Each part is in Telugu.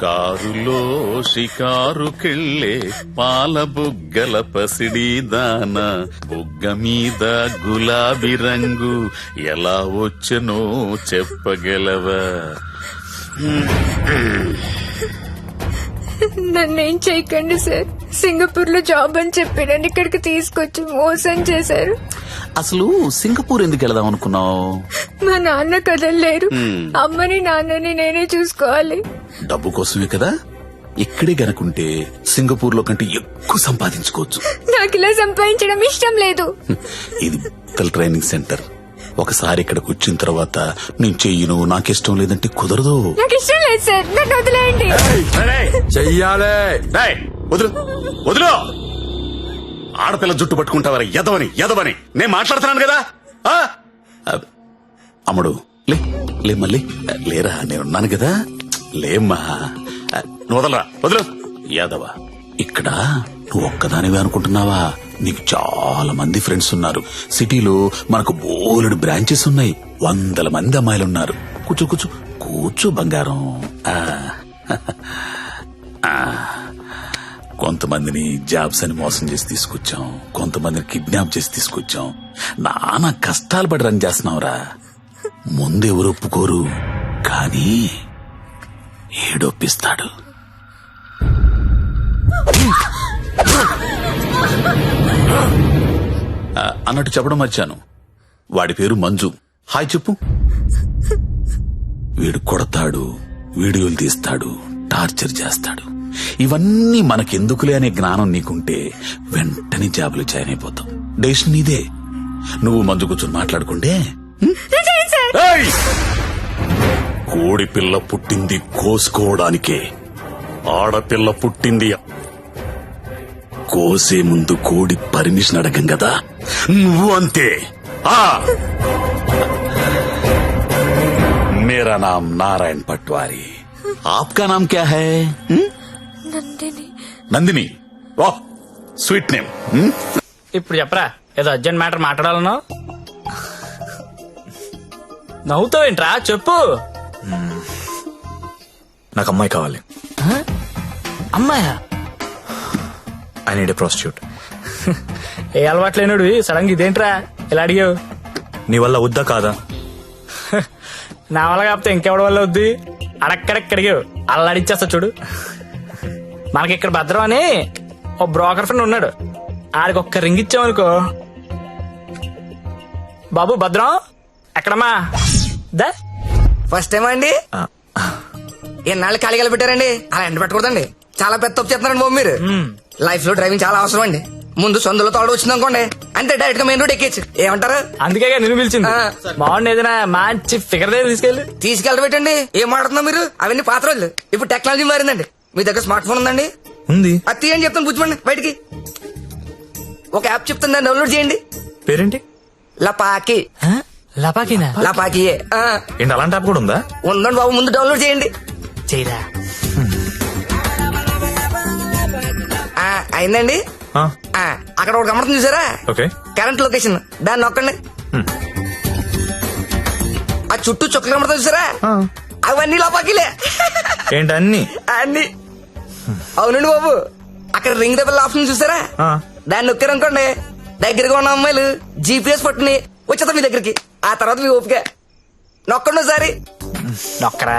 కారులో షికారుకెళ్ళే పాల బుగ్గల పసిడి దాన బుగ్గ మీద గులాబీ రంగు ఎలా వచ్చనో చెప్పగలవా? నన్నేం చేయకండి సార్. సింగపూర్ లో జాబ్ అని చెప్పి నన్ను ఇక్కడికి తీసుకొచ్చి మోసం చేశారు. అసలు సింగపూర్ ఎందుకు వెళదాం అనుకున్నావు? మా నాన్న కదలలేరు. అమ్మని నాన్నని నేనే చూసుకోవాలి. డబ్బు కోసమే కదా. ఇక్కడే గనుకుంటే సింగపూర్ లో కంటే ఎక్కువ సంపాదించుకోవచ్చు. నాకు ఇలా సంపాదించడం ఇష్టం లేదు. ఇది ట్రైనింగ్ సెంటర్. ఒకసారి ఇక్కడికి వచ్చిన తర్వాత నేను చెయ్యను, నాకిష్టం లేదంటే కుదరదు. నాకు ఇష్టం లేదు సార్, నన్ను వదిలేయండి. చెయ్యాలే. వదులు వదులు. ఆడపిల్ల జుట్టు పట్టుకుంటావరా ఎదవని ఎదవని నేను మాట్లాడుతున్నాను కదా. అమ్ముడు లే లే మళ్ళీ లేరా, నేనున్నాను కదా. లేమ్మా, నువ్వు వదలరా, వదులు. యాదవ, ఇక్కడ నువ్వు ఒక్కదానివే అనుకుంటున్నావా? నీకు చాలా మంది ఫ్రెండ్స్ ఉన్నారు. సిటీలో మనకు బోలెడు బ్రాంచెస్ ఉన్నాయి. 100 మంది అమ్మాయిలున్నారు. కూర్చో కూర్చో కూర్చో బంగారం. కొంతమందిని జాబ్స్ అని మోసం చేసి తీసుకొచ్చాం, కొంతమందిని కిడ్నాప్ చేసి తీసుకొచ్చాం. నానా కష్టాలు పడి రన్ చేస్తున్నావురా. ముందెవరు ఒప్పుకోరు, కానీ ఏడొప్పిస్తాడు. అన్నట్టు చెప్పడం మర్చాను, వాడి పేరు మంజు. హాయ్ చెప్పు. వీడు కొడతాడు, వీడియోలు తీస్తాడు, టార్చర్ చేస్తాడు. ఇవన్నీ మనకెందుకులే అనే జ్ఞానం నీకుంటే వెంటనే జాబులు జాయిన్ అయిపోతాం. డెసిషన్ నీదే. నువ్వు మంజు కూర్చొని మాట్లాడుకుంటే. కోడి పిల్ల పుట్టింది కోసుకోవడానికే, ఆడపిల్ల పుట్టింది కోసే ముందు కోడి పర్మిషన్ అడగం కదా. నువ్వు అంతే. मेरा नाम नारायण पटवारी, आपका नाम क्या है? నందిని. నందిని. వాహ్, స్వీట్ నేమ్. ఇప్పుడు చెప్పరా, ఏదో అర్జెంట్ మ్యాటర్ మాట్లాడాలన్నా. నవ్వుతావేంట్రా, చెప్పు. నాకు అమ్మాయి కావాలి. అమ్మాయా? I need a prostitute. ఏ అలవాట్లేనుడు సడన్ గా ఇదేంట్రా ఇలా అడిగావు? నీ వల్ల వద్దా కాదా? నా వల్ల కాకపోతే ఇంకెవడి వల్ల వద్ది? అడక్కడెక్కడిగావు, అలా అడిచేస్తా చూడు. మనకి ఇక్కడ భద్రం అని ఓ బ్రోకర్ ఫ్రెండ్ ఉన్నాడు. ఆడికి ఒక్క రింగ్ ఇచ్చామనుకో. బాబు భద్రం ఎక్కడమ్మా? దా. ఫస్ట్ టైం అండి. ఎన్నాళ్ళు ఖాళీగా పెట్టారండి, అలా ఎండ పెట్టకూడదండి. చాలా పెద్ద తప్పు చేస్తున్నారండి బాబు మీరు. లైఫ్ లో డ్రైవింగ్ చాలా అవసరం అండి. ముందు సొందులో తోడు వచ్చింది అనుకోండి, అంటే డైరెక్ట్ గా మెయిన్ రోడ్ ఎక్కేచ్చు. ఏమంటారు? అందుకే నిన్ను పిలిచింది. బాగుంది, ఏదైనా మంచి ఫిగర్ దగ్గర తీసుకెళ్ళి పెట్టండి. ఏం మాడుతున్నా మీరు? అవన్నీ పాత రోజులు. ఇప్పుడు టెక్నాలజీ మారిందండి. మీ దగ్గర స్మార్ట్ ఫోన్ ఉందండి? ఉంది. అది తీయండి చెప్తాను, బుజ్జిమండి బయటికి. ఒక యాప్ చెప్తాను, దాన్ని డౌన్లోడ్ చేయండి. పేరేంటి? లపాకి. లపాకినా? లపాకియే. ఏంటి అలాంటి యాప్ కూడా ఉందా? ఉందండి బాబు, ముందు డౌన్లోడ్ చేయండి. చేయరా. అయిందండి. అక్కడ ఒకటి గమనింది చూసారా? ఓకే. కరెంట్ లొకేషన్, దాన్ని నొక్కండి. ఆ చుట్టూ చుక్కలు కనబడతా చూసారా? అవన్నీ లోపాకిలే. ఏంటి అన్ని? అన్ని. అవునండి బాబు, అక్కడ రింగ్ దెబ్బల ఆప్షన్ చూసారా? దాన్ని నొక్కారనుకోండి, దగ్గరగా ఉన్న అమ్మాయిలు జీపీఎస్ పట్టుని వచ్చేస్తా మీ దగ్గరికి. ఆ తర్వాత మీ ఓపిక. నొక్కండి ఒకసారి. నొక్కరా.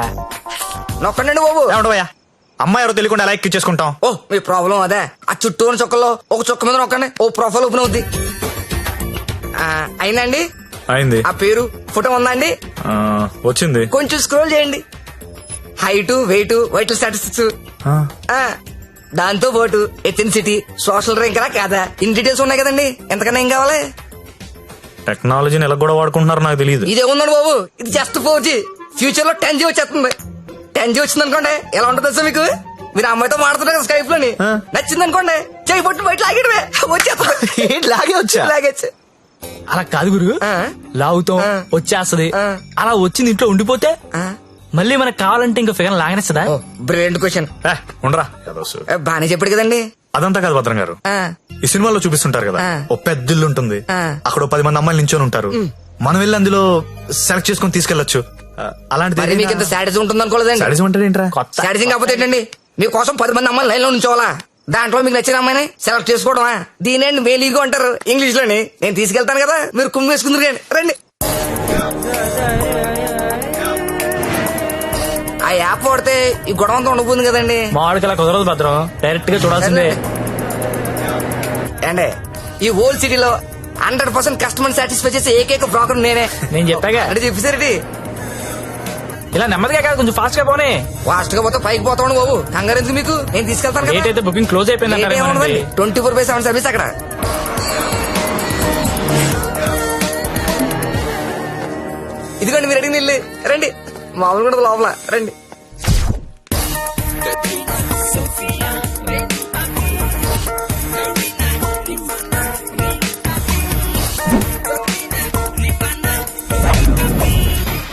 నొక్కండి బాబు. ఏమంటావయ్యా, అమ్మాయి ఎవరో తెలియకుండా ఎలా ఎక్కించేసుకుంటాం? ఓ, మీ ప్రాబ్లం అదే. ఆ చుట్టూ ఉన్న చుక్కల్లో ఒక చుక్క మీద నొక్కండి, ఓ ప్రొఫైల్ ఓపెన్ అవుద్ది. అయిందండి. అయింది. ఆ పేరు ఫోటో ఉందా అండి? వచ్చింది. కొంచెం స్క్రోల్ చేయండి. హైట్, వెయిట్, వైటల్ స్టాటిస్టిక్స్, దాంతో పాటు ఎథెన్సిటీ, సోషల్ ర్యాంక్ రా కాదా, ఇన్ డీటెయిల్స్ ఉన్నాయి కదండి. ఎంతకన్నా ఏం కావాలి? టెక్నాలజీని ఎలా కూడా వాడుకుంటున్నారో నాకు తెలియదు. ఇదే ఉందండి బాబు, ఇది జస్ట్ 4G. ఫ్యూచర్ లో 10G వచ్చేస్తుంది. 10G వచ్చింది అనుకోండి, ఎలా ఉంటుంది సార్ మీకు? మీరు అమ్మాయితో మాడుతున్నారు కదా స్కైప్ లోని, నచ్చింది అనుకోండి, చేయి పట్టు బయట లాగేయడమే, వచ్చేస్తుంది. లాగే వచ్చా? లాగేచ్చు. అలా కాదు గురు, లాగుతాం వచ్చేస్తది. అలా వచ్చింది ఇంట్లో ఉండిపోతే మళ్ళీ మనకు కావాలంటే ఇంకా ఫిగర్ లాగనేస్తుందా? Brilliant question. ఉండరా, బానే చెప్పాడు కదండి. అదంతా కాదు భద్రం గారు, ఈ సినిమాలో చూపిస్తుంటారు కదా, ఓ పెద్ద ఇల్లు ఉంటుంది, అక్కడ 10 మంది అమ్మాయిలు నించొని ఉంటారు. మనం వెళ్ళి అందులో సెలెక్ట్ చేసుకుని తీసుకెళ్లొచ్చు. అలాంటిది మరి మీకు ఇంత శాడిజం ఉంటుంది అనుకోలేదండి. సాడిజం అంటే ఏంట్రా? కొత్త శాడిజం కాకపోతే ఏంటండి, మీకోసం 10 మంది అమ్మాయిలు లైన్ లో ఉంచోవాలా, దాంట్లో మీకు నచ్చిన అమ్మాయిని సెలెక్ట్ చేసుకోవడమా, దీనేండి మేలీగో అంటారు ఇంగ్లీష్ లోని. నేను తీసుకెళ్తాను కదా, మీరు కుమ్మి వేసుకుందరు కానీ రండి. ఆ యాప్ వాడితే ఈ గొడవ అంతా ఉండబోతుంది కదండి. మామిడికి అలా కుదరదు భద్రం, డైరెక్ట్ గా చూడాల్సిందే. అండి ఈ ఓల్డ్ సిటీలో 100% కస్టమర్ సాటిస్ఫై చేసే ఏకైక బ్రోకర్ నేనే. నేను చెప్పాగా అంటే చెప్పేసరికి ఇలా నెమ్మదిగా కాదు, కొంచెం ఫాస్ట్ గా పోనీ. ఫాస్ట్ గా పోతే పైకి పోతాను బాబు, కంగారు ఎందుకు మీకు, నేను తీసుకెళ్తాను డేట్ కదా. అయితే బుకింగ్ క్లోజ్ అయిపోయింది 24/7 సర్వీస్ అక్కడ. ఇదిగోండి మీరు అడిగిన ఇల్లు, రండి. మామూలు కూడా లోపల రండి.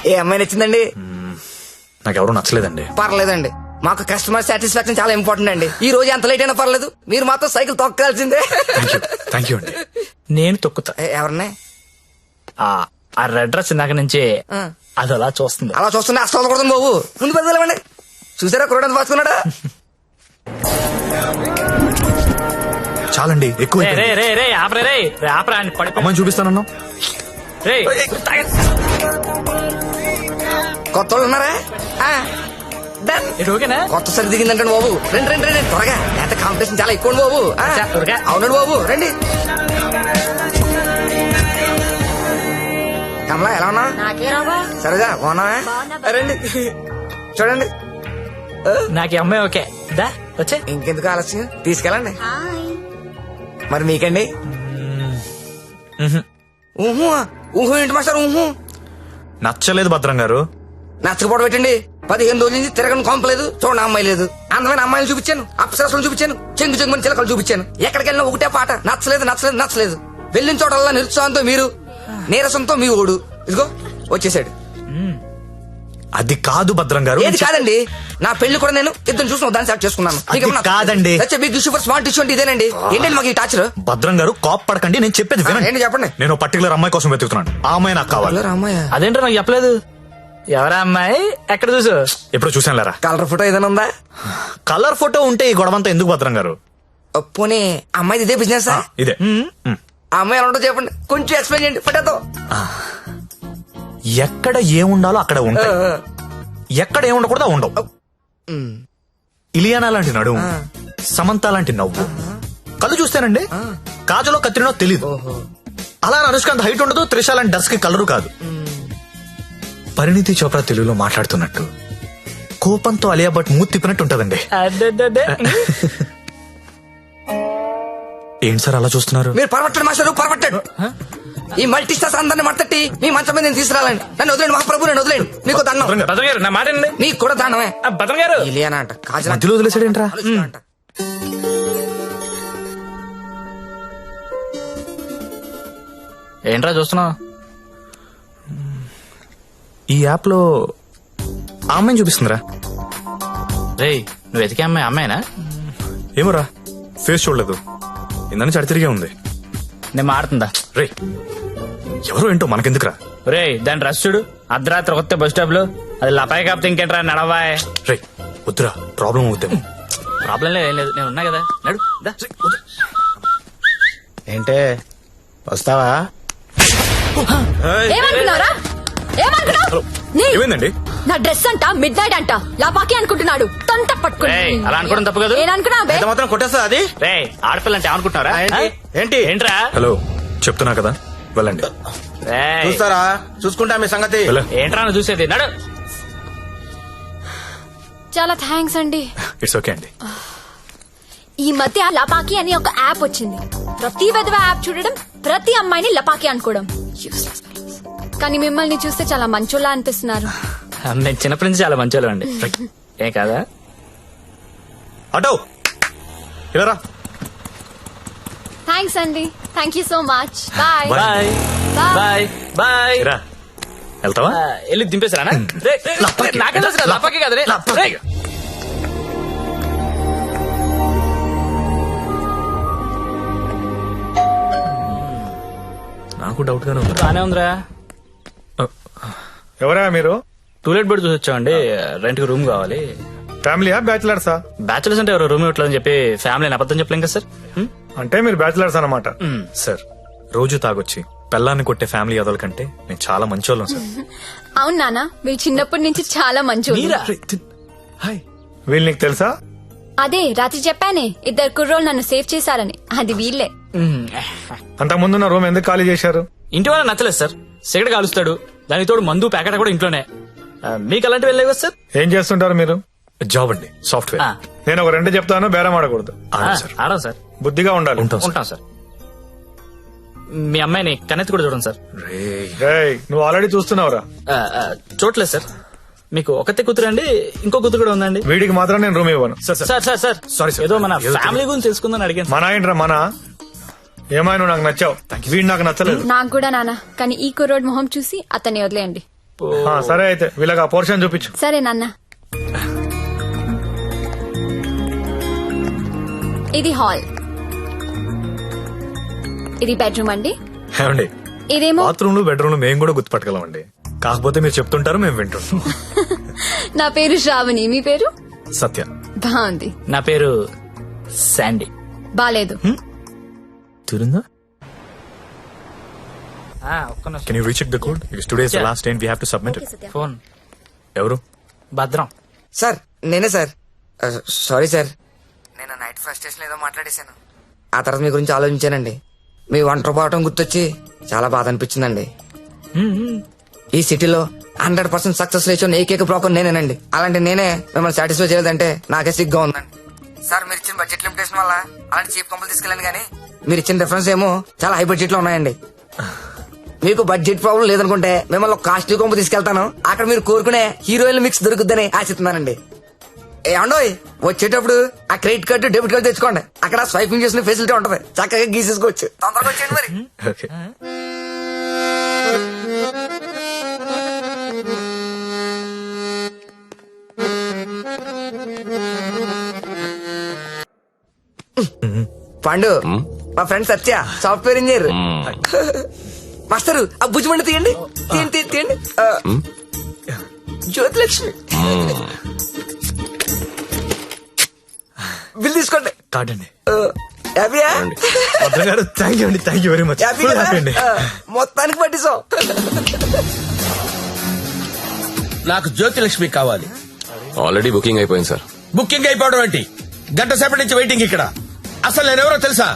ఏ అమ్మాయి నచ్చిందండి? నాకు ఎవరు నచ్చలేదండి. పర్లేదండి, మాకు కస్టమర్ సాటిస్ఫాక్షన్ చాలా ఇంపార్టెంట్ అండి. ఈ రోజు ఎంత లేట్ అయినా పర్లేదు, మీరు మాత్రం సైకిల్ తొక్కాల్సిందే. థ్యాంక్ యూ అండి. నేను తొక్కుతా. ఎవరినే? ఆ రెడ్ డ్రెస్ ఇందాక నుంచి అది అలా చూస్తుంది. అలా చూస్తున్నా అసలు కొడుతుంది బాబు, ముందు పెద్దలేమండి. చూసారా కురడానికి పాసుకున్నాడా? చాలండి, ఎక్కువ రే అయిపోయింది. రే రే ఆపరే రే రే ఆపరా అని పడిపో. అమ్మాయిని చూపిస్తానన్నా. రే కొత్త వాళ్ళు ఉన్నారా? Done. ఇది ఓకేనా? కొత్త సరి దిగిందంటే బాబు, రండి రండి రండి త్వరగా, ఎంత కాంపిటీషన్ చాలా ఎక్కువ బాబు. త్వరగా. అవునండి బాబు, రండి. కమలా ఎలా ఉన్నా? సరేగా బాగున్నా? రండి చూడండి. నాకు ఈ అమ్మాయి ఓకే. దా వచ్చే. ఇంకెందుకు ఆలస్యం, తీసుకెళ్ళండి. మరి మీకండి? ఊహు ఊహు ఏంటి మాస్టర్ ఊహు? నచ్చలేదు భద్రం గారు. నచ్చకపోవడం పెట్టండి. 15 రోజుల నుంచి తిరగని కొంపలేదు, చూడండి అమ్మాయి లేదు. అందమైన అమ్మాయిలు చూపించాను, అప్సరసలు చూపించాను, చెంగు చెంగుని చిలకలు చూపించాను. ఎక్కడికి వెళ్ళినా ఒకటే పాట, నచ్చలేదు నచ్చలేదు నచ్చలేదు. వెళ్ళిన చోటల్లా నిరుత్సాహంతో మీరు, నీరసంతో మీ ఓడు. ఇదిగో వచ్చేసాడు. అది కాదు భద్రం గారు. ఏది కాదండి, నా పెళ్లి కూడా నేను ఇద్దరు చూసిన దాన్ని సెలెక్ట్ చేసుకున్నాను. అది కాదండి. Big issue for smart issue అంటే ఇదేనండి. ఏంటండి మాకు ఈ టాచర్? భద్రం గారు కాప్ పడకండి, నేను చెప్పేది వినండి. ఏంటి చెప్పండి. నేను పర్టికులర్ అమ్మాయి కోసం వెతుకుతున్నాను. ఆ అమ్మాయి నాకు కావాలి. రామయ్య అదేంటో నాకు చెప్పలేదు. ఎవరా అమ్మాయి, ఎక్కడ చూసు? ఎప్పుడు చూసాను లేరా. కలర్ ఫోటో ఏదైనా ఉందా? కలర్ ఫోటో ఉంటే ఈ గొడవంతా ఎందుకు భద్రం గారు? పోనీ అమ్మాయి ఇదే బిజినెస్? ఇదే. ఆ అమ్మాయి ఎలా ఉంటుందో చెప్పండి, కొంచెం ఎక్స్ప్లెయిన్ చేయండి ఫోటోతో. ఎక్కడ ఏముండాలో అక్కడ ఉంటాయి, ఎక్కడ ఏముండకూడదు ఉండవు. ఇలియానా లాంటి నడుము, సమంత లాంటి నవ్వు, కళ్ళు చూస్తేనండి కాజలో కత్తిరినో తెలీదు. అలా అనుష్కాంత్ హైట్ ఉండదు, త్రిష లాంటి డస్ కి కలరు కాదు. పరిణితి చోప్రా తెలుగులో మాట్లాడుతున్నట్టు, కోపంతో అలియా భట్ మూతి తిప్పినట్టు ఉంటదండి. అడ్డడ్డడ్డే. ఏంటి సార్ అలా చూస్తున్నారు? మీరు పరమట్టండి మాస్టర్, పరమట్టండి. ఈ మల్టీ స్టార్స్ అందరిని మట్టట్టి మీ మంచం మీద నేను తీసుకురాలండి. నన్ను వదిలేండి మహాప్రభు, నేను వదిలేండి. మీకు దండం. భద్రం గారు నా మాట వినండి. మీకు కూడా దండమే. భద్రం గారు ఇలియానా అంట, కాజల్ మధ్యలో వదిలేసాడేంట్రా? అంట. ఏంట్రా చూస్తున్నావు? ఈ యాప్ లో ఆ అమ్మాయిని చూపిస్తుందిరా. రే నువ్వు వెతికే అమ్మాయి అమ్మాయినా? ఏమోరా, ఫేస్ చూడలేదు, ఇందని చడి తిరిగే ఉంది. నేను మాడుతుందా? రే ఎవరో ఏంటో మనకెందుకురా. రే దాని రష్ చూడు, అర్ధరాత్రి కొత్త బస్ స్టాప్ లో. అది లపాయి కాపుతే ఇంకేంట్రా నడవాయ్. రే వద్దురా, ప్రాబ్లం అవుతాము. ప్రాబ్లం లేదు, ఏం లేదు, నేను ఉన్నా కదా, నడు దా. ఏంటే వస్తావా? ఏమనుకున్నారా? ఏమనుకున్నావు? ఏమైందండి? నా డ్రెస్ అంట మిడ్ నైట్ అంట లాపాకి అనుకుంటున్నాడు, తొంత పట్టుకుని. రేయ్, అలా అనుకోవడం తప్పు కాదు. ఏమనుకున్నావు బే? ఎంత మాత్రం కొట్టేస్తా అది? రే ఆడపిల్ల అంటే ఏమనుకుంటున్నారా? ఏంటి? ఏంట్రా? హలో చెప్తున్నా కదా, వెళ్ళండి. రేయ్, చూస్తారా, చూసుకుంటా మీ సంగతి. వెళ్ళ. ఏంట్రా నువ్వు చూసేది? నడు. చాలా థ్యాంక్స్ అండి. ఇట్స్ ఓకే అండి. ఈ మధ్య లపాకి అని ఒక యాప్ వచ్చింది. ప్రతి విధవ యాప్ చూడడం, ప్రతి అమ్మాయిని లపాకి అనుకోవడం. Useless fellows. కానీ మిమ్మల్ని చూస్తే చాలా మంచోళ్ళ అనిపిస్తున్నారు. నేను చిన్నప్పటి నుంచి చాలా మంచి అండి. ఏం కాదా? అటో ఇలా రా. థ్యాంక్స్ అండి, thank you so much. Bye bye bye bye. రా, వెళ్తావా? వెళ్ళి దింపేశారా? నాకే తెలుసు లపాకి కదా. రేయ్. నాకు డౌట్ గానే ఉంది. బానే ఉందిరా. ఎవరా మీరు? టూలెట్ బెడ్ చూసి వచ్చామండి. రెంట్ కి రూమ్ కావాలి. ఫ్యామిలీయా బ్యాచిలర్సా? బ్యాచులర్స్ అంటే ఎవరు రూమ్ ఇవ్వట్లేదని చెప్పి ఫ్యామిలీ అబద్ధం చెప్పలేం కదా సార్. అంటే మీరు బ్యాచిలర్స్ అన్నమాట. సార్ రోజు తాగొచ్చి పెళ్ళాన్ని కొట్టే ఫ్యామిలీ అదల కంటే నేను చాలా మంచోళ్ళం సార్. అవును నాన్న, వీళ్ళు చిన్నప్పటి నుంచి చాలా మంచి మీరా? హాయ్. వీళ్ళు నీకు తెలుసా? అదే రాత్రి చెప్పానే, ఇద్దరు కుర్రోళ్ళు నన్ను సేవ్ చేశారని. అది వీళ్ళే. అంతకుముందు నా రూమ్ ఎందుకు ఖాళీ చేశారు? ఇంటి వాళ్ళ నచ్చలేదు సార్. సిగరెట్ కాలుస్తాడు, దానికి తోడు మందు ప్యాకెట్ కూడా ఇంట్లోనే. మీకు అలాంటివి వెళ్ళలేవు కదా సార్. ఏం చేస్తుంటారు మీరు? జాబ్ అండి, సాఫ్ట్వేర్. నేను ఒక 2 చెప్తాను, బేరం ఆడకూడదు. సార్ ఆడం సార్. బుద్ధిగా ఉండాలి. ఉంటాం సార్. ఉంటాం సార్. మీ అమ్మాయిని కన్నెత్తి కూడా చూడండి సార్. రేయ్, నువ్వు ఆల్రెడీ చూస్తున్నావురా. చూడలేదు సార్. మీకు ఒకతే కూతురు అండి, ఇంకో కూతురు కూడా ఉందండి. వీడికి మాత్రం నేను రూమ్ ఇవ్వను. Sir sir sir Sorry, sir. ఏదో మన ఏదో ఫ్యామిలీ గురించి తెలుసుకుందని అడిగాను. మన ఏంట్రా మన? ఏమైనా నువ్వు నాకు నచ్చావు, వీడు నాకు నచ్చలేదు. నాకు కూడా నాన్న, కానీ ఈ కుర్రోడ్ మొహం చూసి అతన్ని వదిలేయండి. సరే అయితే వీళ్ళకి ఆ పోర్షన్ చూపించు. సరే నాన్న. ఇది హాల్, ఇది బెడ్రూమ్ అండి. ఏమండి, ఇదేమో బాత్రూమ్ లో బెడ్రూమ్ లో మేము కూడా గుర్తుపట్టగలం అండి. కాకపోతే మీరు చెప్తుంటారు, మేము వింటుంటాం. నా పేరు శ్రావణి, మీ పేరు? సత్య. బాగుంది. నా పేరు శాండీ. బాలేదు. తిరుందా? ఒక్క నిమిషం. Can you recheck the code? Today is the last day we have to submit. Phone ఎవరు? భద్రం. సార్ నేనే సార్. సారీ సార్, నేను నైట్ ఫస్ట్ స్టేషన్ ఏదో మాట్లాడేశాను. ఆ తర్వాత మీ గురించి ఆలోచించానండి. మీ ఒంటరి పోవటం గుర్తొచ్చి చాలా బాధ అనిపించిందండి. ఈ సిటీలో 100% సక్సెస్ రేషియో ఏకైక బ్రోకర్ నేనేనండి. అలాంటి నేనే మిమ్మల్ని సాటిస్ఫై చేయలేదంటే నాకే సిగ్గా ఉందండి. సార్ మీరు ఇచ్చిన బడ్జెట్ లిమిటేషన్ వల్ల అలాంటి చీప్ కంపెనీ తీసుకెళ్ళాను, కానీ మీరు ఇచ్చిన రిఫరెన్స్ ఏమో చాలా హై బడ్జెట్ లో ఉన్నాయండి. మీకు బడ్జెట్ ప్రాబ్లం లేదనుకుంటే మిమ్మల్ని కాస్ట్లీ కొంపు తీసుకెళ్తాను. అక్కడ మీరు కోరుకునే హీరోయిన్ మిక్స్ దొరుకుద్దని ఆశిస్తున్నానండి. ఏమండోయ్, వచ్చేటప్పుడు ఆ క్రెడిట్ కార్డు డెబిట్ కార్డు తెచ్చుకోండి. అక్కడ స్వైపింగ్ చేసిన ఫెసిలిటీ ఉంటది, చక్కగా గీసేసుకోవచ్చు. తొందరగా వచ్చేయండి మరి. ఓకే. పండు, మా ఫ్రెండ్ సత్య, సాఫ్ట్వేర్ ఇంజనీర్. మాస్టరు ఆ భుజమండి తీయండి, తీయండి తీయండి. జ్యోతిలక్ష్మి బిల్ తీసుకోండి. కార్డ్ అండి. హ్యాపీయా? భద్రం గారు, థ్యాంక్ యూ అండి, thank you very much. Happy happy అండి. మొత్తానికి పట్టిస్తాం. నాకు జ్యోతిలక్ష్మి కావాలి. ఆల్రెడీ బుకింగ్ అయిపోయింది సార్. బుకింగ్ అయిపోవడం ఏంటి? గంట సేపటి నుంచి వెయిటింగ్ ఇక్కడ. అసలు నేనెవరో తెలుసా?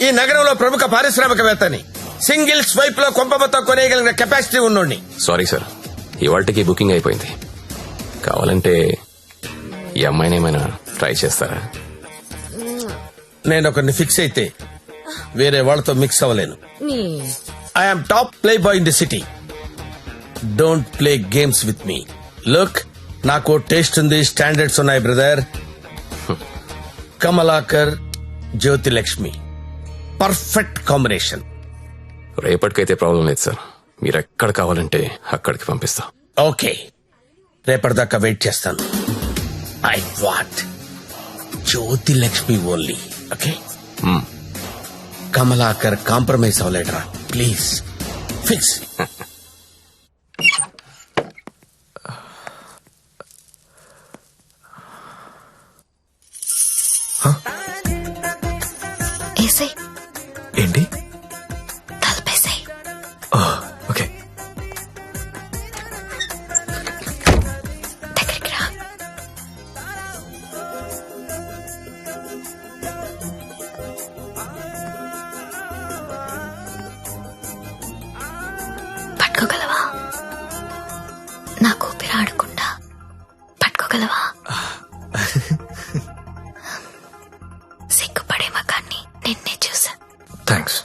ఈ నగరంలో ప్రముఖ పారిశ్రామికవేత్తని. సింగిల్ స్వైప్ లో కొంప మొత్తం కొనేయగలిగిన కెపాసిటీ ఉన్నోడిని. సారీ సార్, ఇవాళకి బుకింగ్ అయిపోయింది. కావాలంటే ఈ అమ్మాయిని ఏమైనా ట్రై చేస్తారా? నేను ఒకరిని ఫిక్స్ అయితే వేరే వాళ్ళతో మిక్స్ అవ్వలేను. I'm top playboy in the city. Don't play games with me. Look, నాకు టేస్ట్ ఉంది, స్టాండర్డ్స్ ఉన్నాయి brother. Kamalakar, Jyothilakshmi, perfect combination. రేపటికైతే ప్రాబ్లం లేదు సార్. మీరు ఎక్కడ కావాలంటే అక్కడికి పంపిస్తా. ఓకే, రేపటిదాకా వెయిట్ చేస్తాను. I want Jyothilakshmi only. Okay, Kamalakar compromise అవ్వలేడరా ప్లీజ్. ఫిక్స్. ఏసై ఏంటి? తలపేసై. ఓకే. దగ్గరికి రా. పట్టుకోగలవా? నాకు ఊపిరి ఆడకుండా పట్టుకోగలవా? సిగ్గుపడే మగాన్ని నిన్నే చూసా. థ్యాంక్స్.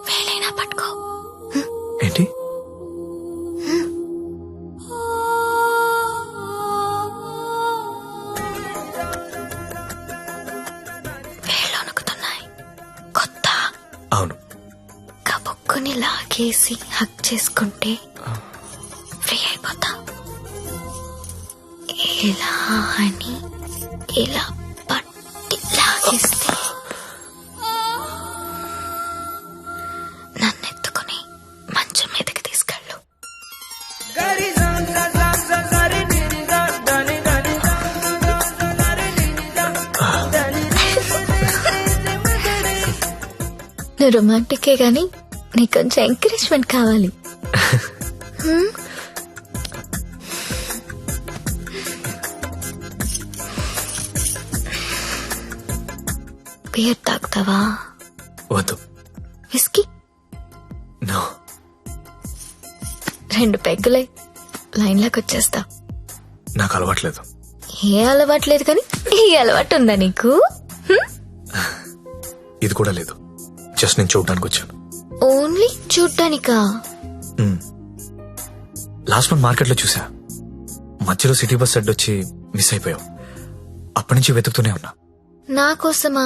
వేలైనా పట్టుకో. ఏంటి? వేళ్ళు వణుకుతున్నాయి. కొత్త అవును. కబుక్కుని లాగేసి హక్ చేసుకుంటే ఫ్రీ అయిపోతా. ఇలా అని ఇలా పట్టి లాగేస్తే నన్నెత్తుకుని మంచం మీదకి తీసుకెళ్ళు. నువ్వు రొమాంటికే గాని నీకు కొంచెం ఎంకరేజ్మెంట్ కావాలి. బియర్ తాగుతావా? వద్దు. విస్కీ? నో. 2 పెగ్గులై లైన్లోకి వచ్చేస్తా. నాకు అలవాట్లేదు. ఏ అలవాట్లేదు కానీ ఈ అలవాటు ఉందా నీకు? ఇది కూడా లేదు. జస్ట్ నేను చూడడానికి వచ్చాను. ఓన్లీ చూడ్డానికా? లాస్ట్ మంత్ మార్కెట్ లో చూసా. మధ్యలో సిటీ బస్ అడ్డొచ్చి మిస్ అయిపోయావు. అప్పటి నుంచి వెతుకుతూనే ఉన్నా. నా కోసమా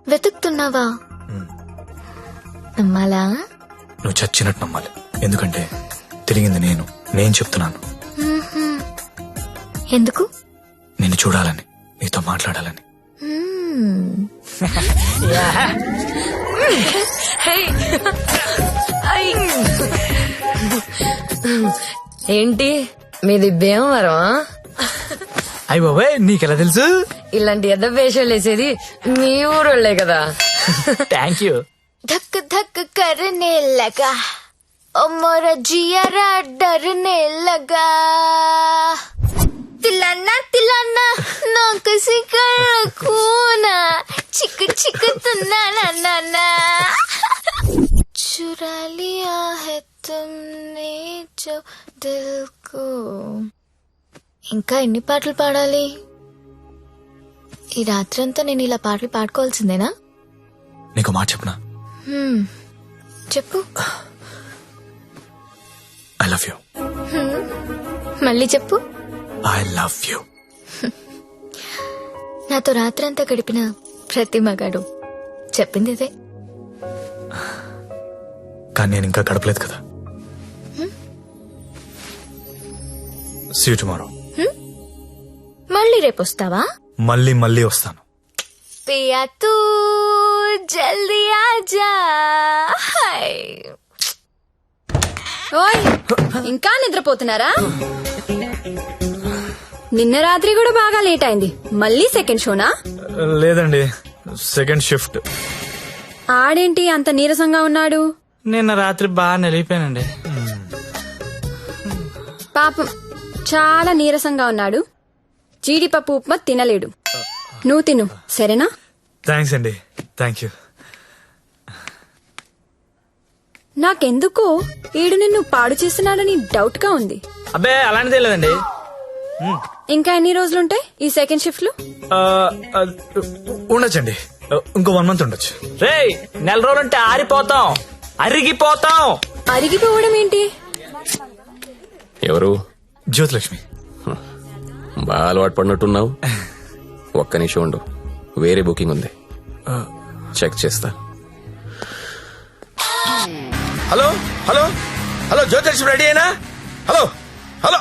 వెతుకుతున్నావా? నమ్మాలా? నువ్వు చచ్చినట్టు నమ్మాలి. ఎందుకంటే తిరిగింది నేను చెప్తున్నాను. ఎందుకు? నిన్ను చూడాలని, నీతో మాట్లాడాలని. ఏంటి మీది భీమవరం? అయ్య బాబాయ్ నీకెలా తెలుసు? ఇలాంటి ఎద్ద వేషాలు వేసేది మీ ఊరోళ్లే కదా. Thank you. धक धक करने लगा ओ मोरा जियारा डरने लगा तिलाना तिलाना ना किसी कूना चिक चिक तुन्ना ना ना ना चुरा लिया है तुमने जो दिल को. ఇంకా ఎన్ని పాటలు పాడాలి? ఈ రాత్రంతా నేను ఇలా పాటలు పాడుకోవాల్సిందేనా? నీకు మాట చెప్పనా? చెప్పు. I love you. మళ్ళీ చెప్పు. I love you. నాతో రాత్రంతా గడిపిన ప్రతి మగాడు చెప్పింది ఇదే. కానీ నేను ఇంకా గడపలేదు కదా. See you tomorrow. మళ్ళీ రేపు వస్తావా? మళ్ళీ వస్తాను. పియా తూ జల్దీ ఆజా. ఓయ్ ఇంకా నిద్రపోతున్నారా? నిన్న రాత్రి కూడా బాగా లేట్ అయింది. మళ్ళీ సెకండ్ షోనా? లేదండి, సెకండ్ షిఫ్ట్. ఆడేంటి అంత నీరసంగా ఉన్నాడు? నిన్న రాత్రి బాగా నలిగిపోయానండి. పాపం చాలా నీరసంగా ఉన్నాడు. జీడిపప్పు ఉప్మా తినలేడు. నువ్వు తిను సరేనా? థ్యాంక్స్ అండి. Thank you. నాకెందుకో ఈడు నిన్ను పాడు చేస్తున్నాడని డౌట్ గా ఉంది. అబ్బే అలాంటిదే లేదండి. ఇంకా ఎన్ని రోజులుంటాయి ఈ సెకండ్ షిఫ్ట్ లో? ఉండొచ్చండి, ఇంకో 1 month ఉండొచ్చు. రేయ్ 4 రోజులంటే ఆరిపోతాం, అరిగిపోతాం. అరిగిపోవడం ఏంటి? ఎవరు? జ్యోతిలక్ష్మి. బాగా అలవాటు పడినట్టున్నావు. ఒక్క నిమిషం ఉండు, వేరే బుకింగ్ ఉంది, చెక్ చేస్తా. Hello hello hello Jyothilakshmi ready అయినా? Hello hello.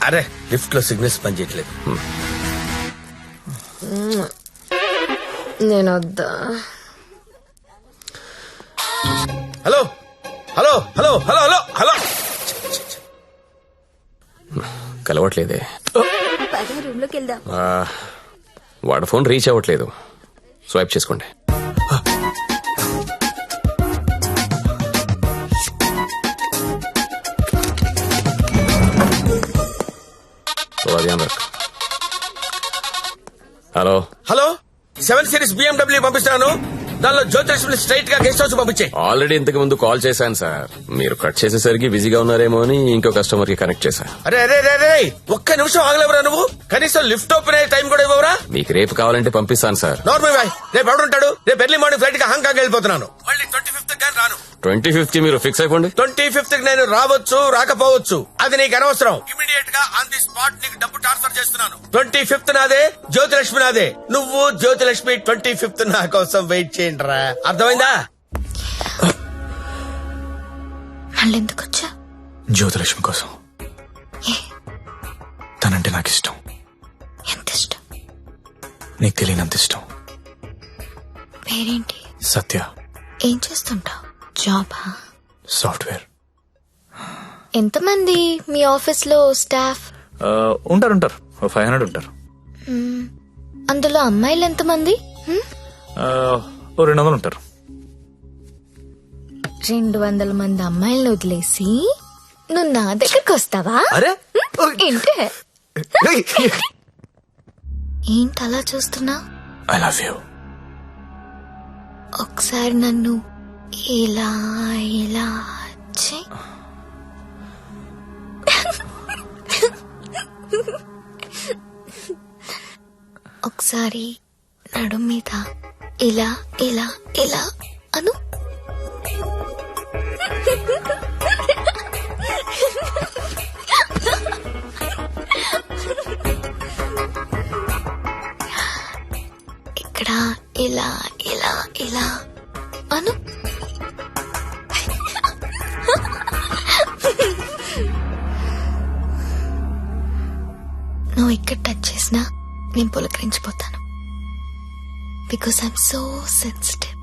అరే లిఫ్ట్ లో సిగ్నల్స్ పనిచేయట్లేదు. నేను వద్దా? Hello hello hello hello hello hello. కలవట్లేదే. రూమ్ లోకి వెళ్దాం. వాడు ఫోన్ రీచ్ అవ్వట్లేదు. స్వైప్ చేసుకోండి. హలో హలో 7 Series BMW పంపిస్తున్నాను. దానిలో జ్యోతిలక్ష్మి స్ట్రైట్ గా గెస్ట్ హౌస్ పంపించే. ఆల్రెడీ ఇంతకు ముందు కాల్ చేశాను సార్. మీరు కట్ చేసేసరికి బిజీగా ఉన్నారేమో అని ఇంకో కస్టమర్ కి కనెక్ట్ చేశా. అరే అరే అరే ఒక్క నిమిషం ఆగలేవరా నువ్వు? కనీసం లిఫ్ట్ ఓపెన్ అయ్యే టైం కూడా ఇవ్వరా? మీకు రేపు కావాలంటే పంపిస్తాను సార్. నార్మల్ బాయ్, రేపు ఎవడుంటాడు? రేపు ఎర్లీ మార్నింగ్ ఫ్లైట్ గా హాంకాంగ్ వెళ్ళిపోతున్నాను. మళ్ళీ 25th కానీ రాను. 25th మీరు ఫిక్స్ అయిపోండి. 25th నేను రావచ్చు రాకపోవచ్చు, అది నీకు అనవసరం. ఇమీడియట్ గా ఆన్ ది స్పాట్ నీకు డబ్బు ట్రాన్స్ఫర్ చేస్తున్నాను. 25th నాదే, జ్యోతిలక్ష్మి నాదే. నువ్వు జ్యోతిలక్ష్మి 25th నా కోసం వెయిట్ చేయండి రా. అర్థమైందా? మళ్ళీ ఎందుకు వచ్చా? జ్యోతిలక్ష్మి కోసం. తనంటే నాకు ఇష్టం. ఎంత ఇష్టం? నీకు తెలియనంత ఇష్టం. పేరేంటి? సత్య. ఏం చేస్తుంటావు? జాబా? సాఫ్ట్వేర్. ఎంతమంది మీ ఆఫీస్ లో స్టాఫ్? ఉంటారు 500 ఉంటారు. అందులో అమ్మాయిలు ఎంతమంది? 200 ఉంటారు. 200 మంది అమ్మాయిలను వదిలేసి నువ్వు నా దగ్గరకు వస్తావా? అరే ఏంటి ఏంటి అలా చూస్తున్నా? I love you. ఒకసారి నన్ను ఇలా ఇలా చెయ్. ఒకసారి నడు మీద ఇలా ఇలా ఇలా అను. ఇక్కడ ఇలా ఇలా ఇలా అను. నువ్వు ఇక్కడ టచ్ చేసినా నేను పులకరించిపోతాను. Because I'm so sensitive.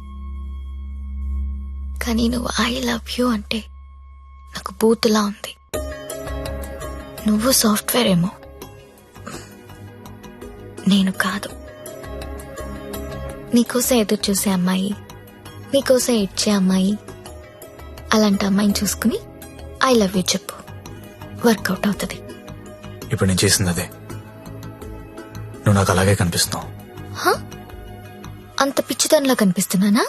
కానీ నువ్వు ఐ లవ్ యూ అంటే నాకు బూతులా ఉంది. నువ్వు సాఫ్ట్వేర్ ఏమో, నేను కాదు. నీకోసం ఎదురు చూసే అమ్మాయి, నీకోసం ఇచ్చే అమ్మాయి, అలాంటి అమ్మాయిని చూసుకుని ఐ లవ్ యూ చెప్పు, వర్కౌట్ అవుతుంది. ఇప్పుడు నేను చేసింది అదే. నువ్వు నాకు అలాగే కనిపిస్తున్నావు. అంత పిచ్చితనంలా కనిపిస్తున్నానా?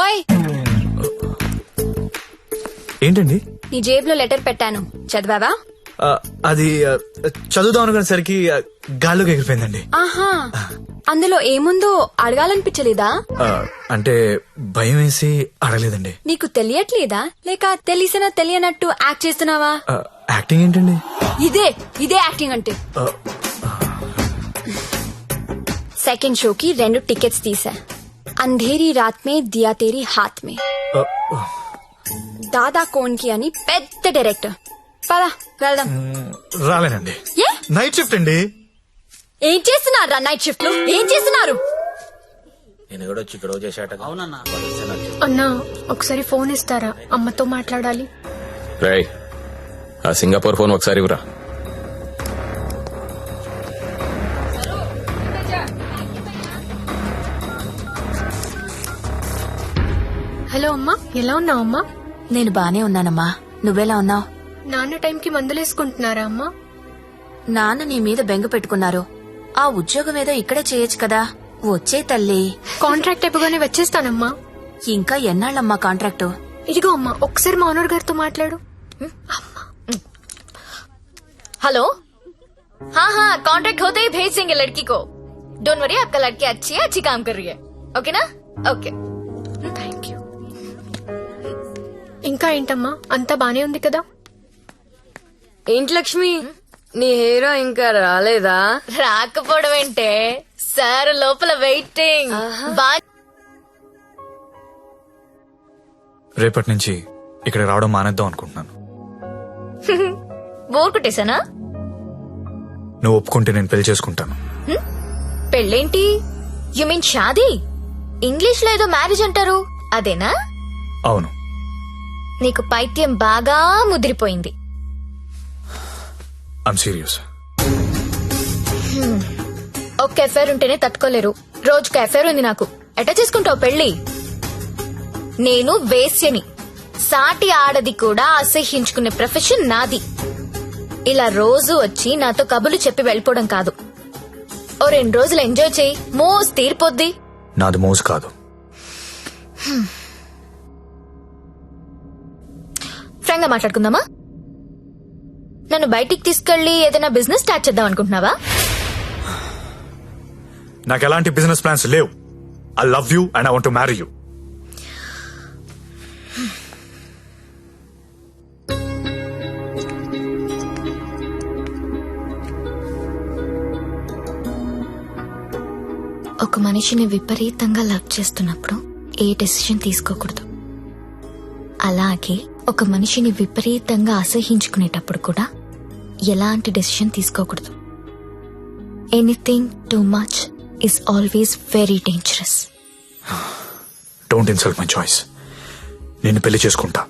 ఓయ్, ఏంటండి? నీ జేబులో లెటర్ పెట్టాను, చదివావా? అది చదువుదాం అనుకునేసరికి గాల్లోకి ఎగిరిపోయిందండి. ఆహా, అందులో ఏముందో అడగాలనిపించలేదా? అంటే భయం వేసి అడగలేదండి. నీకు తెలియట్లేదా, లేక తెలిసినా తెలియనట్టు యాక్ట్ చేస్తున్నావా? యాక్టింగ్ ఏంటండి? ఇదే యాక్టింగ్ అంటే. సెకండ్ షోకి 2 టికెట్స్ తీసా. అంధేరీ రాత్ మే దియా తేరీ హాత్ మే. దాదా కోన్కి అని పెద్ద డైరెక్టర్. పదా వెళ్దాం. రాలేనండి. నైట్ షిఫ్ట్ అండి. ఏం చేస్తున్నారు నైట్ షిఫ్ట్ లో? ఏం చేస్తున్నారు? అన్నా ఒకసారి ఫోన్ ఇస్తారా? అమ్మతో మాట్లాడాలి. రేయ్, ఆ సింగపూర్ ఫోన్ ఒకసారి ఇవ్వరా. హలో అమ్మా, ఎలా ఉన్నావు అమ్మా? నేను బానే ఉన్నానమ్మా, నువ్వెలా ఉన్నావు? నాన్న టైంకి మందులేసుకుంటున్నారా అమ్మా? నాన్న నీ మీద బెంగ పెట్టుకున్నారు. ఆ ఉద్యోగం ఏదో ఇక్కడే చేయొచ్చు కదా. వచ్చే తల్లి. కాంట్రాక్ట్ అయిపోగానే వచ్చేస్తానమ్మా. ఇంకా ఎన్నాళ్ళమ్మా కాంట్రాక్టు? ఇదిగో అమ్మా, ఒకసారి మా ఓనర్ గారితో మాట్లాడు. हेलो, हाँ कॉन्ट्रैक्ट होते ही भेज देंगे लड़की को. डोंट वरी, आपका लड़की अच्छी है, अच्छी काम कर रही है. ओके ना? ओके. Thank you. ఇంకా ఏంటమ్మా, అంతా బానే ఉంది కదా? ఏంటి లక్ష్మి, నీ హీరో ఇంకా రాలేదా? రాకపోవడం ఏంటే, సార్ లోపల వెయిటింగ్. రేపటి నుంచి ఇక్కడ రావడం మానేద్దాం అనుకుంటున్నాను. బోర్ కొట్టేశానా? నువ్వు ఒప్పుకుంటే నేను పెళ్లి చేసుకుంటాను. పెళ్ళేంటి? యు మీన్ షాదీ? ఇంగ్లీష్ లో ఏదో మ్యారేజ్ అంటారు, అదేనా? అవును. నీకు పైత్యం బాగా ముదిరిపోయింది. I'm serious. ఒక్క ఎఫైర్ ఉంటేనే తట్టుకోలేరు, రోజుకు ఎఫైర్ ఉంది నాకు. ఎట్టా చేసుకుంటావు పెళ్లి? నేను వేశ్యని, సాటి ఆడది కూడా అసహ్యించుకునే ప్రొఫెషన్ నాది. ఇలా రోజు వచ్చి నాతో కబులు చెప్పి వెళ్ళిపోవడం కాదు. ఓ 2 రోజులు ఎంజాయ్ చేయి, మోస్ తీరిపోద్ది. నాది మోజు కాదు. ఫ్రాంక్ గా మాట్లాడుకుందామా? నన్ను బయటికి తీసుకెళ్లి ఏదైనా బిజినెస్ స్టార్ట్ చేద్దాం అనుకుంటున్నావా? నాకు ఎలాంటి బిజినెస్ ప్లాన్స్ లేవు. I love you and I want to marry you. ఒక మనిషిని విపరీతంగా లవ్ చేస్తున్నప్పుడు ఏ డెసిషన్ తీసుకోకూడదు. అలాగే ఒక మనిషిని విపరీతంగా అసహించుకునేటప్పుడు కూడా ఎలాంటి డెసిషన్ తీసుకోకూడదు. Anything too much is always very dangerous. Don't insult my choice. నేను పెళ్లి చేసుకుంటా,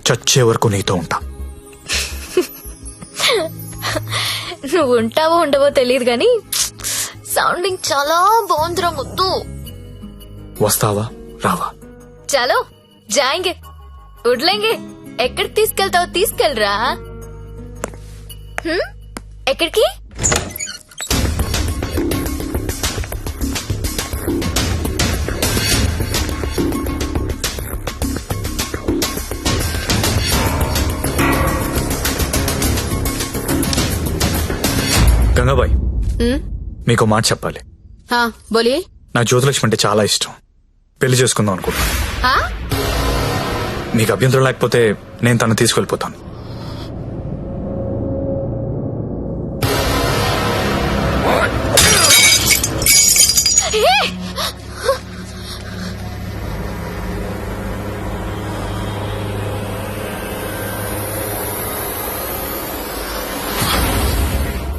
చచ్చే వరకు నీతో ఉంటా. నువ్వు ఉంటావో ఉండవో తెలియదు గాని సౌండింగ్ చాలా బాగుందిరా ముద్దు. వస్తావా రావా? చలో జాయింగే వడ్లేంగే. ఎక్కడికి తీసుకెళ్తావో తీసుకెళ్ళరా. ఎక్కడికి? గంగాబాయ్, మీకు మాట చెప్పాలి. బోలియే. నా జ్యోతిలక్ష్మి అంటే చాలా ఇష్టం. పెళ్లి చేసుకుందాం అనుకుంటా. మీకు అభ్యంతరం లేకపోతే నేను తను తీసుకెళ్లిపోతాను.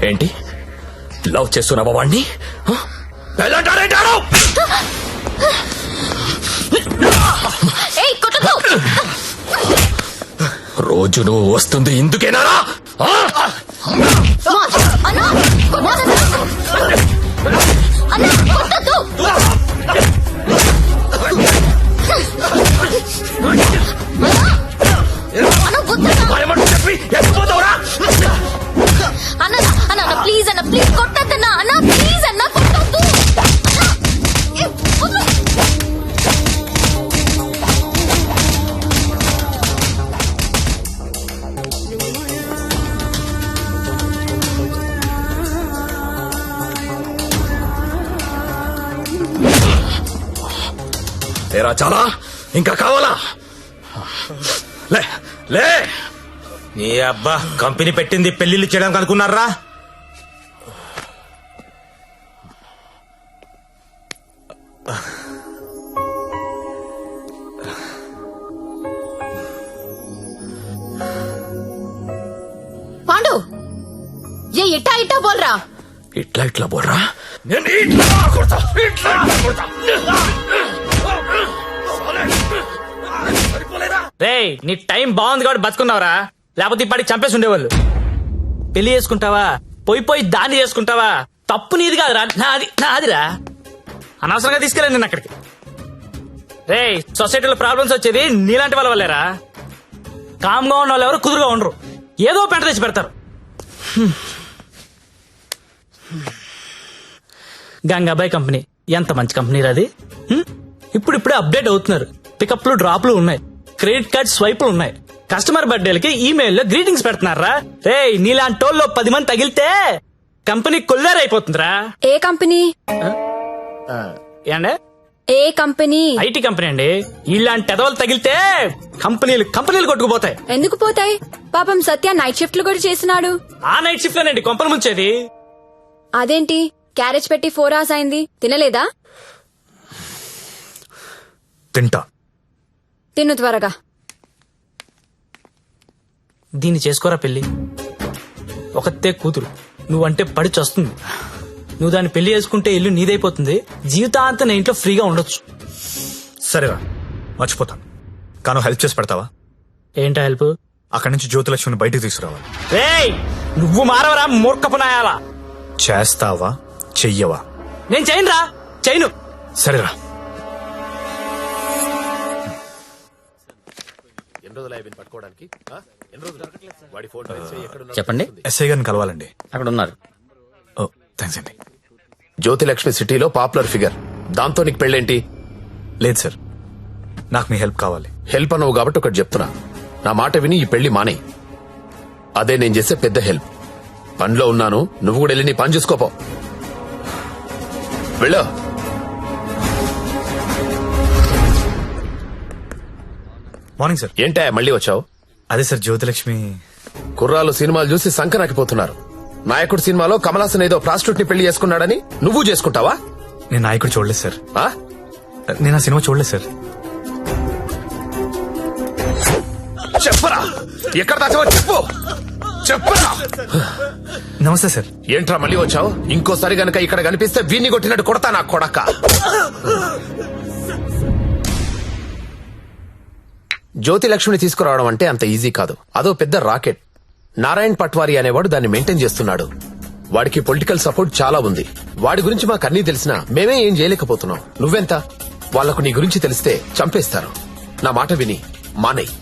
ఏంటి లవ్ చేస్తున్నావా వాణ్ణి? రోజు నువ్వు వస్తుంది ఇందుకేనారా? అన్న ప్లీజ్ అన్న, ప్లీజ్ కొట్టద్దన్నా. అన్న ప్లీజ్ అన్న, కొట్టద్దు. తేరా చాలా ఇంకా కావాలా? లే లే. ఏ అబ్బా, కంపెనీ పెట్టింది పెళ్లిళ్ళు చేయడానికి అనుకున్నారా? పాండు ఏ ఇట్టా ఇట్టా బోల్రా. ఇట్లా ఇట్లా బోర్రా. నేను ఇట్లా కొడతా, ఇట్లా కొడతా. రేయ్, నీ టైం బాగుంది కాబట్టి బతుకున్నావురా, లేకపోతే ఇప్పటికి చంపేసి ఉండేవాళ్ళు. పెళ్లి చేసుకుంటావా, పోయి దాన్ని చేసుకుంటావా? తప్పు నీది కాదురా, నాదిరా. అనవసరంగా తీసుకెళ్ళండి నేను అక్కడికి. రేయ్, సొసైటీలో ప్రాబ్లమ్స్ వచ్చేది నీలాంటి వాళ్ళ వల్లేరా. కామ్గా ఉన్న వాళ్ళు ఎవరు కుదురుగా ఉండరు, ఏదో పెంట తెచ్చి పెడతారు. గంగాబాయ్ కంపెనీ ఎంత మంచి కంపెనీ అది. ఇప్పుడిప్పుడే అప్డేట్ అవుతున్నారు. పికప్లు డ్రాప్లు ఉన్నాయి, క్రెడిట్ కార్డ్ స్వైపులు ఉన్నాయి. కస్టమర్ బర్త్డేలకి ఈమెయిల్లో గ్రీటింగ్స్ పెడుతున్నారా. రే, నీలాంటి టోల్లో 10 మంది తగిలితే కంపెనీ కొల్లేరైపోతుందిరా. ఏ కంపెనీ? ఏండే? ఏ కంపెనీ? ఐటీ కంపెనీ అండి. ఇలాంటి ఎదవలు తగిలితే కంపెనీలు కొట్టుకుపోతాయి. ఎందుకు పోతాయి? పాపం సత్య నైట్ షిఫ్ట్లు కూడా చేసినాడు. ఆ నైట్ షిఫ్ట్ లోనండి కొంపలు ముంచేది. అదేంటి, క్యారేజ్ పెట్టి 4 hours అయింది, తినలేదా? తింటా. తిను త్వరగా. దీన్ని చేసుకోరా పెళ్లి. ఒకతే కూతురు, నువ్వంటే పడి చస్తుంది. నువ్వు దాన్ని పెళ్లి చేసుకుంటే ఇల్లు నీదైపోతుంది. జీవితాంతం నా ఇంట్లో ఫ్రీగా ఉండొచ్చు. సరేరా, మర్చిపోతాను. కాను హెల్ప్ చేసి పెడతావా? ఏంటా హెల్ప్? అక్కడి నుంచి జ్యోతిలక్ష్మిని బయటికి తీసుకురావాలి. రేయ్, నువ్వు మారవరా మూర్ఖపు నాయాలా. చేస్తావా చెయ్యవా? నేను చేయనురా, చేయను. సరేరా. చెప్పండి. ఎస్ఐ గారిని కలవాలండి. అక్కడ ఉన్నారు. ఓ, థ్యాంక్స్ అండి. జ్యోతిలక్ష్మి సిటీలో పాపులర్ ఫిగర్, దాంతో నీకు పెళ్ళేంటి? లేదు సార్, నాకు మీ హెల్ప్ కావాలి. హెల్ప్ అనవు కాబట్టి ఒకటి చెప్తున్నా, నా మాట విని ఈ పెళ్లి మానే. అదే నేను చేసే పెద్ద హెల్ప్. పనిలో ఉన్నాను, నువ్వు కూడా వెళ్ళి నీ పని చూసుకోపో. వెళ్ళు. Morning sir. ఏంటా మళ్ళీ వచ్చావు? అదే సార్, జ్యోతిలక్ష్మి. కుర్రాలు సినిమాలు చూసి సంకనాకిపోతున్నారు. నాయకుడు సినిమాలో కమలాసన్ ఏదో ప్రాస్టిట్యూట్ ని పెళ్లి చేసుకున్నాడని నువ్వు చేసుకుంటావా? నేను నాయకుడు చూడలేదు సార్. ఆ? నేను ఆ సినిమా చూడలేదు సార్. చెప్పరా ఎక్కడ దాచావో చెప్పు చెప్పరా. నమస్తే సార్. ఏంట్రా మళ్ళీ వచ్చావు? ఇంకోసారి గనక ఇక్కడ కనిపిస్తే వీణ్ణి కొట్టినట్టు కొడతా నా కొడక. జ్యోతి లక్ష్మిని తీసుకురావడం అంటే అంత ఈజీ కాదు. అదో పెద్ద రాకెట్. నారాయణ్ పట్వారీ అనేవాడు దాన్ని మెయింటైన్ చేస్తున్నాడు. వాడికి పొలిటికల్ సపోర్ట్ చాలా ఉంది. వాడి గురించి మాకు అన్నీ తెలిసినా మేమే ఏం చేయలేకపోతున్నాం. నువ్వెంత? వాళ్లకు నీ గురించి తెలిస్తే చంపేస్తారు. నా మాట విని మానేయ్.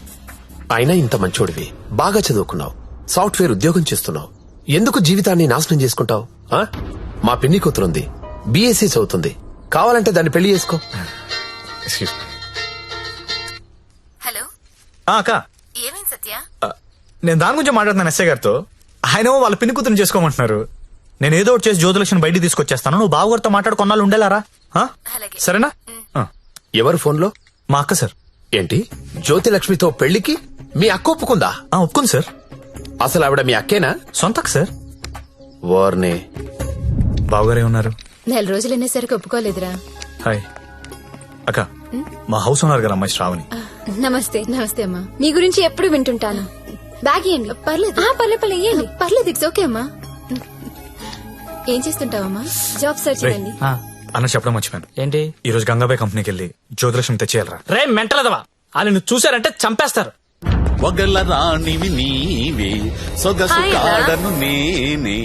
అయినా ఇంత మంచోడివి, బాగా చదువుకున్నావు, సాఫ్ట్వేర్ ఉద్యోగం చేస్తున్నావు, ఎందుకు జీవితాన్ని నాశనం చేసుకుంటావు? మా పిన్ని కూతురుంది, బీఎస్సీ చదువుతుంది, కావాలంటే దాన్ని పెళ్లి చేసుకో. హలో, అక్క, ఏమేం సత్య? నేను దాని గురించి మాట్లాడుతున్నాను ఎస్ఐ గారితో. ఆయన వాళ్ళ పిన్ని కూతురు చేసుకోమంటున్నారు. నేను ఏదో ఒకటి చేసి జ్యోతిలక్ష్మి బయటికి తీసుకొచ్చేస్తాను. నువ్వు బావగారితో మాట్లాడు, కొన్నాళ్ళు ఉండేలారా? అలాగే. సరేనా? ఎవరు ఫోన్లో? మా అక్క సార్. ఏంటి, జ్యోతి లక్ష్మితో పెళ్లికి మీ అక్క ఒప్పుకుందా? ఒప్పుకుంది సార్. అసలు ఆవిడ మీ అక్కేనా? సొంత అక్క సార్. వార్నే. బావగారే ఉన్నారు. 4 రోజులు అనేసరికి ఒప్పుకోలేదురా. హాయ్ అక్క, మా హౌస్ ఓనర్ గారు అమ్మాయి శ్రావణి. నమస్తే. నమస్తే అమ్మా. మీ గురించి ఎప్పుడు వింటుంటాను. బ్యాగ్ ఇవ్వండి. పర్లేదు. పర్లేదు ఇవ్వండి. పర్లేదు, ఇట్స్ ఓకే అమ్మా. ఏం చేస్తుంటావమ్మా? జాబ్ సర్చ్ రేయ్, చేయండి. అన్న చెప్పడం మర్చిపోయాను. ఏంటి? ఈ రోజు గంగాబాయ్ కంపెనీకి వెళ్ళి జ్యోతిలక్ష్మి తెచ్చేయాలరా. రే మెంటలదవా, వాళ్ళు నువ్వు చూసారంటే చంపేస్తారు. ఒగల రాణివి నీవే, సొగసు కాడను నేనే,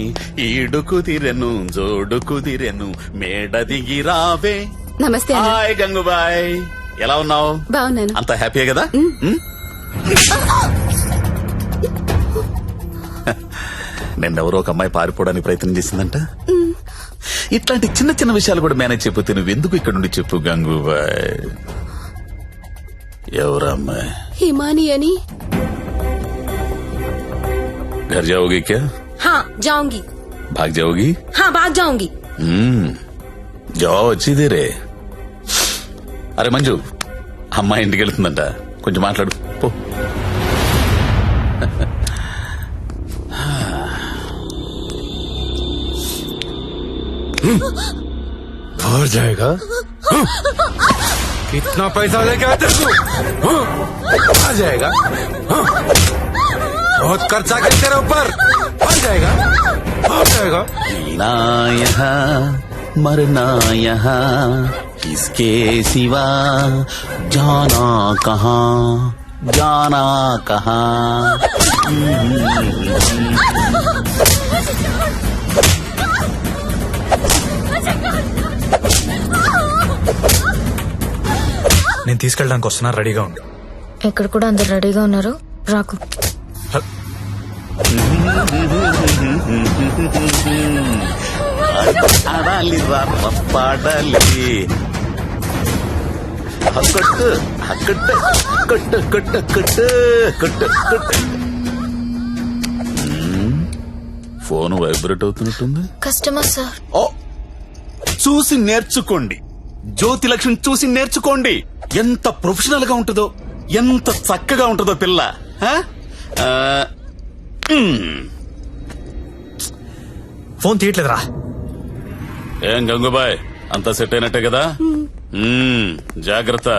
ఈడు కుదిరెను జోడు కుదిరెను, మేడ దిగి రావే. నమస్తే అన్న. హాయ్ గంగుబాయ్, ఎలా ఉన్నావు? బాగున్నాను. అంత హ్యాపీయే కదా? నిన్నెవరో ఒక అమ్మాయి పారిపోవడానికి ప్రయత్నం చేసిందంట. ఇట్లాంటి చిన్న చిన్న విషయాలు కూడా మేనేజ్ చెప్పితే నువ్వెందుకు ఇక్కడ నుండి చెప్పు గంగూబాయ్. ఎవరా అమ్మాయి? హిమాని అని. घर जाओगी क्या? हाँ जाऊंगी. भाग जाओगी? हाँ भाग जाऊंगी. जाओ अच्छी देरे. అరే మంజు, అమ్మాయి ఇంటికి వెళ్తుందంట, కొంచెం మాట్లాడు పో. और जाएगा? कितना पैसा लेके आते तू? आ जाएगा? बहुत खर्चा कर तेरे ऊपर. आ जाएगा? आ जाएगा? जीना यहाँ मरना यहाँ, इसके सिवा जाना कहाँ, जाना कहाँ. నేను తీసుకెళ్ళడానికి వస్తున్నా, రెడీగా ఉండు. ఇక్కడ కూడా అందరు రెడీగా ఉన్నారు, రాకు. ఆడాలి పాడాలి, కొట్టు కొట్టు కొట్టు కొట్టు కొట్టు కొట్టు కొట్టు. ఫోన్ వైబ్రేట్ అవుతున్నట్టుంది. Customer sir. ఓ, చూసి నేర్చుకోండి, జ్యోతి లక్ష్మి చూసి నేర్చుకోండి. ఎంత ప్రొఫెషనల్ గా ఉంటుందో, ఎంత చక్కగా ఉంటుందో పిల్ల. ఫోన్ తీయట్లేదురా. ఏం గంగుబాయ్, అంతా సెట్ అయినట్టే కదా? జాగ్రత్త.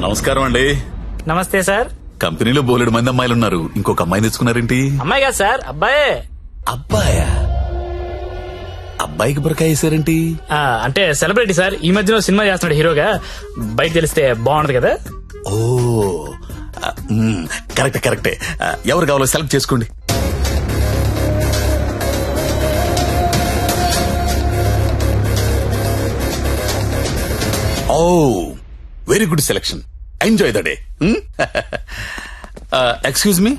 నమస్కారం అండి. నమస్తే సార్. కంపెనీలో బోలెడు మంది అమ్మాయిలు ఉన్నారు, ఇంకొక అమ్మాయిని తెచ్చుకున్నారేంటి? అమ్మాయి కాదు సార్, అబ్బాయే. అబ్బాయా? అబ్బాయికి బురకాయ వేసారేంటి? అంటే సెలబ్రిటీ సార్, ఈ మధ్యన సినిమా చేస్తున్నాడు హీరోగా, బయట తెలిస్తే బాగుండదు కదా. ఓ కరెక్టే కరెక్టే. ఎవరు కావాలో సెలెక్ట్ చేసుకోండి. Oh very good selection, enjoy the day. Excuse me,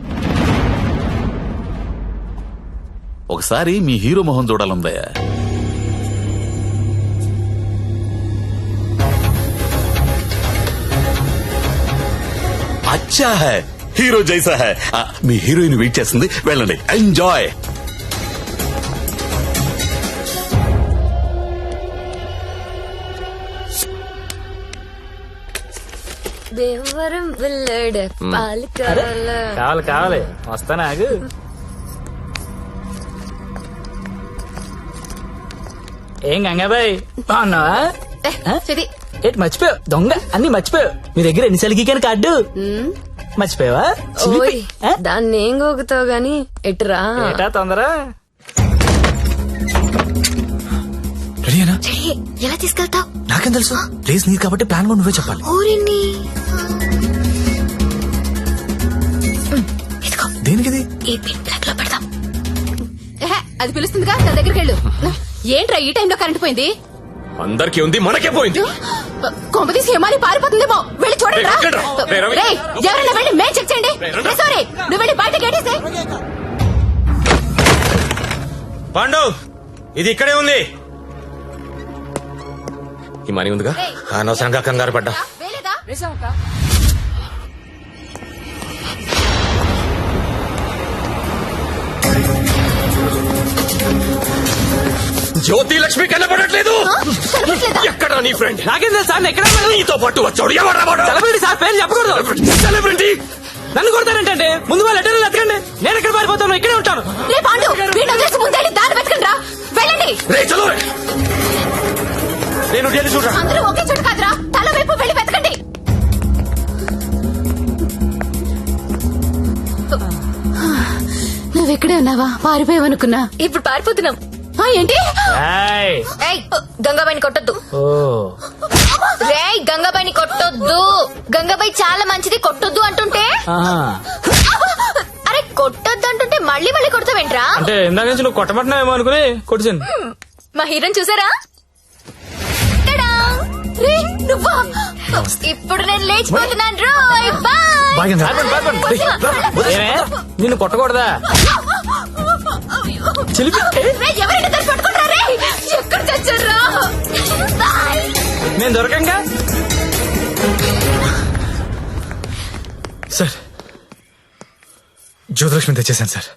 ఒకసారి మీ హీరో మొహం చూడాలందయ్యా. అచ్చా హై, హీరో జైసా హై. మీ హీరోయిన్ వెయిట్ చేస్తుంది, వెళ్ళండి, ఎంజాయ్. దేవరం వెళ్ళాడు పాలు కావాలి కావాలి, వస్తానా ఆగు. ఏం గంగాబాయ్, బాగున్నావా? ఏంటి మర్చిపోయావు? దొంగ, అన్ని మర్చిపోయావు. మీ దగ్గర ఎన్నిసార్లు గీకాను కార్డు? మర్చిపోయావా ఓయ్ దాన్ని ఏం గోగుతావు గాని ఎటురా ఏటా తొందర రెడీనా? చెయ్యి, ఎలా తీసుకెళ్తావు? నాకేం తెలుసు ప్లీజ్ నీది కాబట్టి ప్లాన్ కూడా నువ్వే చెప్పాలి. ఊరిని ఇదిగో దేనికిది? ఈ పిన్ ప్లగ్ లో పెడదాం. అది పిలుస్తుందిగా నా దగ్గరికి వెళ్ళు. ఏంట్రా ఈ టైంలో కరెంట్ పోయింది? అందరికీ ఉంది మనకే పోయింది. కొంపతీసి హిమాలి పారిపోతుందేమో వెళ్ళి చూడండి రా. రేయ్, ఎవరైనా వెళ్ళి మేం చెక్ చేయండి. సారీ నువ్వు వెళ్ళి బయట గేటేసే. పాండు ఇది ఇక్కడే ఉంది. ఈ మనీ ఉందిగా. అనవసరంగా కంగారు పడ్డా. వేలేదా? జ్యోతి లక్ష్మి కనబడట్లేదు. ఎక్కడ నీ ఫ్రెండ్? నాకేం తెలుసు సార్ ఎక్కడ నీతో పాటు వచ్చాడు ఎవరు? సెలబ్రిటీ సార్ పేరు చెప్పకూడదు. సెలబ్రిటీ నన్ను కొడతారంటే ముందు వాళ్ళు లెటర్లు ఎత్తకండి. నేను ఎక్కడ పారిపోతాను, ఇక్కడే ఉంటాను. రే పాండు వీడిని వదిలేసి ముందే దారి వెతకండి రా. వెళ్ళండి. రే చలో రే. నేను డేలి చూడరా. అందరూ ఒకే చోట కాదురా, తల వైపు వెళ్ళి వెతకండి. నువ్వెక్కడే ఉన్నావా? పారిపోయావనుకున్నా. ఇప్పుడు పారిపోతున్నాం. ఏంటి? ఏయ్, గంగాబాయిని కొట్టొద్దు. ఓ రేయ్, గంగాబాయిని కొట్టొద్దు. గంగాబాయి చాలా మంచిది, కొట్టొద్దు అంటుంటే. అరే కొట్టొద్దు అంటుంటే మళ్ళీ మళ్ళీ కొడతావేంట్రా? అంటే ఇందాక నుంచి నువ్వు కొట్టబట్టినావేమో అనుకుని కొట్టించాను. మా హీరోని చూసారా? టడా! రే, నువ్వా? ఇప్పుడు నేను లేచిపోతున్నాను రోయ్. బాయ్. ఏమే? నిన్ను కొట్టకూడదా? చిలిపి రే, ఎవరైనా దాన్ని పట్టుకుంటారా? రే, ఎక్కడ చచ్చారా? బాయ్. నేను దొరకంగా. సార్ జ్యోతిలక్ష్మి తెచ్చేసాను సార్.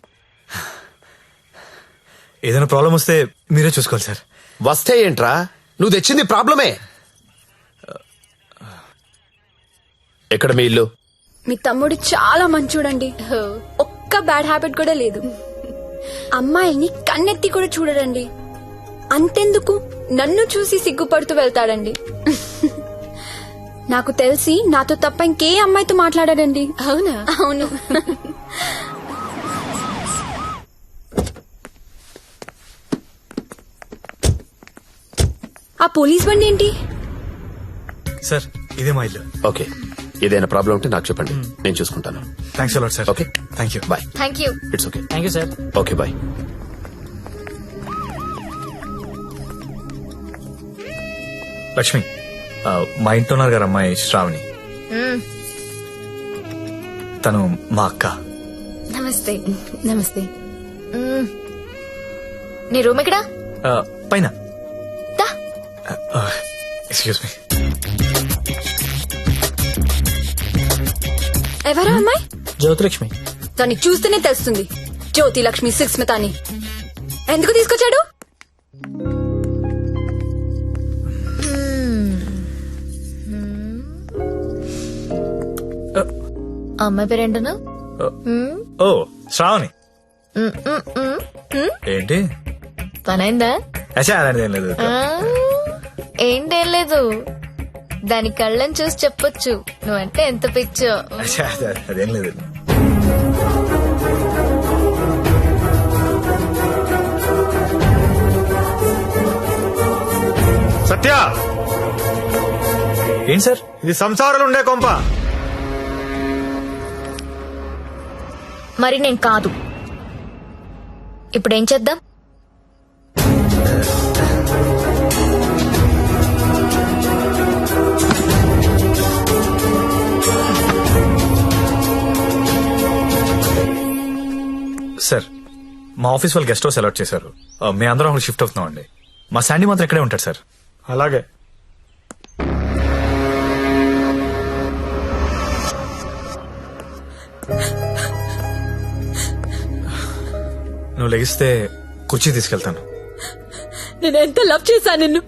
ఏదైనా ప్రాబ్లం వస్తే మీరే చూసుకోవాలి సార్. వస్తే ఏంట్రా, నువ్వు తెచ్చింది ప్రాబ్లమే. ఎక్కడ మీ ఇల్లు? మీ తమ్ముడు చాలా మంచోడండి. ఒక్క బ్యాడ్ హ్యాబిట్ కూడా లేదు. అమ్మాయిని కన్నెత్తి కూడా చూడడండి. అంతెందుకు నన్ను చూసి సిగ్గుపడుతూ వెళ్తాడండి. నాకు తెలిసి నాతో తప్ప ఇంకే అమ్మాయితో మాట్లాడాడండి. అవునా? అవును. ఆ పోలీస్ బండి ఏంటి? సార్ ఇదే మా ఇల్లు. ఓకే, ఏదైనా ప్రాబ్లం ఉంటే నాకు చెప్పండి, నేను చూసుకుంటాను. Thanks a lot sir. Okay, thank you. Bye. Thank you. It's okay. Thank you sir. Okay bye. Lakshmi మా ఇంట్లో ఉన్నారు గారు అమ్మాయి శ్రావణి. తను మా అక్క. నమస్తే. నమస్తే. నీ రూమ్ ఎక్కడా? పైన. దా. Excuse me. ఎవరా అమ్మాయి? జ్యోతిలక్ష్మి. దాన్ని చూస్తేనే తెలుస్తుంది జ్యోతి లక్ష్మి సుస్మిత అని. ఎందుకు తీసుకొచ్చాడు? అమ్మాయి పేరేంటను? ఓ శ్రావణి. ఏంటి పనైందా? అచ్చా అలాంటిది ఏం లేదు. ఏంటేం లేదు, దాని కళ్ళని చూసి చెప్పొచ్చు నువ్వంటే ఎంత పిచ్చో. అచ్చా, అదేం లేదు. సత్య, ఏంటి సార్? ఇది సంసారాలు ఉండే కొంప. మరి నేను కాదు. ఇప్పుడేం చేద్దాం? సార్ మా ఆఫీస్ వాళ్ళు గెస్ట్ హౌస్ అలాట్ చేశారు. మీ అందరం అక్కడ షిఫ్ట్ అవుతున్నాం అండి. మా శాండీ మాత్రం ఇక్కడే ఉంటాడు సార్. అలాగే. నువ్వు లెగిస్తే కుర్చీ తీసుకెళ్తాను. నేను ఎంత లవ్ చేశా నిన్ను,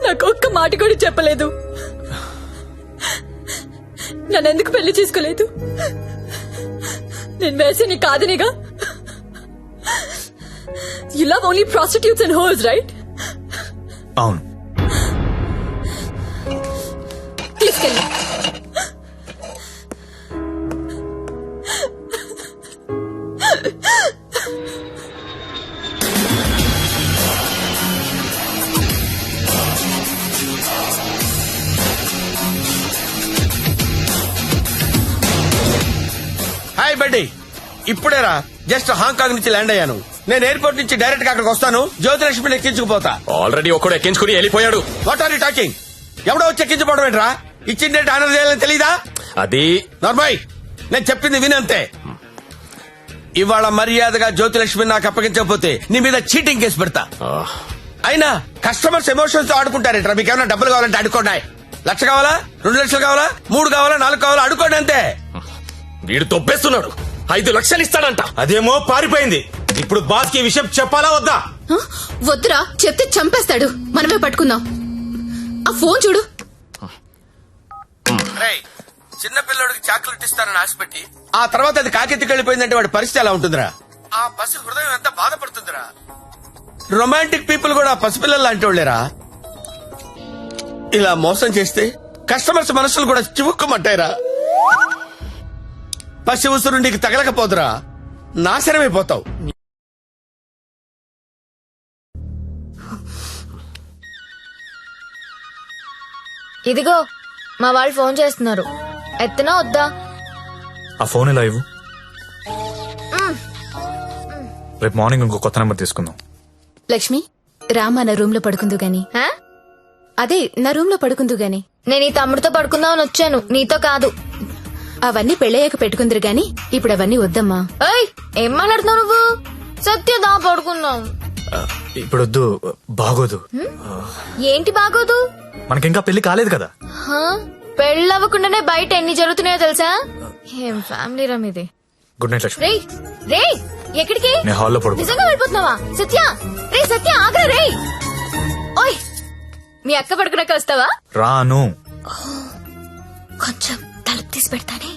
నాకు ఒక్క మాట కూడా చెప్పలేదు. నన్నెందుకు పెళ్లి చేసుకోలేదు? నేను వేసి నీ కాదనిగా. You love only prostitutes and hoes, right? అవును. తీసుకెళ్ళి బెడ్డి ఇప్పుడేరా జస్ట్ హాంకాంగ్ నుంచి ల్యాండ్ అయ్యాను. నేను ఎయిర్పోర్ట్ నుంచి డైరెక్ట్ గా అక్కడికి వస్తాను. జ్యోతిలక్ష్మిని ఎక్కించుకుపోతా. ఆల్రెడీ ఒక్కడు ఎక్కించుకుని వెళ్ళిపోయాడు. What are you talking? ఎవడో వచ్చి ఎక్కించుకోవడం ఏంట్రా? ఇచ్చిన డేట్ ఆనర్ చేయాలని తెలీదా? అది నార్మల్, నేను చెప్పింది వినంతే. ఇవాళ మర్యాదగా జ్యోతిలక్ష్మి నాకు అప్పగించకపోతే నీ మీద చీటింగ్ కేసు పెడతా. అయినా కస్టమర్స్ ఎమోషన్స్ తో ఆడుకుంటారేంట్రా? మీకు ఏమైనా డబ్బులు కావాలంటే అడుకోండి. 1,00,000 కావాలా, 2 లక్షలు కావాలా, 3 కావాలా, 4 కావాలా, అడుకోండి అంతే. వీడు తొప్పేస్తున్నాడు. 5 లక్షలు ఇస్తాడంట. అదేమో పారిపోయింది. ఇప్పుడు బాస్ కి విషయం చెప్పాలా వద్దా? వద్దురా, చెప్తే చంపేస్తాడు. మనమే పట్టుకుందాం. ఆ ఫోన్ చూడు. రేయ్, చిన్న పిల్లడికి చాక్లెట్ ఇస్తానని ఆశపెట్టి ఆ తర్వాత అది కాకెత్తికి వెళ్ళిపోయిందంటే వాడి పరిస్థితి ఎలా ఉంటుందిరా? ఆ పసి హృదయం ఎంత బాధపడుతుందిరా? రొమాంటిక్ పీపుల్ కూడా పసిపిల్లలు లాంటి వాళ్ళేరా. ఇలా మోసం చేస్తే కస్టమర్స్ మనసులు కూడా చివుక్కుమంటాయిరా. పసి ఉసురు నీకు తగలకపోదురా, నాశనమైపోతావు. ఇదిగో మా వాళ్ళు ఫోన్ చేస్తున్నారు. ఎత్తనా వద్దా? ఆ ఫోన్ ఇలా ఇవ్వు. రేపు మార్నింగ్ ఇంకో కొత్త నెంబర్ తీసుకుందాం. లక్ష్మి రామా నా రూమ్ లో పడుకుందు గాని. హా? అదే నా రూమ్ లో పడుకుందు గాని. నేను ఈ తమ్ముడితో పడుకుందామని వచ్చాను, నీతో కాదు. అవన్నీ పెళ్ళయ్యాక పెట్టుకుందరు గాని ఇప్పుడు అవన్నీ వద్దమ్మా. ఏయ్, ఏం మాట్లాడుతున్నావు నువ్వు? సత్యదా పడుకుందాం. ఇప్పుడు వద్దు, బాగోదు. ఏంటి బాగోదు? మనకింకా పెళ్లి కాలేదు కదా. హా? పెళ్ళవ్వకుండానే బయట ఎన్ని జరుగుతున్నాయో తెలుసా? ఏం ఫ్యామిలీ రా మీది. Good night Lakshmi. రేయ్ రేయ్, ఎక్కడికి? నేను హాల్లో పడుకో. నిజంగా వెళ్ళిపోతున్నావా? సత్య, రే సత్య, ఆగ్రా రే. ఓయ్, మీ అక్క పడుకున్నాక వస్తావా? రాను. కొంచెం తలుపు తీసి పెడతానే.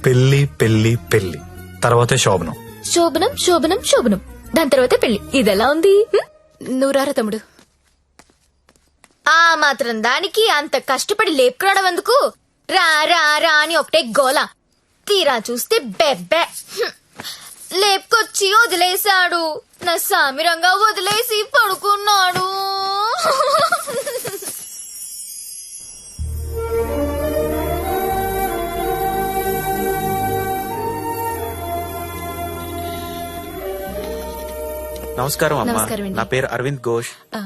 పెళ్లి పెళ్లి పెళ్లి తర్వాతే శోభనం. శోభనం శోభనం శోభనం, దాని తర్వాత పెళ్లి. ఇదెలా ఉంది? నువ్వు రారా తమ్ముడు. ఆ మాత్రం దానికి అంత కష్టపడి లేపుకురావడం ఎందుకు? రా రా రా అని ఒకటే గోల. తీరా చూస్తే బెబ్బె. లేపుకొచ్చి వదిలేశాడు. నా సామిరంగా వదిలేసి పడుకున్నాడు. నమస్కారం అమ్మా. నమస్కారం అండి. నా పేరు అరవింద్ ఘోష్. ఆ,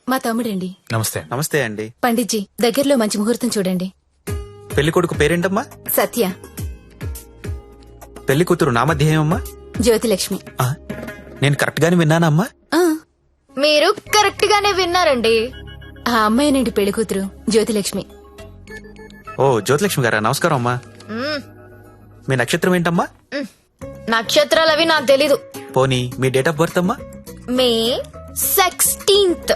మా తమ్ముడండి. నమస్తే. నమస్తే అండి. పండిట్జీ దగ్గరలో మంచి ముహూర్తం చూడండి. పెళ్లి కొడుకు పేరేంటమ్మా? సత్య. పెళ్లి కూతురు నామధ్యేయమ్మా? జ్యోతిలక్ష్మి. నేను కరెక్ట్ గానే విన్నానమ్మా? ఆ, మీరు కరెక్ట్ గానే విన్నారండి. ఆ అమ్మాయినండి పెళ్లి కూతురు జ్యోతిలక్ష్మి. ఓ జ్యోతిలక్ష్మి గారా, నమస్కారం అమ్మా. మ్మ్. మీ నక్షత్రం ఏంటమ్మా? నక్షత్రాలవి నాకు తెలీదు. పోనీ మీ డేట్ ఆఫ్ బర్త్ అమ్మా? మే 16th.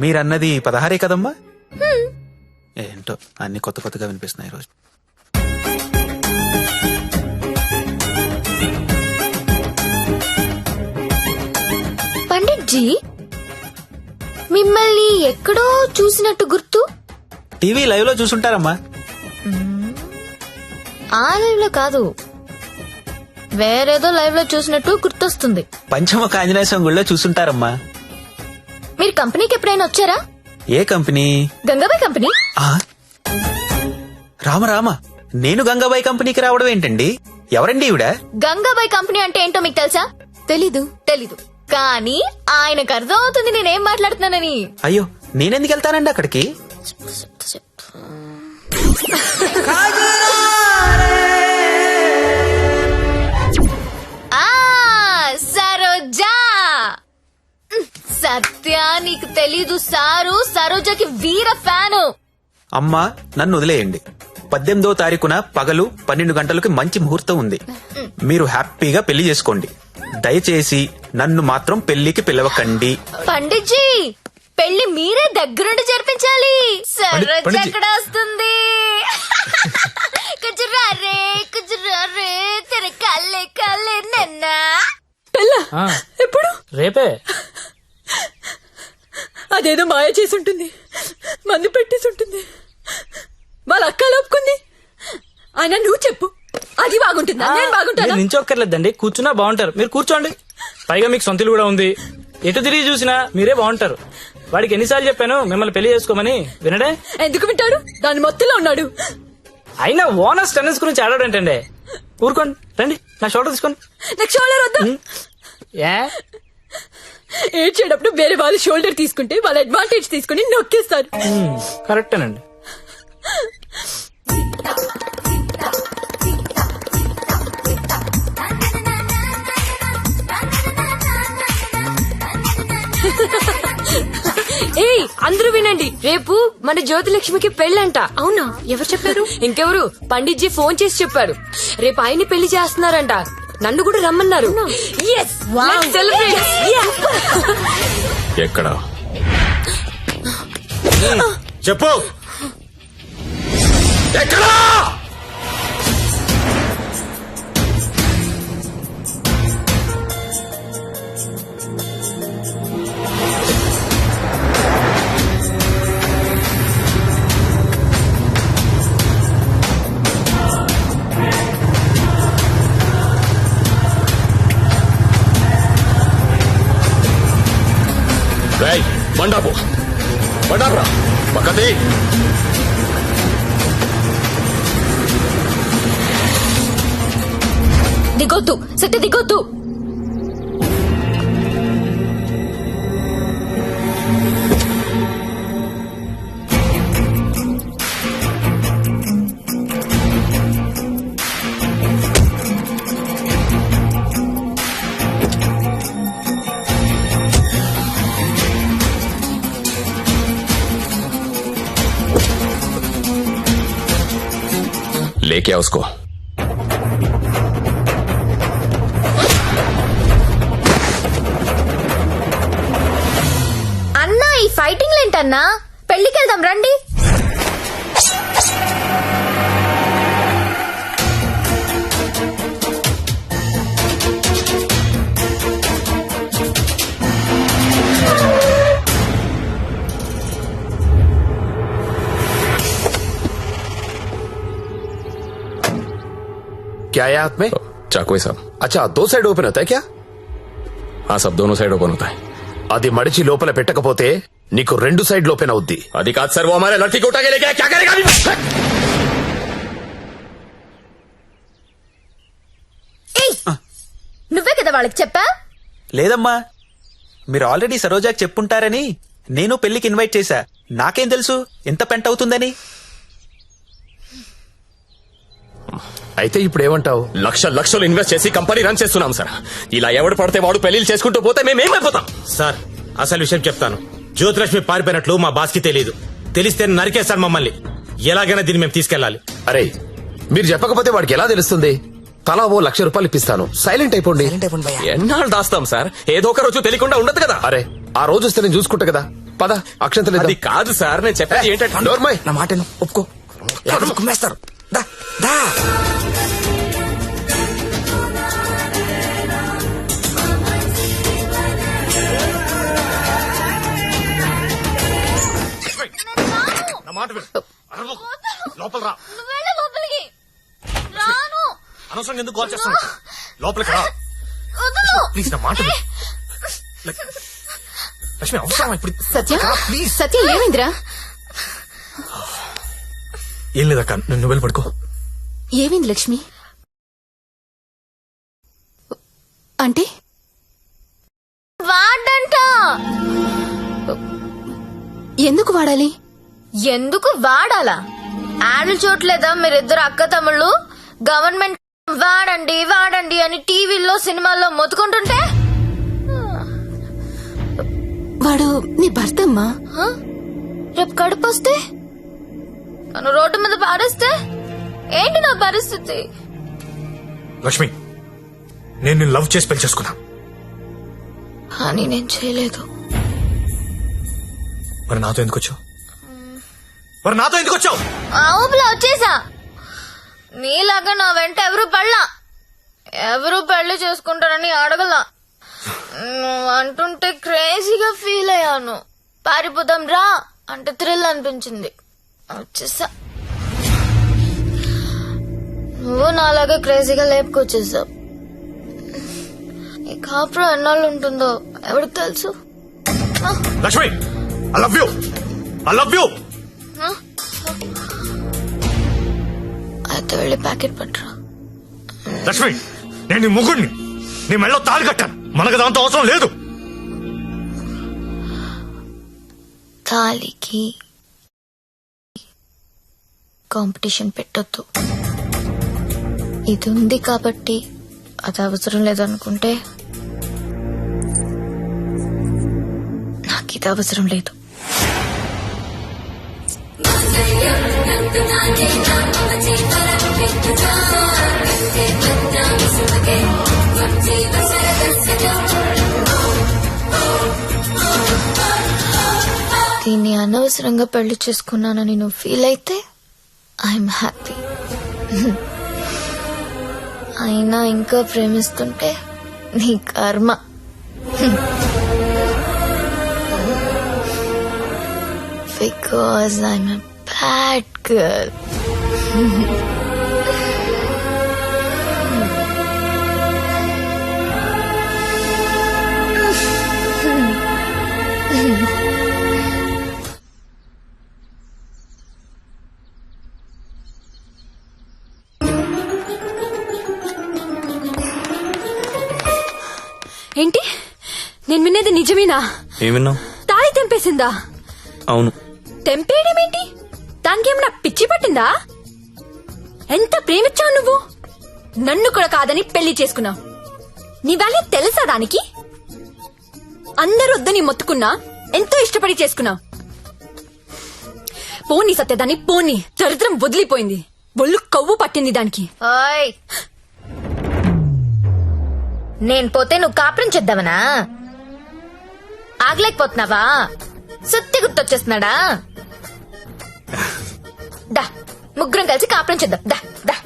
మీరన్నది 16 కదమ్మా? ఏంటో అన్ని కొత్త కొత్తగా వినిపిస్తున్నాయి ఈరోజు. పండిట్జీ, మిమ్మల్ని ఎక్కడో చూసినట్టు గుర్తు. టీవీ లైవ్ లో చూసుంటారమ్మా. ఆ లైవ్ లో కాదు, వేరేదో లైవ్ లో చూసినట్టు గుర్తొస్తుంది. పంచముఖ ఆంజనేయ స్వామి గుళ్ళో చూసుంటారమ్మా. మీరు కంపెనీకి ఎప్పుడైనా వచ్చారా? ఏ కంపెనీ? గంగాబాయ్ కంపెనీ. రామ రామ, నేను గంగాబాయి కంపెనీకి రావడం ఏంటండి? ఎవరండి ఈవిడ? గంగాబాయ్ కంపెనీ అంటే ఏంటో మీకు తెలుసా? తెలీదు. తెలీదు, కానీ ఆయనకు అర్థం అవుతుంది నేనేం మాట్లాడుతున్నానని. అయ్యో, నేనెందుకు వెళ్తానండి అక్కడికి? సరోజా. సత్య, నీకు తెలీదు, సారు సరోజకి వీర ఫ్యాను. అమ్మా, నన్ను వదిలేయండి. 18వ తారీఖున పగలు 12 గంటలకు మంచి ముహూర్తం ఉంది. మీరు హ్యాపీగా పెళ్లి చేసుకోండి. దయచేసి నన్ను మాత్రం పెళ్లికి పిలవకండి. పండిట్జీ, పెళ్లి మీరే దగ్గరుండి జరిపించాలి. సరోజ పండిట్జీ. ఎక్కడ వస్తుంది? కుజురారే కుజురారే తెర కల్లే కల్లే నన్నా. ఎప్పుడు? రేపే. అదేదో మాయ చేసి ఉంటుంది, మందు పెట్టేసి ఉంటుంది. వాళ్ళ అక్క లోపుకుంది. ఆయన నువ్వు చెప్పు, అది బాగుంటుందా నేను బాగుంటానా? నించొక్కర్లేదండి, కూర్చున్నా బాగుంటారు. మీరు కూర్చోండి. పైగా మీకు సొంత ఇల్లు కూడా ఉంది. ఎటు తిరిగి చూసినా మీరే బాగుంటారు. వాడికి ఎన్నిసార్లు చెప్పాను మిమ్మల్ని పెళ్లి చేసుకోమని, వినడే? ఎందుకు వింటాడు? దాని మొత్తంలో ఉన్నాడు. అయినా ఓనర్స్ టెనెన్స్ గురించి ఆడాడంటండి. ఊరుకోండి, రండి నా షోల్డర్ తీసుకోండి. నాకు షోల్డర్ వద్దా? ఏ ఏడ్చేటప్పుడు వేరే వాళ్ళ షోల్డర్ తీసుకుంటే వాళ్ళ అడ్వాంటేజ్ తీసుకుని నొక్కేస్తారు. కరెక్టేనండి. ఏయ్ అందరూ వినండి, రేపు మన జ్యోతిలక్ష్మికి పెళ్ళంట. అవునా? ఎవరు చెప్పారు? ఇంకెవరు, పండిట్జీ ఫోన్ చేసి చెప్పాడు. రేపు ఆయన్ని పెళ్లి చేస్తున్నారంట. నన్ను కూడా రమ్మన్నారు. Yes, let's celebrate. Yeah. ఎక్కడ? చెప్పు. ఎక్కడా? బండాపు బండాపురా పక్కది. దిగొద్దు సత్య, దిగొద్దు. लेके आओ उसको. అన్నా ఈ ఫైటింగ్ ఏంటన్నా? పెళ్లికి వెళ్దాం రండి. क्या है हाथ में? चाकू है साहब. अच्छा, 2 साइड ఓపెన్ అవుతాయి క్యా? हाँ सब दोनों साइड ओपन होता है. అది మడిచి లోపల పెట్టకపోతే నీకు 2 సైడ్లు ఓపెన్ అవుద్ది. అది కాదు సార్, वो हमारे लड़की को उठा के लेके आया, क्या करेगा अभी? నువ్వే కదా వాళ్ళకి చెప్పా? లేదమ్మా, మీరు ఆల్రెడీ సరోజాకి చెప్పుంటారని నేను పెళ్లికి ఇన్వైట్ చేశా. నాకేం తెలుసు ఎంత పెంట అవుతుందని. అయితే ఇప్పుడు ఏమంటావు? లక్షలు ఇన్వెస్ట్ చేసి కంపెనీ రన్ చేస్తున్నాం సార్. ఇలా ఎవడు పడితే వాడు పెళ్లిళ్ళు చేసుకుంటూ పోతే మేమేమైపోతాం? సార్ అసలు విషయం చెప్తాను. జ్యోతిలక్ష్మి పారిపోయినట్లు మా బాస్ కి తెలియదు. తెలిస్తే నరికేస్తాడు మమ్మల్ని. ఎలాగైనా దీన్ని మేము తీసుకెళ్లాలి. అరే మీరు చెప్పకపోతే వాడికి ఎలా తెలుస్తుంది? తలా ఓ ₹1,00,000 ఇప్పిస్తాను. సైలెంట్ అయిపోండి. ఎన్నాళ్ళు దాస్తాం సార్? ఏదో ఒక రోజు తెలియకుండా ఉండదు కదా. అరే ఆ రోజు వస్తే నేను చూసుకుంటా కదా. పద అక్షంతలు అది కాదు సార్, నేను చెప్పేది ఏంటంటే నోర్మయ్. నా మాట ఒప్పుకో, లేకపోతే కుమ్మేస్తారు. దా దా. లోపల రా. నువ్వు వెళ్ళు లోపలికి. రాను. అనవసరంగా ఎందుకు కాల్ చేస్తాను? లోపలికి రా వదలు. ప్లీజ్, నా మాట విను. లక్ష్మి అవసరం ఇప్పుడు. సత్య, ప్లీజ్. సత్య ఏమైందిరా? ఏం లేదక్క, నువ్వు వెళ్ళి పడుకో. ఏమైంది లక్ష్మి? అంటే వాడంట. ఎందుకు వాడాలి? ఎందుకు వాడాలా? యాడ్లు చూడలేదా మీరిద్దరు అక్క తమ్ముళ్ళు? గవర్నమెంట్ వాడండి వాడండి అని టీవీల్లో సినిమాల్లో మొత్తుకుంటుంటే. వాడు నీ భర్త అమ్మా. రేపు కడుపు వస్తే నన్ను రోడ్డు మీద పారేస్తే ఏంటి నా పరిస్థితి? లక్ష్మి, నేను నిన్ను లవ్ చేసి పెళ్లి చేసుకున్నా. అని నేను చేయలేదు. మరి నాతో ఎందుకు వచ్చావు? ఊపిలో వచ్చేసా. నీలాగా నా వెంట ఎవరు పెళ్లి చేసుకుంటారని అడగలా. నువ్వు అంటుంటే క్రేజీగా ఫీల్ అయ్యాను. పారిపోదాం రా అంటే థ్రిల్ అనిపించింది, వచ్చేసా. నువ్వు నాలాగా క్రేజీగా లేపుకొచ్చేసావు. ఈ కాపురం ఎన్నాళ్ళు ఉంటుందో ఎవరికి తెలుసు? Lakshmi, I love you. లేకపోతే వెళ్ళి ప్యాకెట్ పట్టరా. లక్ష్మి, నేను నీ ముగ్గుడిని, నీ మెళ్ళో తాళి కట్టాను. మనకు దాంతో అవసరం లేదు. తాలికి కాంపిటీషన్ పెట్టొద్దు. ఇది ఉంది కాబట్టి అది అవసరం లేదనుకుంటే నాకు ఇది అవసరం లేదు. దీన్ని అనవసరంగా పెళ్లి చేసుకున్నానని నువ్వు ఫీల్ అయితే ఐఎమ్ హ్యాపీ. అయినా ఇంకా ప్రేమిస్తుంటే నీ కర్మ. Because I'm a bad girl. ఏంటి నేను వినేది నిజమేనా? ఏం విన్నావు? తాళి తెంపేసిందా? అవును. తెంపేయడమేంటి? దానికేమన్నా పిచ్చి పట్టిందా? ఎంత ప్రేమించావు నువ్వు? నన్ను కూడా కాదని పెళ్లి చేసుకున్నావు. నీ వాల్యూ తెలుసా దానికి? అందరూ వద్దని మొత్తుకున్నా ఎంతో ఇష్టపడి చేసుకున్నావు. పోనీ సత్యదాన్ని పోనీ, చరిత్రం వదిలిపోయింది. ఒళ్ళు కొవ్వు పట్టింది దానికి. ఓయ్, నేను పోతే నువ్వు కాపురం చేద్దామనా? ఆగలేకపోతున్నావా? సుత్తి గుర్తొచ్చేస్తున్నాడా? దా, ముగ్గురం కలిసి కాపురం చేద్దాం. దా దా.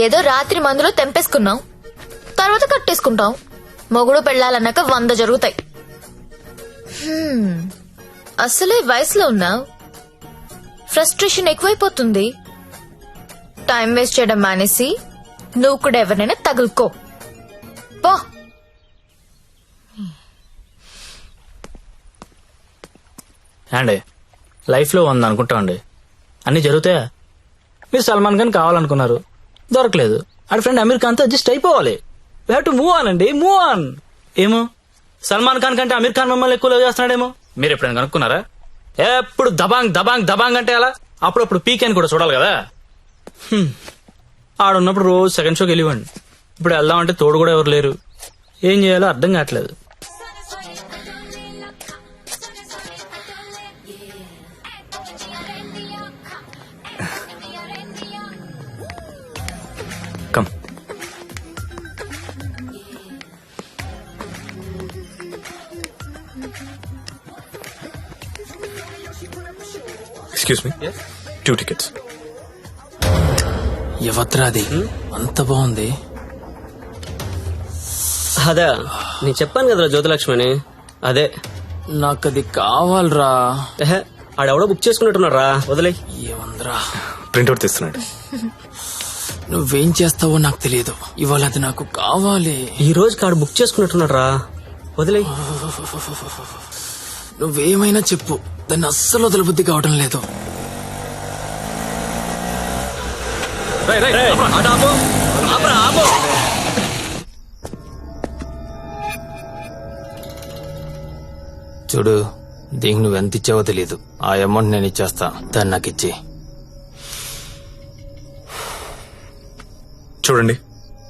ఏదో రాత్రి మందులో తెంపేసుకున్నావు, తర్వాత కట్టేసుకుంటావు. మొగుడు పెళ్ళాలన్నాక 100 జరుగుతాయి. అసలే వయసులో ఉన్నావు, ఫ్రస్ట్రేషన్ ఎక్కువైపోతుంది. టైం వేస్ట్ చేయడం మానేసి నువ్వు కూడా ఎవరినైనా తగులుకో పో. అండి, లైఫ్ లో 100 అనుకుంటామండి, అన్ని జరుగుతాయా? మీరు సల్మాన్ ఖాన్ కావాలనుకున్నారు, దొరకలేదు. ఆడి ఫ్రెండ్ అమీర్ ఖాన్ తో అడ్జస్ట్ అయిపోవాలి. We have to move on అండి, మూవ్ ఆన్. ఏమో సల్మాన్ ఖాన్ కంటే అమీర్ ఖాన్ మిమ్మల్ని ఎక్కువ లవ్ చేస్తున్నాడేమో. మీరు ఎప్పుడైనా కనుక్కున్నారా? ఎప్పుడు దబాంగ్ దబాంగ్ దబాంగ్ అంటే అలా అప్పుడప్పుడు పీక్ అని కూడా చూడాలి కదా. ఆడున్నప్పుడు రోజు సెకండ్ షోకి వెళ్ళివ్వండి. ఇప్పుడు వెళ్దామంటే తోడు కూడా ఎవరు లేరు. ఏం చేయాలో అర్థం కావట్లేదు. కమ్. Excuse me, 2 tickets. ఎవత్రాది అంత బాగుంది? అదే నేను చెప్పాను కదరా జ్యోతిలక్ష్మి అని. అదే నాకది కావాలరా. ఆడెవడో బుక్ చేసుకున్నట్టున్నాడు రా, వదిలే. ఏమందరా, ప్రింట్అవుట్ తీస్తున్నాడు. నువ్వేం చేస్తావో నాకు తెలియదు, ఇవాళ అది నాకు కావాలి. ఈ రోజు కాడు బుక్ చేసుకున్నట్టున్నాడు రా, వదిలే. నువ్వేమైనా చెప్పు, దాన్ని అస్సలు వదలబుద్ధి కావడం లేదు. చూడు, దీనికి నువ్వెంత ఇచ్చావో తెలియదు. ఆ అమౌంట్ నేను ఇచ్చేస్తా, దాన్ని నాకు ఇచ్చి. చూడండి,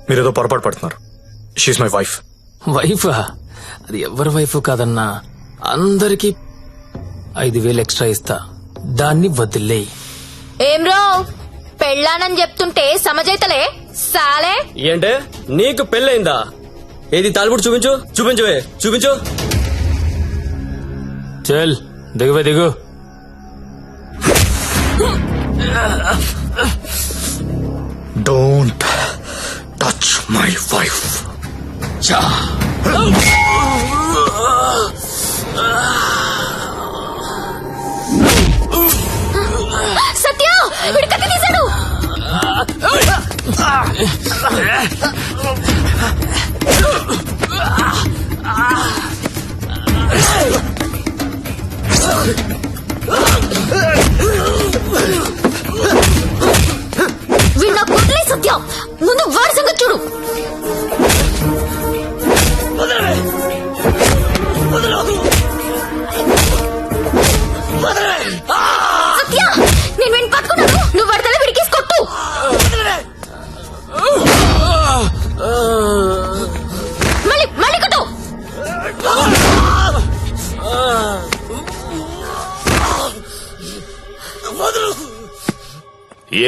మీరేదో పొరపాటు పడుతున్నారు. She my wife. వైఫా? అది ఎవరి వైఫ్ కాదన్నా. అందరికి 5,000 ఎక్స్ట్రా ఇస్తా, దాన్ని వదిలేయి. ఏం రో, పెళ్ళానని చెప్తుంటే సమజైతలే సాలే. ఏంటే నీకు పెళ్ళయిందా? ఏది తాలిబుట్టు చూపించు, చూపించవే, చూపించు. చల్ దిగువే, దిగు. Don't touch my wife. Satya, వీడు కత్తి తీశాడు.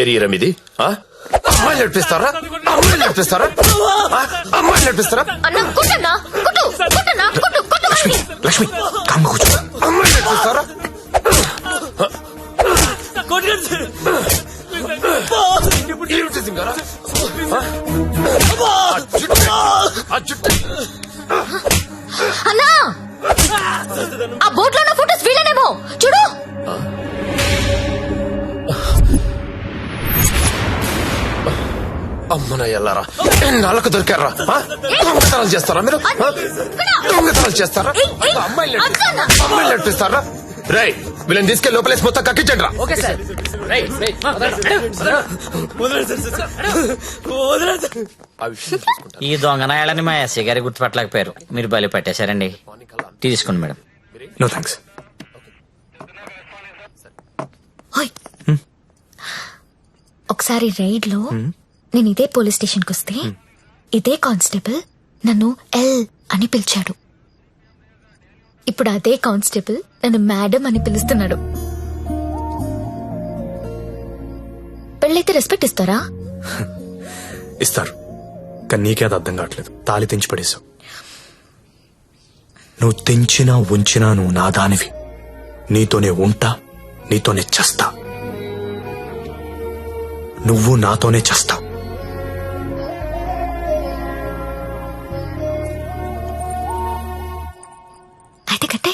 ఏరియా ఇది అమ్మాయిలు నడిపిస్తారా? అమ్మాయిలు నడిపిస్తారా? అమ్మాయిలు నడిపిస్తారా? అన్న కుట్టన్నా కుట్టు కుట్టన్నా కుట్టు కుట్టు లక్ష్మి లక్ష్మి కామ్గా కూర్చో. అమ్మాయిలు నడిపిస్తారా? ఏమిటి సింగారా? ఆ జుట్టు అన్నా ఆ బోట్ లో ఉన్న ఫోటోస్ వీళ్ళనేమో చూడు. అమ్మన ఎల్లారా ఎన్నాళ్ళకు దొరికారా? దొంగతనాలు చేస్తారా మీరు? దొంగతనాలు చేస్తారా? అమ్మాయిలు నడిపిస్తారా? రై వీళ్ళని తీసుకెళ్లి లోపలేసి మొత్తం కక్కించండి రా. ఈ దొంగ నాయాలని మా ఎస్ఐ గారి గుర్తుపట్టలేకపోయారు. మీరు బలి పట్టేశారండి. తీసుకోండి మేడం. No thanks. ఒకసారి రైడ్ లో నేను ఇదే పోలీస్ స్టేషన్ కు వస్తే ఇదే కానిస్టేబుల్ నన్ను ఎల్ అని పిలిచాడు. ఇప్పుడు అదే కానిస్టేబుల్ నన్ను మేడం అని పిలుస్తున్నాడు. పెళ్ళైతే రెస్పెక్ట్ ఇస్తారా? ఇస్తారు, కానీ నీకే అది అర్థం కావట్లేదు. తాళి తెంచి పడేశావు. నువ్వు తెంచినా ఉంచినా నువ్వు నా దానివి. నీతోనే ఉంటా, నీతోనే చస్తా. నువ్వు నాతోనే చస్తావు. అయితే కట్టే.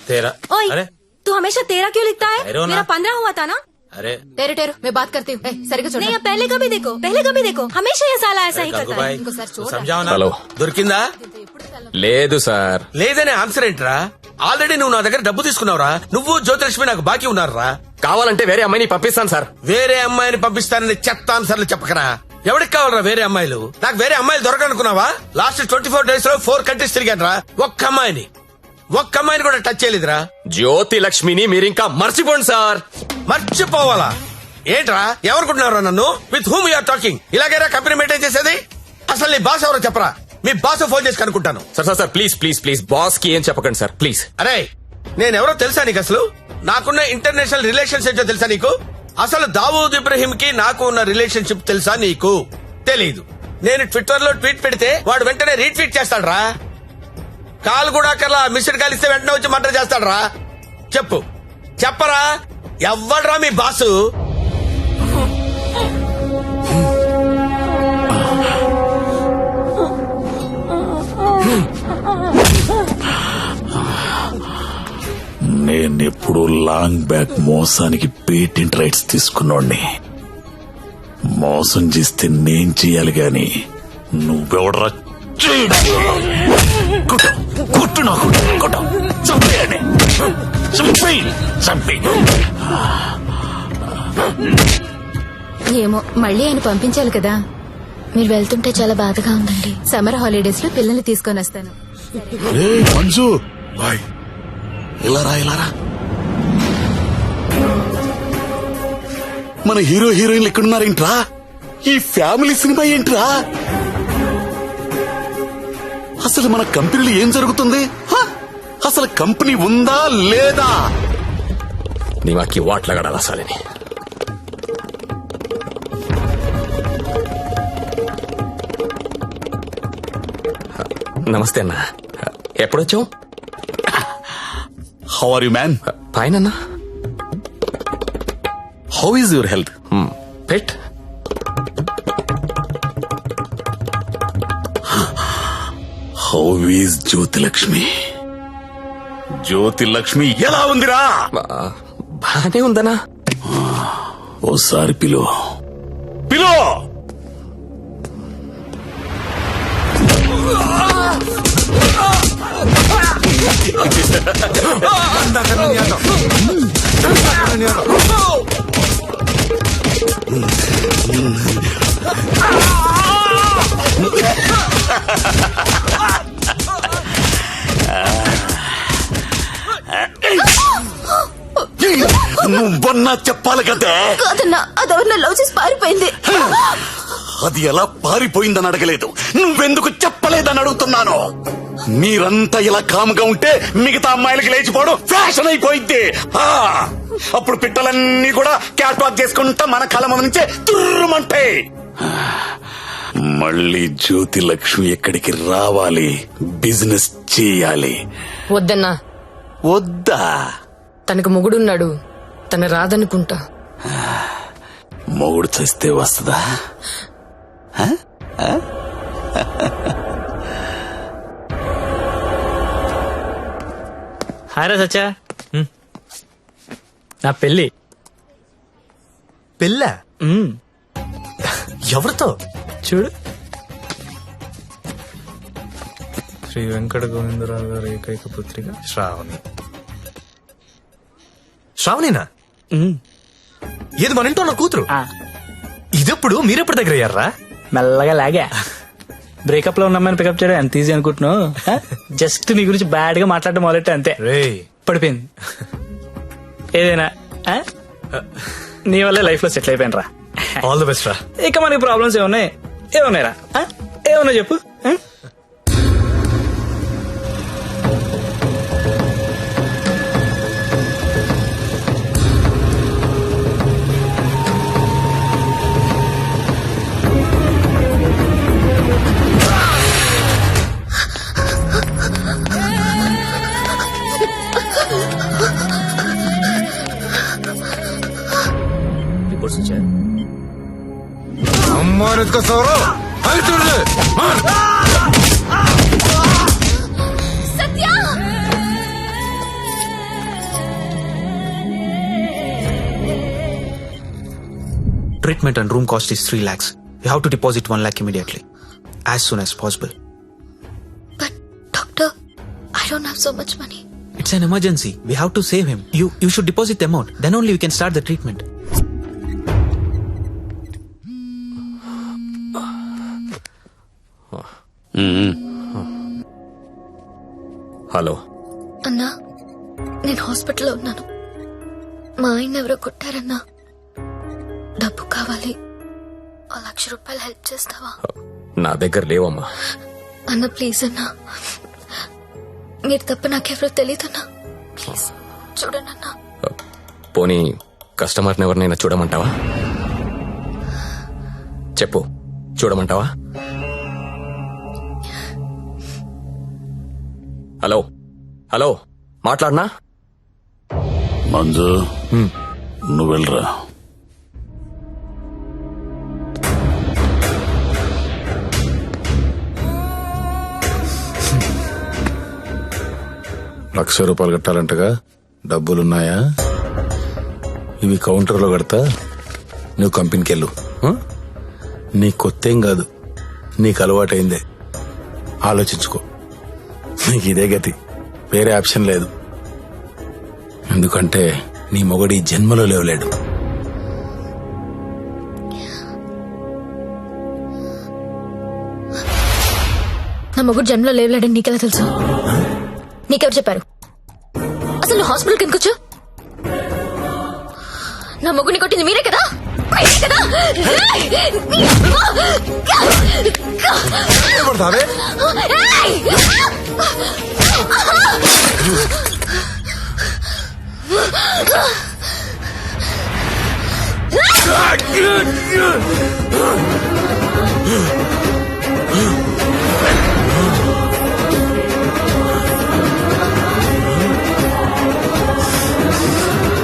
तेरा ओए, अरे तू हमेशा तेरा क्यों लिखता है? अरे वो ना- मेरा 15 हुआ था ना? अरे టేరు టేరు मैं बात करती हूँ. సరిగ్గా చూడు. नहीं, अब पहले कभी देखो हमेशा ये साला ऐसा ही करता है. भाई ఇంకోసారి చూడు. समझाओ ना. హలో. దొరికిందా? లేదు సార్. లేదనే ఆన్సర్ ఏంట్రా? ఆల్రెడీ నువ్వు నా దగ్గర డబ్బు తీసుకున్నావురా. నువ్వు జ్యోతిలక్ష్మి నాకు బాకీ ఉన్నారా? కావాలంటే వేరే అమ్మాయిని పంపిస్తాను సార్. వేరే అమ్మాయిని పంపిస్తానని చెత్త ఆన్సర్లు చెప్పకరా. ఎవరికి కావాలరా వేరే అమ్మాయిలు? నాకు వేరే అమ్మాయిలు దొరకనుకున్నావా? లాస్ట్ 24 days లో 4 countries తిరిగాను రా. ఒక్క అమ్మాయిని కూడా టచ్ చేయలేదురా. జ్యోతి లక్ష్మిని మీరింకా మర్చిపోండి సార్. మర్చిపోవాలా ఏంట్రా? ఎవరుకుంటున్నారా నన్ను? With whom you're talking? ఇలాగేరా కంపెనీ మెయింటైన్ చేసేది? అసలు నీ బాస్ ఎవరో చెప్పరా. మీ బాస్ ఫోన్ చేసి కనుక్కుంటాను. Sir sir sir please please please boss కి ఏం చెప్పకండి సార్ ప్లీజ్. అరే నేనెవరో తెలుసా నీకు? అసలు నాకున్న ఇంటర్నేషనల్ రిలేషన్స్ ఏంటో తెలుసా నీకు? అసలు దావూద్ ఇబ్రహీం కి నాకు ఉన్న రిలేషన్షిప్ తెలుసా నీకు? తెలీదు. నేను ట్విట్టర్ లో ట్వీట్ పెడితే వాడు వెంటనే రీట్వీట్ చేస్తాడు రా. కాల్ కూడా కల్లా మిస్డ్ కాల్ ఇస్తే వెంటనే వచ్చి మర్డర్ చేస్తాడు రా. చెప్పరా ఎవ్వడ్రా మీ బాసు? నేనెప్పుడు లాంగ్ బ్యాక్ మోసానికి పేటెంట్ రైట్స్ తీసుకున్నోడ్ని. మోసం చేస్తే నేను చెయ్యాలి గాని నువ్వెవడరా? కొట్టు నాకు కొట్టు, చంపేయండి, చంపేయి. ఏమో మళ్ళీ ఆయన పంపించాలి కదా. మీరు వెళ్తుంటే చాలా బాధగా ఉందండి. సమ్మర్ హాలిడేస్ లో పిల్లల్ని తీసుకొని వస్తాను. మంజు బాయ్, ఇలారా. మన హీరో హీరోయిన్లు ఎక్కడున్నారేంట్రా? ఈ ఫ్యామిలీ సినిమా ఏంట్రా? అసలు మన కంపెనీలో ఏం జరుగుతుంది? అసలు కంపెనీ ఉందా లేదా? నీ మాకి వాట్లగడాల సాలని. నమస్తే అన్న, ఎప్పుడొచ్చావు? How are you man? Fine అన్న. How is your health? పెట్ హౌ ఈజ్ జ్యోతిలక్ష్మి? జ్యోతిలక్ష్మి ఎలా ఉందిరా? బానే ఉందనా? ఓసారి పిలో. నువ్వన్నా చెప్పాలి కదే. కాదన్నా అదెవరిన లవ్ చేసి పారిపోయింది. అది ఎలా పారిపోయిందని అడగలేదు, నువ్వెందుకు చెప్పలేదని అడుగుతున్నాను. మీరంతా ఇలా కాముగా ఉంటే మిగతా అమ్మాయిలకి లేచిపోవడం ఫ్యాషన్ అయిపోయింది. అప్పుడు పిట్టలన్నీ కూడా క్యాట్ వాక్ చేసుకుంటా మన కళ్ళ ముందు నుంచే తుర్రుమంటాయి. మళ్ళీ జ్యోతి లక్ష్మి ఎక్కడికి రావాలి, బిజినెస్ చేయాలి. వద్దన్నా. వద్దా? తనకు మొగుడున్నాడు, తన రాదనుకుంటా. మొగుడు చేస్తే వస్తుందా? హాయ్ రా సచ్చా. నా పెళ్ళి. పెళ్ళ ఎవరితో? చూడు, శ్రీ వెంకట గోవిందరావు గారి ఏకైక పుత్రిక శ్రావణి. శ్రావణినా? ఏది మన ఇంట్లో నా కూతురు? ఇదెప్పుడు మీరెప్పుడు దగ్గర అయ్యారా? మెల్లగా లాగా. బ్రేకప్ లో ఉన్న అమ్మాయిని పికప్ చేయడం ఎంత ఈజీ అనుకుంటున్నావు? జస్ట్ నీ గురించి బ్యాడ్ గా మాట్లాడడం మొదలెట్టే అంతే, పడిపోయింది. ఏదైనా నీ వల్లే లైఫ్ లో సెటిల్ అయిపోయాను రా. ఆల్ ది బెస్ట్ రా. ఇక మనకి ప్రాబ్లమ్స్ ఏమున్నాయిరా? ఏమన్నా చెప్పు. Treatment and room cost is 3 lakhs. You have to deposit 1 lakh immediately, as soon as possible. But doctor, I don't have so much money. It's an emergency. We have to save him. You should deposit the amount. Then only we can start the treatment. Hello అన్నా, నేను హాస్పిటల్లో ఉన్నాను. మా ఆయన ఎవరో కొట్టారన్నా. డబ్బు కావాలి. 1,00,000 రూపాయలు హెల్ప్ చేస్తావా? నా దగ్గర లేవమ్మా. అన్న ప్లీజ్ అన్నా, మీరు తప్ప నాకెవరో తెలియదన్నా. ప్లీజ్ చూడండి అన్నా. పోనీ కస్టమర్ని ఎవరినైనా చూడమంటావా? చెప్పు, చూడమంటావా? హలో హలో, మాట్లాడనా? మంజు, నువ్వు వెళ్ళరా. ₹1,00,000 కట్టాలంటగా, డబ్బులున్నాయా? ఇవి కౌంటర్లో కడతా, నువ్వు కంపెనీకి వెళ్ళు. నీ కొత్తేం కాదు, నీకు అలవాటైందే. ఆలోచించుకో, నీకు ఇదే గతి, వేరే ఆప్షన్ లేదు. ఎందుకంటే నీ మొగడి జన్మలో లేవలేడు. నా మొగుడు జన్మలో లేవలేడని నీకెలా తెలుసు? నీకెవరు చెప్పారు? అసలు నువ్వు హాస్పిటల్కి ఎందుకు వచ్చావు? నా మొగుడిని కొట్టింది మీరే కదా?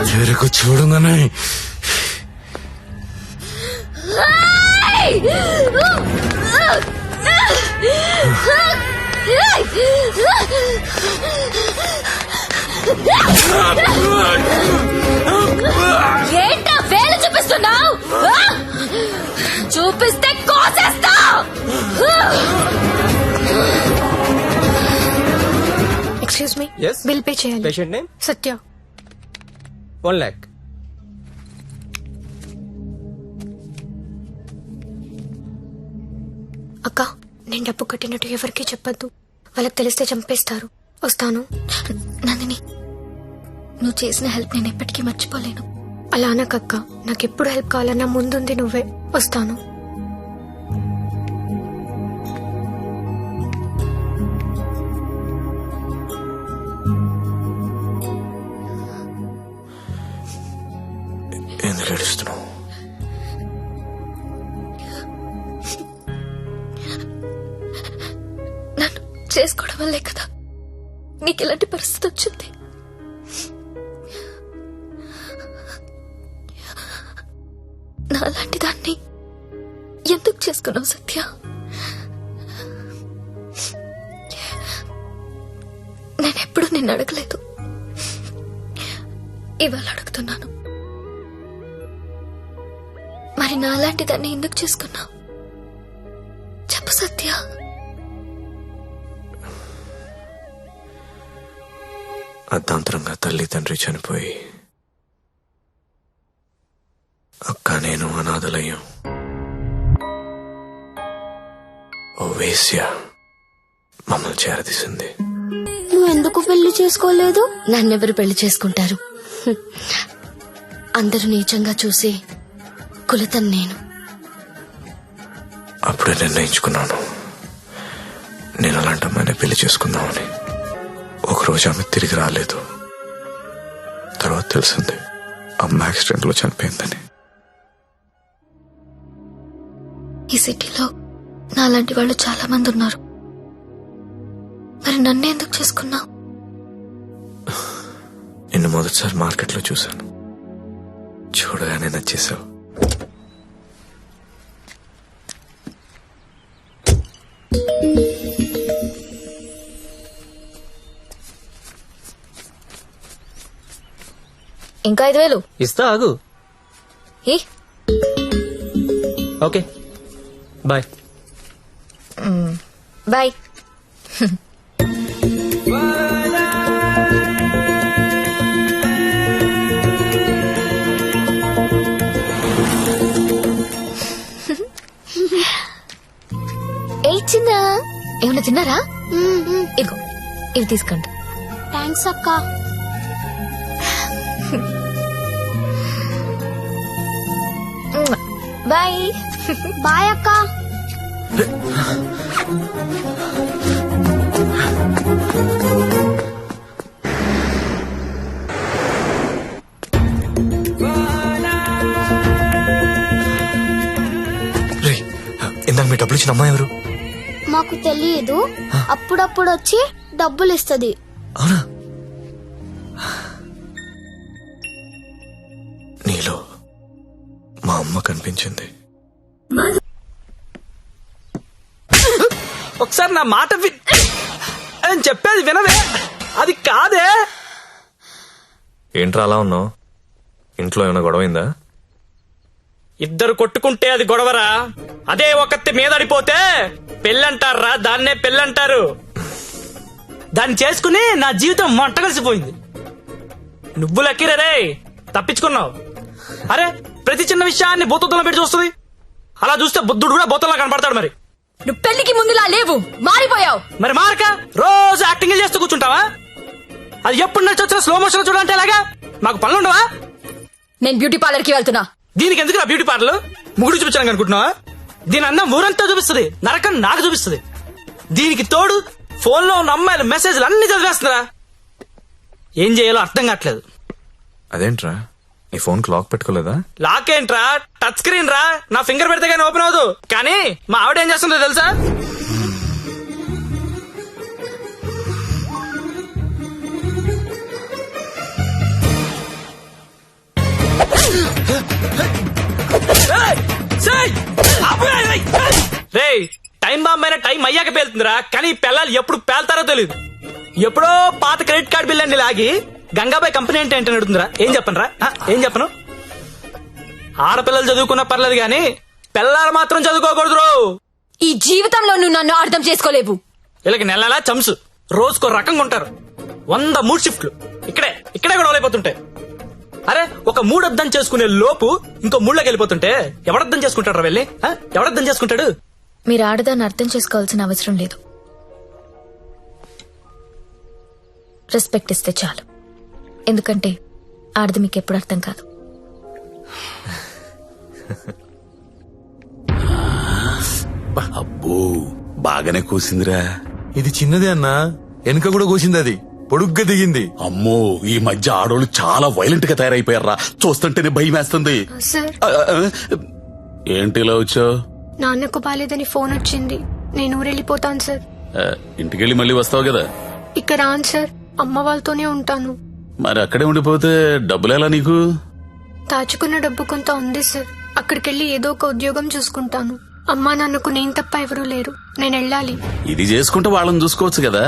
చెరుకు చూడగానే ఏంటా వేలు చూపిస్తున్నావు? చూపిస్తే కోసేస్తా. ఎక్స్క్యూజ్ మీ, బిల్ పే చేయాలి. పేషెంట్ నేమ్ సత్య. 1 lakh. అక్క, నేను డబ్బు కట్టినట్టు ఎవరికీ చెప్పద్దు. వాళ్ళకి తెలిస్తే చంపేస్తారు. వస్తాను. నందిని, నువ్వు చేసిన హెల్ప్ నేను ఎప్పటికీ మర్చిపోలేను. అలా అనకక్క, నాకెప్పుడు హెల్ప్ కావాలన్నా ముందుంది నువ్వే. వస్తాను. ఎందుకు ఏడుస్తున్నావు? నన్ను చేసుకోవడం వల్లే కదా నీకు ఇలాంటి పరిస్థితి వచ్చింది. నాలాంటి దాన్ని ఎందుకు చేసుకున్నావు సత్య? నేనెప్పుడు నిన్ను అడగలేదు, ఇవాళ అడుగుతున్నాను. మరి నాలాంటి దాన్ని ఎందుకు చేసుకున్నావు చెప్పు సత్య. అర్ధాంతరంగా తల్లి తండ్రి చనిపోయి అక్క నేను అనాథలయ్యాం. ఓ వేశ్య మమ్మల్ని చేరదీసింది. నువ్వు ఎందుకు పెళ్లి చేసుకోలేదు? నన్నెవరు పెళ్లి చేసుకుంటారు? అందరూ నీచంగా చూసి కులతను నేను. అప్పుడే నిర్ణయించుకున్నాను నేను అలాంటి అమ్మాయిని పెళ్లి చేసుకుందామని. ఒకరోజు ఆమె తిరిగి రాలేదు. తర్వాత తెలిసింది అమ్మ యాక్సిడెంట్ లో చనిపోయిందని. ఈ సిటీలో నాలాంటి వాళ్ళు చాలా మంది ఉన్నారు. మరి నన్నే ఎందుకు చేసుకున్నావు? నిన్ను మొదటిసారి మార్కెట్లో చూశాను. చూడగానే నచ్చేసావు. ఇంకా 5,000 ఇస్తా, ఆగు. ఈ ఓకే, బాయ్. బాయ్. ఏ చిన్న ఏమన్నా తిన్నారా? ఇదిగో ఇవి తీసుకోండి. థ్యాంక్స్ అక్క. బాయ్. బాయ్ అక్క. ఇందాక మీ డబ్బులు ఇచ్చిన అమ్మాయి ఎవరు? మాకు తెలియదు, అప్పుడప్పుడు వచ్చి డబ్బులు ఇస్తది. అవునా? నీలో మా అమ్మ కనిపించింది. ఒకసారి నా మాట నేను చెప్పేది వినవే. అది కాదే. ఏంట్రా అలా ఉన్నావు? ఇంట్లో ఏమైనా గొడవైందా? ఇద్దరు కొట్టుకుంటే అది గొడవరా? అదే ఒకత్తి మీదడిపోతే పెళ్ళంటారా? దాన్నే పెళ్ళంటారు. దాన్ని చేసుకుని నా జీవితం మంట కలిసిపోయింది. నువ్వు లక్కీరే, తప్పించుకున్నావు. అరే, ప్రతి చిన్న విషయాన్ని బోతల్లో పెట్టి చూస్తుంది. అలా చూస్తే బుద్ధుడు కూడా బోతల్లో కనపడతాడు. మరి నువ్వు పెళ్లికి ముందులా లేవు, మారిపోయావు. మరి మారక రోజు యాక్టింగ్ చేస్తూ కూర్చుంటావా? అది ఎప్పుడు నచ్చొచ్చిన స్లో మోషన్ చూడాలంటే ఎలాగా? మాకు పనులు ఉండవా? నేను బ్యూటీ పార్లర్ కి వెళ్తున్నా. దీనికి ఎందుకు నా బ్యూటీ పార్లర్? ముగుడు చూపించాను అనుకుంటున్నావా? దీని అన్నం ఊరంతా చూపిస్తుంది, నరకం నాకు చూపిస్తుంది. దీనికి తోడు ఫోన్ లో ఉన్న అమ్మాయిల మెసేజ్లు అన్ని చదివేస్తుందా? ఏం చేయాలో అర్థం కావట్లేదు. అదేంట్రా, నీ ఫోన్ కి లాక్ పెట్టుకోలేదా? లాక్ ఏంట్రా, టచ్ స్క్రీన్ రా. నా ఫింగర్ పెడితే కానీ ఓపెన్ అవ్వదు. కానీ మా ఆవిడ ఏం చేస్తుందో తెలుసా? రే, టైం బాంబ్ అయినా టైం అయ్యాక పేలుతుందిరా. కానీ పిల్లలు ఎప్పుడు పేల్తారో తెలియదు. ఎప్పుడో పాత క్రెడిట్ కార్డు బిల్ అన్ని లాగి గంగాబాయ్ కంపెనీ అంటే ఏంటని అడుగుతుందిరా. ఏం చెప్పనురా? ఏం చెప్పను? ఆడపిల్లలు చదువుకున్నా పర్లేదు గాని పిల్లలు మాత్రం చదువుకోకూడదు. ఈ జీవితంలో నువ్వు నన్ను అర్థం చేసుకోలేవు. వీళ్ళకి నెలలా చంసు, రోజుకో రకంగా ఉంటారు. 100 మూడు షిఫ్ట్లు ఇక్కడే గొడవలైపోతుంటాయి. అరే, ఒక మూడు అర్థం చేసుకునే లోపు ఇంకో మూడులోకి వెళ్ళిపోతుంటే ఎవడర్థం చేసుకుంటాడు రా? వెళ్ళి ఎవడర్థం చేసుకుంటాడు? మీరు ఆడదాన్ని అర్థం చేసుకోవాల్సిన అవసరం లేదు. రెస్పెక్ట్ ఇస్తే చాలు. ఎందుకంటే ఆడది మీకు ఎప్పుడు అర్థం కాదు. అబ్బో బాగానే కూసిందిరా. ఇది చిన్నదే అన్నా, వెనుక కూడా కూసింది, అది పొడుగ్గా దిగింది. అమ్మో ఈ మధ్య ఆడోళ్ళు చాలా వైలెంట్ గా తయారైపోయారా, చూస్తుంటేనే భయం వేస్తుంది. సార్ ఏంటి ఇలా వచ్చావు? నాన్నకు బాలేదని ఫోన్ వచ్చింది, నేను ఊరెళ్ళిపోతాను సార్. ఇంటికెళ్ళి మళ్ళీ వస్తావు కదా? ఇక్కడ రాను సార్, అమ్మ వాళ్ళతోనే ఉంటాను. మరి అక్కడే ఉండిపోతే డబ్బులు ఎలా నీకు? దాచుకున్న డబ్బు కొంత ఉంది సార్, అక్కడికెళ్ళి ఏదో ఒక ఉద్యోగం చూసుకుంటాను. అమ్మా నాన్నకు నేను తప్ప ఎవరూ లేరు, నేను వెళ్ళాలి. ఇది చేసుకుంటే వాళ్ళని చూసుకోవచ్చు కదా.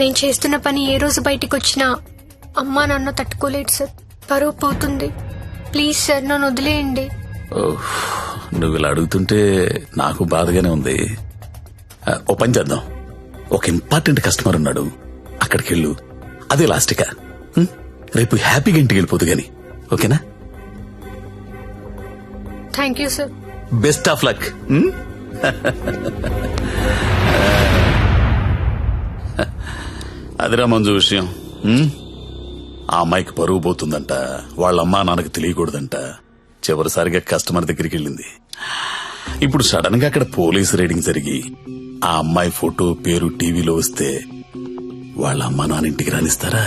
నేను చేస్తున్న పని ఏ రోజు బయటికి వచ్చినా అమ్మా నాన్న తట్టుకోలేడు సార్, పరువు పోతుంది. ప్లీజ్ సార్ నన్ను వదిలేయండి. ఓహ్, నువ్వు ఇలా అడుగుతుంటే నాకు బాధగానే ఉంది. ఓ పని చేద్దాం, ఒక ఇంపార్టెంట్ కస్టమర్ ఉన్నాడు, అక్కడికి వెళ్ళు. అదే లాస్ట్గా రేపు హ్యాపీగా ఇంటికి వెళ్ళిపోదు గాని, ఓకేనా? Thank you sir. Best of luck. అదిరా మంజు విషయం. ఆ అమ్మాయికి పరువు పోతుందంట, వాళ్ళ అమ్మా నాన్నకి తెలియకూడదంట. చివరిసారిగా కస్టమర్ దగ్గరికి వెళ్ళింది. ఇప్పుడు సడన్ గా అక్కడ పోలీసు రైడింగ్ జరిగి ఆ అమ్మాయి ఫోటో పేరు టీవీలో వస్తే వాళ్ళ అమ్మా నాన్న ఇంటికి రానిస్తారా?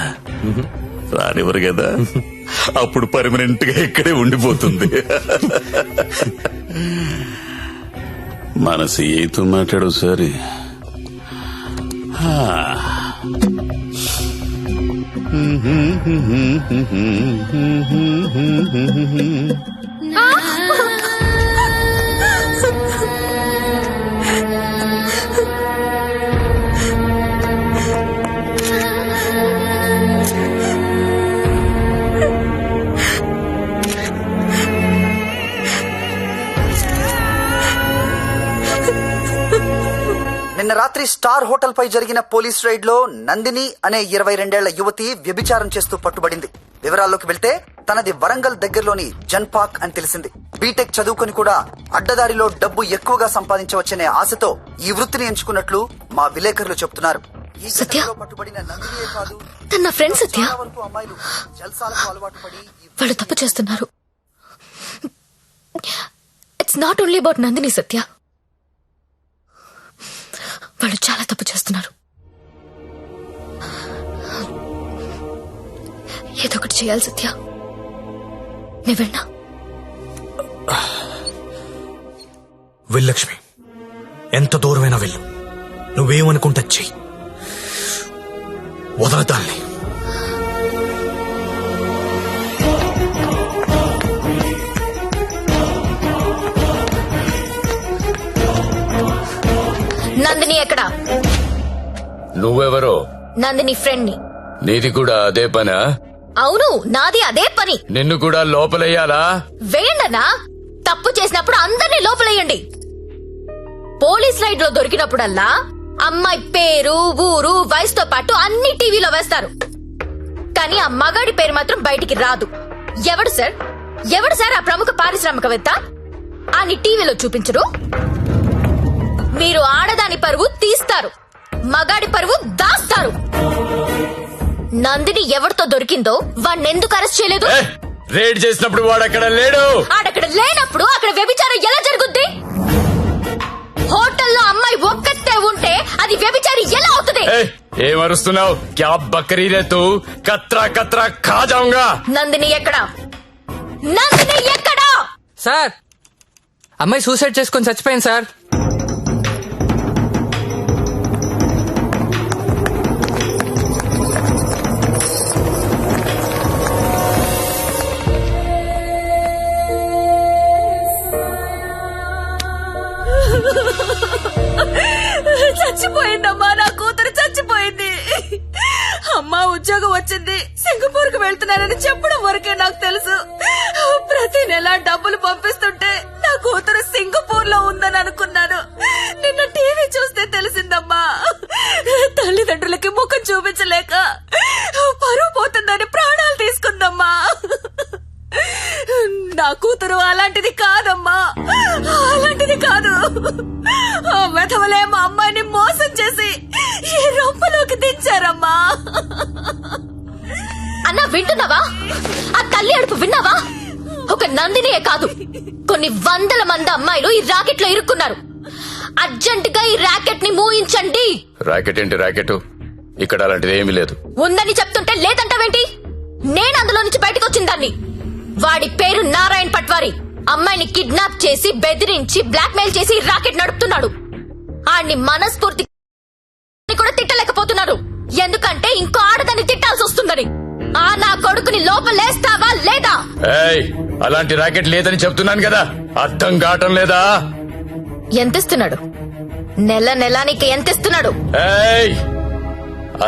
రానివ్వరు కదా. అప్పుడు పర్మనెంట్ గా ఇక్కడే ఉండిపోతుంది. మన సీఏతో మాట్లాడు సరే. నిన్న రాత్రి స్టార్ హోటల్ పై జరిగిన పోలీస్ రైడ్ లో నందిని అనే 22 యువతి వ్యభిచారం చేస్తూ పట్టుబడింది. వివరాల్లోకి వెళ్తే తనది వరంగల్ దగ్గరలోని జన్పాక్ అని తెలిసింది. బీటెక్ చదువుకుని కూడా అడ్డదారిలో డబ్బు ఎక్కువగా సంపాదించవచ్చనే ఆశతో ఈ వృత్తిని ఎంచుకున్నట్లు మా విలేకరులు చెబుతున్నారు. ఈ ఘటనలో పట్టుబడిన నందినియే కాదు, తన ఫ్రెండ్ సత్య, చాలా వరకు అమ్మాయిలు జల్సాలకు అలవాటు పడి వాళ్ళు తప్పు చేస్తున్నారు. It's not only about Nandini Satya, వాళ్ళు చాలా తప్పు చేస్తున్నారు. ఏదో ఒకటి చేయాలి సత్య, నువ్వెన్నా వెళ్ళలక్ష్మి, ఎంత దూరమైనా వెళ్ళు, నువ్వేమనుకుంటా చెయ్యి, వదలదాన్ని. నందిని ఎక్కడా? నువ్వెవరో? నందిని ఫ్రెండ్ ని. నీది కూడా అదే పనా? అవును, నాది అదే పని. నిన్ను కూడా లోపలయ్యాలా? వేయండన్నా, తప్పు చేసినప్పుడు అందరినీ లోపలేయండి. పోలీస్ రైడ్ లో దొరికినప్పుడల్లా అమ్మాయి పేరు, ఊరు, వయసుతో పాటు అన్ని టీవీలో వేస్తారు. కానీ ఆ మగాడి పేరు మాత్రం బయటికి రాదు. ఎవడు సార్ ఆ ప్రముఖ పారిశ్రామికవేత్త? అని టీవీలో చూపించరు. మీరు ఆడదాని పరువు తీస్తారు, మగాడి పరువు దాస్తారు. నందిని ఎవరితో దొరికిందో వాణ్ణెందుకు అరెస్ట్ చేయలేదు? రేడ్ చేసినప్పుడు వాడు అక్కడ లేడు. ఆడక్కడ లేనప్పుడు అక్కడ వ్యభిచారం ఎలా జరుగుద్ది? హోటల్లో అమ్మాయి ఒక్కతే ఉంటే అది వ్యభిచారి ఎలా అవుతుంది? ఏమరుస్తున్నావు? క్యా బకరీ రే తూ? కత్రా కత్రా ఖా జాऊंगा. నందిని ఎక్కడా? నందిని ఎక్కడా? సార్, అమ్మాయి సూసైడ్ చేసుకొని చచ్చిపోయింది సార్. చచ్చిపోయిందమ్మా, నా కూతురు చచ్చిపోయింది. అమ్మా ఉద్యోగం వచ్చింది, సింగపూర్ కు వెళ్తున్నానని చెప్పడం వరకే నాకు తెలుసు. ప్రతి నెల డబ్బులు పంపిస్తుంటే నా కూతురు సింగపూర్ లో ఉందని అనుకున్నాను. నిన్న టీవీ చూస్తే తెలిసిందమ్మా. తల్లిదండ్రులకి ముఖం చూపించలేక పరువు పోతుందని ప్రాణాలు తీసుకుందమ్మా. నా కూతురు అలాంటిది కాదమ్మా, అలాంటిది కాదు. ఆ వెధవలే మా అమ్మాయిని మోసం చేసి ఈ రొంపలోకి దించారమ్మా. అన్నా వింటున్నావా? ఆ తల్లి అడుపు విన్నావా? ఒక ఒక నందినియే కాదు, కొన్ని వందల మంది అమ్మాయిలు ఈ రాకెట్ లో ఇరుక్కున్నారు. అర్జెంట్ గా ఈ రాకెట్ ని మూయించండి. రాకెట్ ఏంటి రాకెట్? ఇక్కడ అలాంటిది ఏమీ లేదు. ఉందని చెప్తుంటే లేదంటావేంటి? నేను అందులో నుంచి బయటకు వచ్చిందాన్ని. వాడి పేరు నారాయణ్ పట్వారి. అమ్మాయిని కిడ్నాప్ చేసి బెదిరించి బ్లాక్మెయిల్ చేసి ఈ రాకెట్ నడుపుతున్నాడు. ఆడిని మనస్ఫూర్తి కూడా తిట్టలేకపోతున్నారు, ఎందుకంటే ఇంకో ఆడదాన్ని తిట్టాల్సి వస్తుందని. ఆ నా కొడుకుని లోపలేస్తావా లేదా? ఏయ్, అలాంటి రాకెట్ లేదని చెప్తున్నాను కదా, అర్థం కావటం లేదా? ఎంతిస్తున్నాడు? నెల నెలానికి ఎంతిస్తున్నాడు? ఏయ్,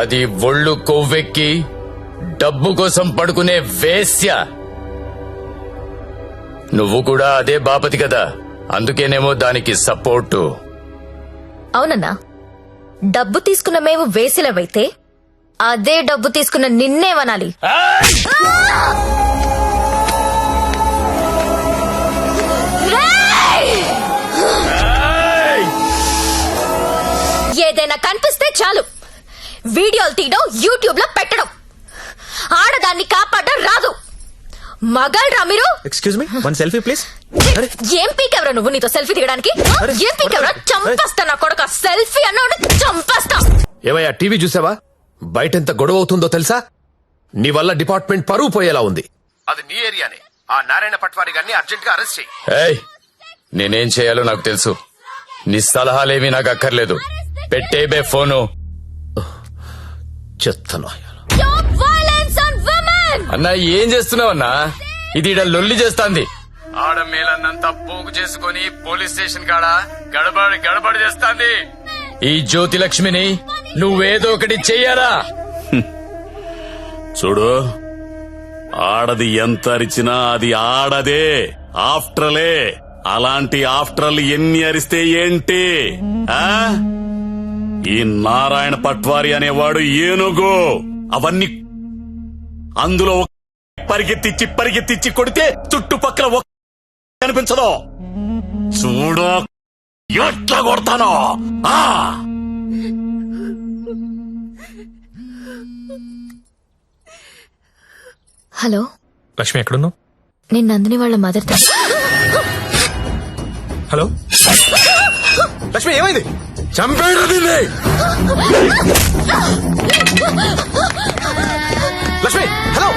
అది ఒళ్ళు కొవ్వెక్కి డబ్బు కోసం పడుకునే వేశ్య. నువ్వు కూడా అదే బాపతి కదా, అందుకేనేమో దానికి సపోర్టు. అవునన్నా, డబ్బు తీసుకున్న మేము వేసిలవైతే అదే డబ్బు తీసుకున్న నిన్నేమనాలి? ఏదైనా కనిపిస్తే చాలు వీడియోలు తీయడం, యూట్యూబ్ లో పెట్టడం. ఆడదాన్ని కాపాడడం రాదు. మగాళ్ళరా మీరు? Excuse me, one selfie please. ఏం పీకెవరా నువ్వు? నీతో సెల్ఫీ దిగడానికి ఏం పీకెవరా? చంపేస్తా నా కొడుక. సెల్ఫీ అన్నాడు చంపేస్తా. ఏవయ్యా, టీవీ చూసావా? బయటెంత గొడవ అవుతుందో తెలుసా? నీ వల్ల డిపార్ట్మెంట్ పరువు పోయేలా ఉంది. అది నీ ఏరియానే. ఆ నారాయణ పట్వారి గారిని అర్జెంట్ గా అరెస్ట్ చేయి. ఏయ్, నేనేం చేయాలో నాకు తెలుసు. నీ సలహాలేమీ నాకు అక్కర్లేదు. పెట్టేబే ఫోను. చెత్తను అన్నా, ఏం చేస్తున్నావన్నా? ఇది ఈడ లొల్లి చేస్తాంది. ఆడమేలన్నంతా పోగు చేసుకుని పోలీస్ స్టేషన్ కాడ గడబడి చేస్తాంది. ఈ జ్యోతి లక్ష్మిని నువ్వేదో ఒకటి చెయ్యాలా? చూడు, ఆడది ఎంత అరిచినా అది ఆడదే, ఆఫ్టర్లే. అలాంటి ఆఫ్టర్లు ఎన్ని అరిస్తే ఏంటి? ఆ ఈ నారాయణ పట్వారి అనేవాడు ఏనుగు. అవన్నీ అందులో పరిగెత్తిచ్చి కొడితే చుట్టుపక్కల కనిపించదు. చూడు ఎట్లా కొడతానో. హలో లక్ష్మి, ఎక్కడున్నావు? నేను నందిని వాళ్ళ మదర్. హలో లక్ష్మి, ఏమైంది? చంపేడు దీన్ని. లక్ష్మి, హలో.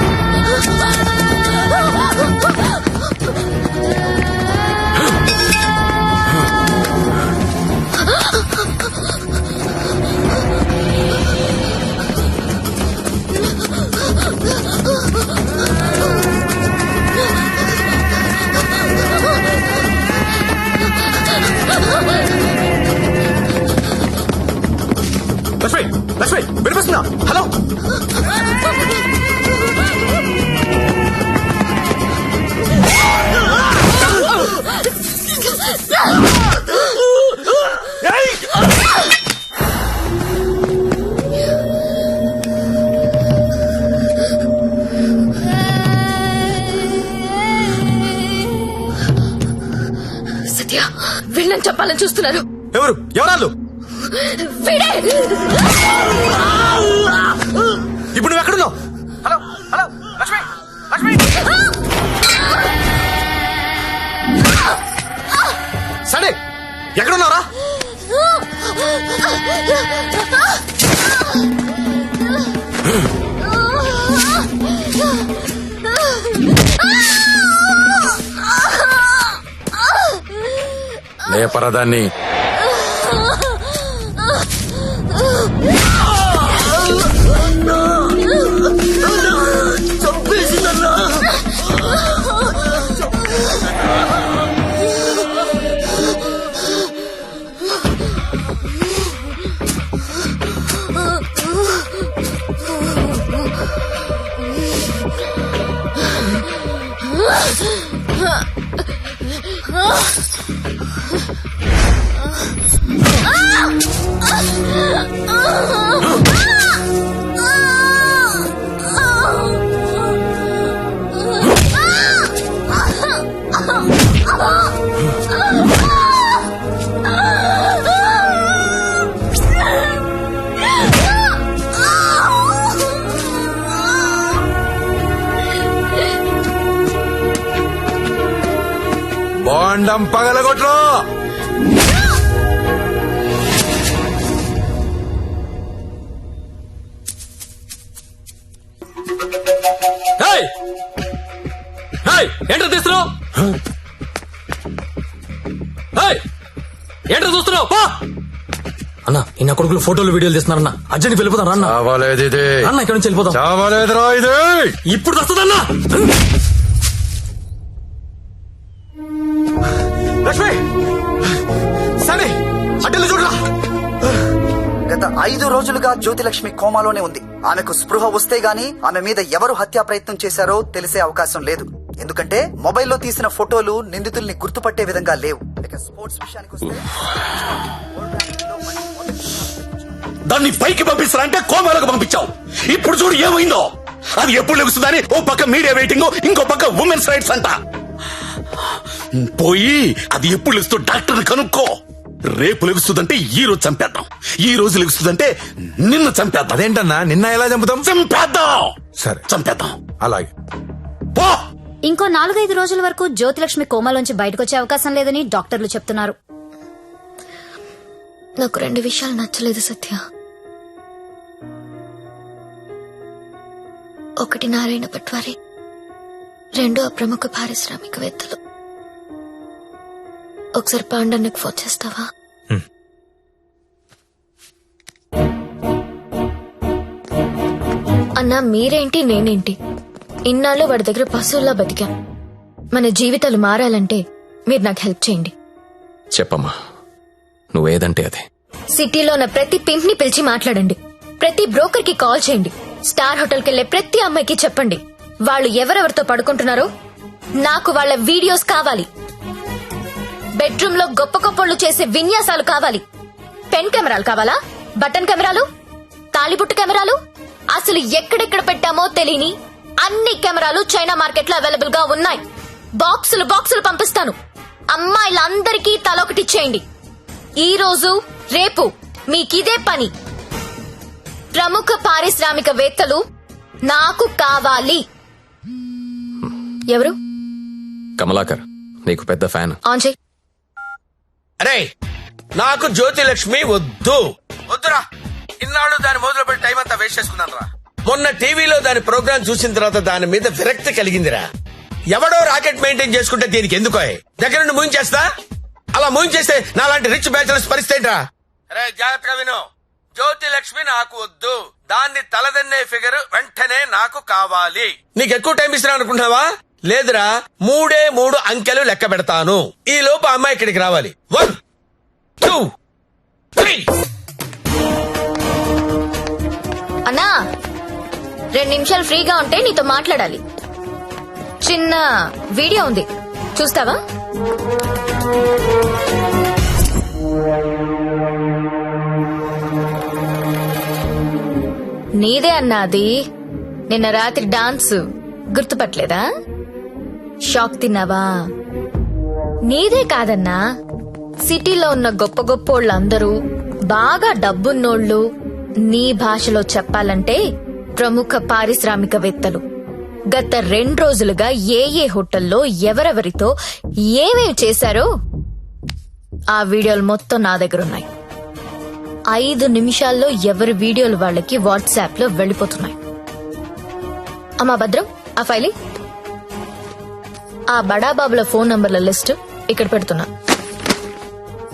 లక్ష్మి, వినిపిస్తుందా? హలో. సత్య, వీళ్ళని చెప్పాలని చూస్తున్నారు. ఎవరాళ్ళు? వీడే. ఇప్పుడు నువ్వు ఎక్కడున్నావు? Hello hello Lakshmi, Lakshmi. సరే, ఎక్కడున్నారా? లేపరదాన్ని. బాండం పగలగొట్టు. ఏంటో తీస్తున్నావు? ఏంటో చూస్తున్నావు? అన్న ఇన్న కొడుకులు ఫోటోలు వీడియోలు తీస్తున్నారన్న. అర్జెంట్ వెళ్ళిపోతాను అన్న. చావాలేదు ఇది. అన్న ఇక్కడ నుంచి వెళ్ళిపోతాం. చావాలేదురా ఇది. ఇప్పుడు వస్తుందన్నా. లక్ష్మి సరే అడ్డలు చూడరా. గత 5 రోజులుగా జ్యోతిలక్ష్మి కోమాలోనే ఉంది. ఆమెకు స్పృహ వస్తే గానీ ఆమె మీద ఎవరు హత్యా ప్రయత్నం చేశారో తెలిసే అవకాశం లేదు. ఎందుకంటే మొబైల్లో తీసిన ఫోటోలు నిందితుల్ని గుర్తుపట్టే విధంగా లేవు. ఇక స్పోర్ట్స్ విషయానికి వస్తే దాన్ని పైకి పంపిస్తారంటే కోమాలకు పంపించావు. ఇప్పుడు చూడు ఏమైందో. అది ఎప్పుడు లెగుస్తుందని ఓ పక్క మీడియా వెయిటింగ్, ఇంకో పక్క ఉమెన్స్ రైట్స్ అంట. పోయి అది ఎప్పుడు లెగుస్తూ డాక్టర్ని కనుక్కో. రేపు లెగుస్తుందంటే ఈ రోజు చంపేద్దాం, ఈ రోజు లెగుస్తుందంటే నిన్ను చంపేద్దాం. అదేంటన్నా నిన్న ఎలా చంపుతాం? చంపేద్దాం. సరే చంపేద్దాం. అలాగే. పో. ఇంకో 4-5 రోజుల వరకు జ్యోతిలక్ష్మి కోమాలోంచి బయటకొచ్చే అవకాశం లేదని డాక్టర్లు చెప్తున్నారు. నాకు 2 విషయాలు నచ్చలేదు సత్య. ఒకటి నారాయణ పట్వారి, 2 ఆ ప్రముఖ పారిశ్రామికవేత్తలు. ఒకసారి పాండన్నకు ఫోన్ చేస్తావా? అన్నా మీరేంటి నేనేంటి, ఇన్నాళ్ళు వాడి దగ్గర పశువుల్లా బతికాం. మన జీవితాలు మారాలంటే మీరు నాకు హెల్ప్ చేయండి. చెప్పమ్మా, నువ్వేదంటే అదే. సిటీలో ఉన్న ప్రతి పింప్ ని పిలిచి మాట్లాడండి. ప్రతి బ్రోకర్ కి కాల్ చేయండి. స్టార్ హోటల్ కెళ్లే ప్రతి అమ్మాయికి చెప్పండి వాళ్ళు ఎవరెవరితో పడుకుంటున్నారో నాకు వాళ్ళ వీడియోస్ కావాలి. బెడ్రూమ్ లో గొప్ప గొప్పలు చేసే విన్యాసాలు కావాలి. పెన్ కెమెరాలు కావాలా? బటన్ కెమెరాలు, తాలిబుట్టు కెమెరాలు, అసలు ఎక్కడెక్కడ పెట్టామో తెలియని అన్ని కెమెరాలు చైనా మార్కెట్ లో అవైలబుల్ గా ఉన్నాయి. బాక్సులు బాక్సులు పంపిస్తాను. అమ్మాయిలందరికీ తలొకటిచ్చేయండి. ఈ రోజు రేపు మీకిదే పని. ప్రముఖ పారిశ్రామికవేత్తలు నాకు కావాలి. ఎవరు? కమలాకర్, నీకు పెద్ద ఫ్యాన్. ఆన్ చేయి. అరే నాకు జ్యోతిలక్ష్మి వద్దు. వద్దురా. ఇన్నాళ్ళు దాని మొదలు పెట్టి టైం అంతా వేస్ట్ చేసుకున్నాను రా. మొన్న టీవీలో దాని ప్రోగ్రామ్ చూసిన తర్వాత దాని మీద విరక్తి కలిగిందిరా. ఎవడో రాకెట్ మెయింటైన్ చేసుకుంటే దీనికి ఎందుకో దగ్గర నుండి మూయించేస్తా. అలా మూయించేస్తే నాలాంటి రిచ్ బ్యాచులర్స్ పరిస్థితి రా. అరే జాగ్రత్తగా విను. జ్యోతిలక్ష్మి నాకు వద్దు. దాన్ని తలదన్నే ఫిగర్ వెంటనే నాకు కావాలి. నీకు ఎక్కువ టైం ఇస్తున్నా అనుకుంటున్నావా? లేదురా, 3 అంకెలు లెక్క పెడతాను. ఈ లోపు అమ్మాయి ఇక్కడికి రావాలి. 1 2 3. అన్నా 2 నిమిషాలు ఫ్రీగా ఉంటే నీతో మాట్లాడాలి. చిన్న వీడియో ఉంది, చూస్తావా? నీదే అన్నా అది. నిన్న రాత్రి డాన్స్ గుర్తుపట్టలేదా? షాక్ తిన్నావా? నీదే కాదన్నా, సిటీలో ఉన్న గొప్ప గొప్పోళ్ళందరూ బాగా డబ్బున్నోళ్ళు, నీ భాషలో చెప్పాలంటే ప్రముఖ పారిశ్రామికవేత్తలు గత 2 రోజులుగా ఏ హోటల్లో ఎవరెవరితో ఏమేమి చేశారో ఆ వీడియోలు మొత్తం నా దగ్గర ఉన్నాయి. 5 నిమిషాల్లో ఎవరి వీడియోలు వాళ్ళకి వాట్సాప్ లో వెళ్లిపోతున్నాయి. అమ్మా భద్రం, ఆ ఫైలి ఆ బడాబాబుల ఫోన్ నంబర్ల లిస్ట్ ఇక్కడ పెడుతున్నా.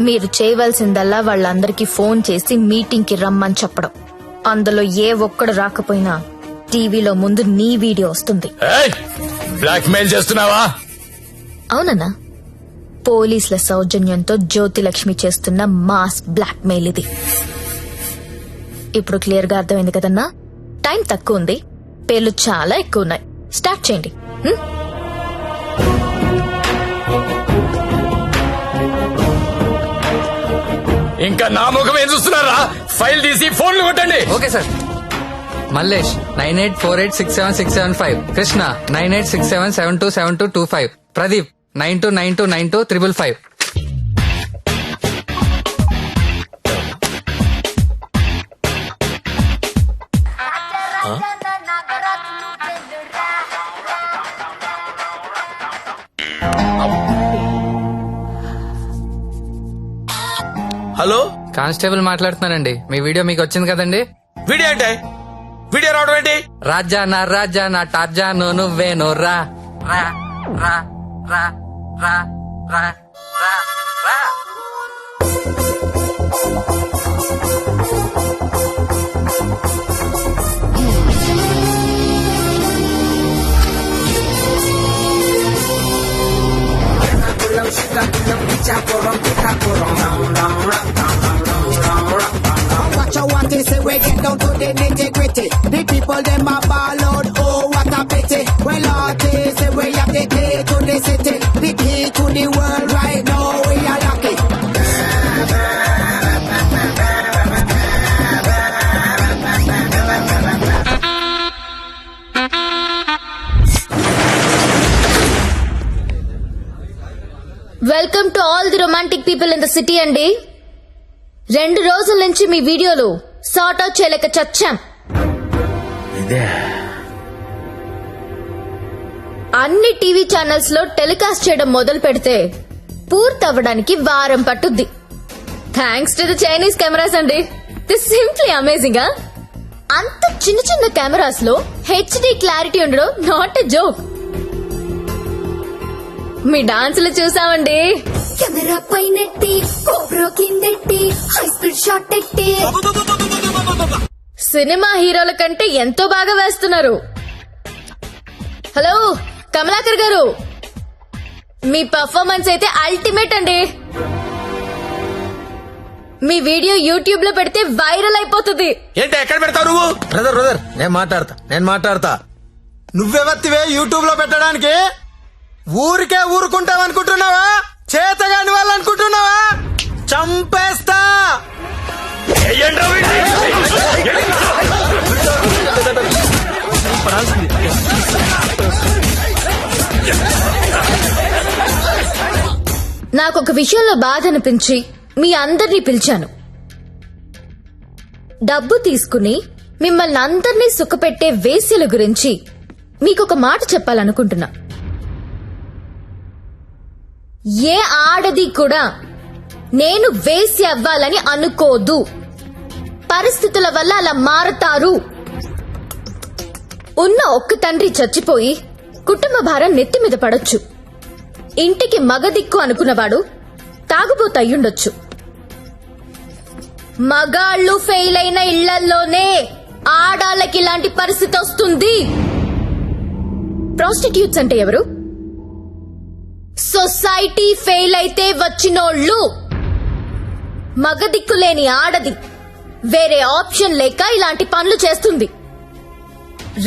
మీరు చేయవలసిందల్లా వాళ్ళందరికీ ఫోన్ చేసి మీటింగ్ కి రమ్మని చెప్పడం. అందులో ఏ ఒక్కడు రాకపోయినా టీవీలో ముందు నీ వీడియో వస్తుంది. బ్లాక్ మెయిల్ చేస్తున్నావా? అవునన్నా, పోలీసుల సౌజన్యంతో జ్యోతిలక్ష్మి చేస్తున్న మాస్ బ్లాక్ మెయిల్ ఇది. ఇప్పుడు క్లియర్ గా అర్థమైంది కదన్నా? టైం తక్కువ ఉంది, పేర్లు చాలా ఎక్కువ ఉన్నాయి. స్టార్ట్ చేయండి. ఇంకా నా ముఖం ఏం చూస్తున్నారా? ఫైల్ తీసి ఫోన్లు కొట్టండి. Okay sir. Mallesh 9848676775. Krishna 9867727225. Pradeep 92929255. Hello constable మాట్లాడుతున్నానండి. మీ వీడియో మీకు వచ్చింది కదండి. వీడియో ఏంటి? వీడియో రావడం ఏంటి? రాజా నా టార్జాను నువ్వేను రా రా రా రా రా రా రా రా. Watch out what they say, we get down to the nitty-gritty. The people them a ball out, oh what a pity. Well artists say we have the key to the city, the key to the world right now, we are lucky. Welcome to all the romantic people in the city అండి. 2 రోజుల నుంచి మీ వీడియోలు సార్ట్ అవుట్ చేయలేక చచ్చాం. అన్ని టీవీ ఛానల్స్ లో టెలికాస్ట్ చేయడం మొదలు పెడితే పూర్తవ్వడానికి వారం పట్టుద్ది. Thanks to the Chinese cameras అండి. This simply amazing. అంత చిన్న చిన్న కెమెరాస్ లో హెచ్డి క్లారిటీ ఉండడం నాట్ ఎ జోక్. మీ డాన్సులు చూసామండి. కెమెరా పైనెట్టి కోబ్రో కిందెట్టి హై స్పీడ్ షాట్ ఎట్టి సినిమా హీరోల కంటే ఎంతో బాగా వేస్తున్నారు. హలో కమలాకర్ గారు, మీ పర్ఫార్మెన్స్ అయితే అల్టిమేట్ అండి. మీ వీడియో యూట్యూబ్ లో పెడితే వైరల్ అయిపోతుంది. ఏంటి ఎక్కడ పెడతావు నువ్వు? బ్రదర్ నేను మాట్లాడతా. నువ్వెవత్తివే యూట్యూబ్ లో పెట్టడానికి? ఊరికే ఊరుకుంటావనుకుంటున్నావా? చేతగాని వాళ్ళు అనుకుంటున్నావా? చంపేస్తా. నాకొక విషయంలో బాధ అనిపించి మీ అందరినీ పిలిచాను. డబ్బు తీసుకుని మిమ్మల్ని అందరినీ సుఖపెట్టే వేశ్యల గురించి మీకొక మాట చెప్పాలనుకుంటున్నా. ఏ ఆడది కూడా నేను వేశ్య అవ్వాలని అనుకోదు. పరిస్థితుల వల్ల అలా మారతారు. ఉన్న ఒక్క తండ్రి చచ్చిపోయి కుటుంబ భారం నెత్తి మీద పడొచ్చు. ఇంటికి మగదిక్కు అనుకున్నవాడు తాగుబోతయ్యుండొచ్చు. మగాళ్ళు ఫెయిల్ అయిన ఇళ్లల్లోనే ఆడాళ్ళకి ఇలాంటి పరిస్థితి వస్తుంది. ప్రాస్టిట్యూట్స్ అంటే ఎవరు? సొసైటీ ఫెయిల్ అయితే వచ్చినోళ్ళు. మగదిక్కు లేని ఆడది వేరే ఆప్షన్ లేక ఇలాంటి పనులు చేస్తుంది.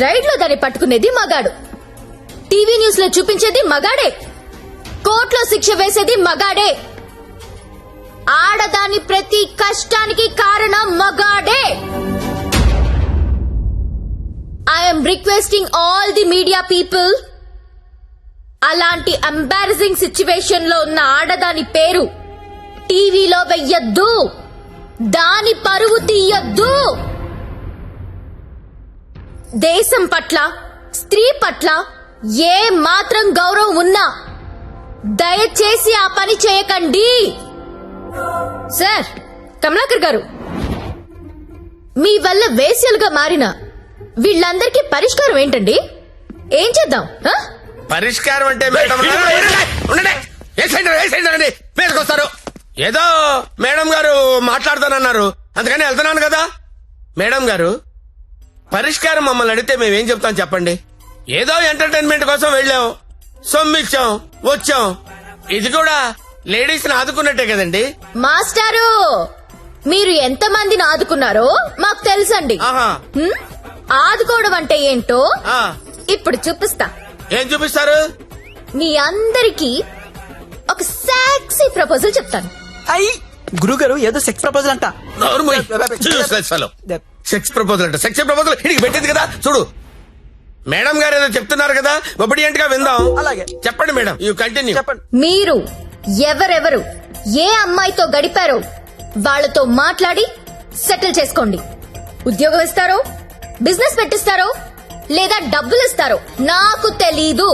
రైడ్ లో దాన్ని పట్టుకునేది మగాడు, టీవీ న్యూస్ లో చూపించేది మగాడే, కోర్టులో శిక్ష వేసేది మగాడే. ఆడదాని ప్రతి కష్టానికి కారణం మగాడే. I'm requesting all the media people, అలాంటి ఎంబారసింగ్ సిచ్యువేషన్ లో ఉన్న ఆడదాని పేరు టీవీలో వెయ్యొద్దు. దాని పరువు తీయొద్దు. దేశం పట్ల, స్త్రీ పట్ల ఏ మాత్రం గౌరవం ఉన్నా దయచేసి ఆ పని చేయకండి. సార్ కమలాకర్ గారు, మీ వల్ల వేశ్యలుగా మారిన వీళ్ళందరికీ పరిష్కారం ఏంటండి? ఏం చేద్దాం? పరిష్కారం అంటే మేడం మీదకొస్తారు. ఏదో మేడం గారు మాట్లాడతానన్నారు, అందుకని వెళ్తున్నాను కదా. మేడం గారు, పరిష్కారం మమ్మల్ని అడిగితే మేమేం చెప్తాం చెప్పండి? ఏదో ఎంటర్టైన్మెంట్ కోసం వెళ్ళాం, సొమ్మిచ్చాం, వచ్చాం. ఇది కూడా లేడీస్ ని ఆదుకున్నట్టే కదండి. మాస్టారు, మీరు ఎంత మందిని ఆదుకున్నారో మాకు తెలుసండి. ఆదుకోవడం అంటే ఏంటో ఇప్పుడు చూపిస్తా. ఏం చూపిస్తారు? మీ అందరికీ ఒక సెక్సీ ప్రపోజల్ చెప్తాను. గురుగారు ఏదో సెక్స్ ప్రపోజల్ అంట. సెక్స్ ప్రపోజల్ అంట. సెక్స్ ప్రపోజల్ ఇడికి పెట్టింది కదా చూడు. మేడం గారు ఏదో చెప్తున్నారు కదా, ఒబిడియంట్ గా విందాం. అలాగే చెప్పండి మేడం, యూ కంటిన్యూ. చెప్పండి. మీరు ఎవరెవరు ఏ అమ్మాయితో గడిపారో వాళ్ళతో మాట్లాడి సెటిల్ చేసుకోండి. ఉద్యోగం ఇస్తారో, బిజినెస్ పెట్టిస్తారో, లేదా డబ్బులు ఇస్తారో నాకు తెలీదు.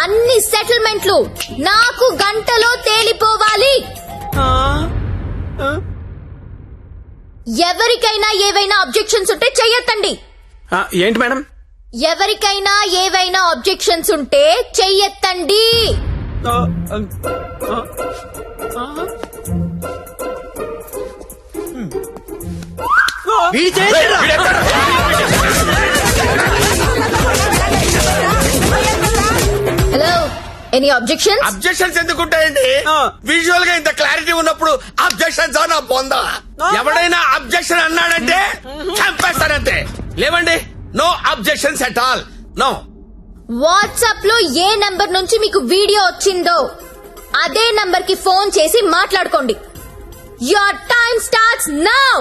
అన్ని సెటిల్మెంట్లు నాకు గంటలో తేలిపోవాలి. ఎవరికైనా ఏవైనా అబ్జెక్షన్స్ ఉంటే చెయ్యొద్దండి. ఏంటి మేడం? ఎవరికైనా ఏవైనా అబ్జెక్షన్స్ ఉంటే చెయ్యొద్దండి. Hello, any objections? అబ్జెక్షన్స్ ఎందుకుంటాయండి? విజువల్ గా ఇంత క్లారిటీ ఉన్నప్పుడు అబ్జెక్షన్స్ నా పొందా. ఎవడైనా అబ్జెక్షన్ అన్నాడంటే చంపేస్తానంతే. లేవండి, no objections at all, no. WhatsApp లో ఏ నంబర్ నుంచి మీకు వీడియో వచ్చిందో అదే నంబర్ కి ఫోన్ చేసి మాట్లాడుకోండి. Your time starts now.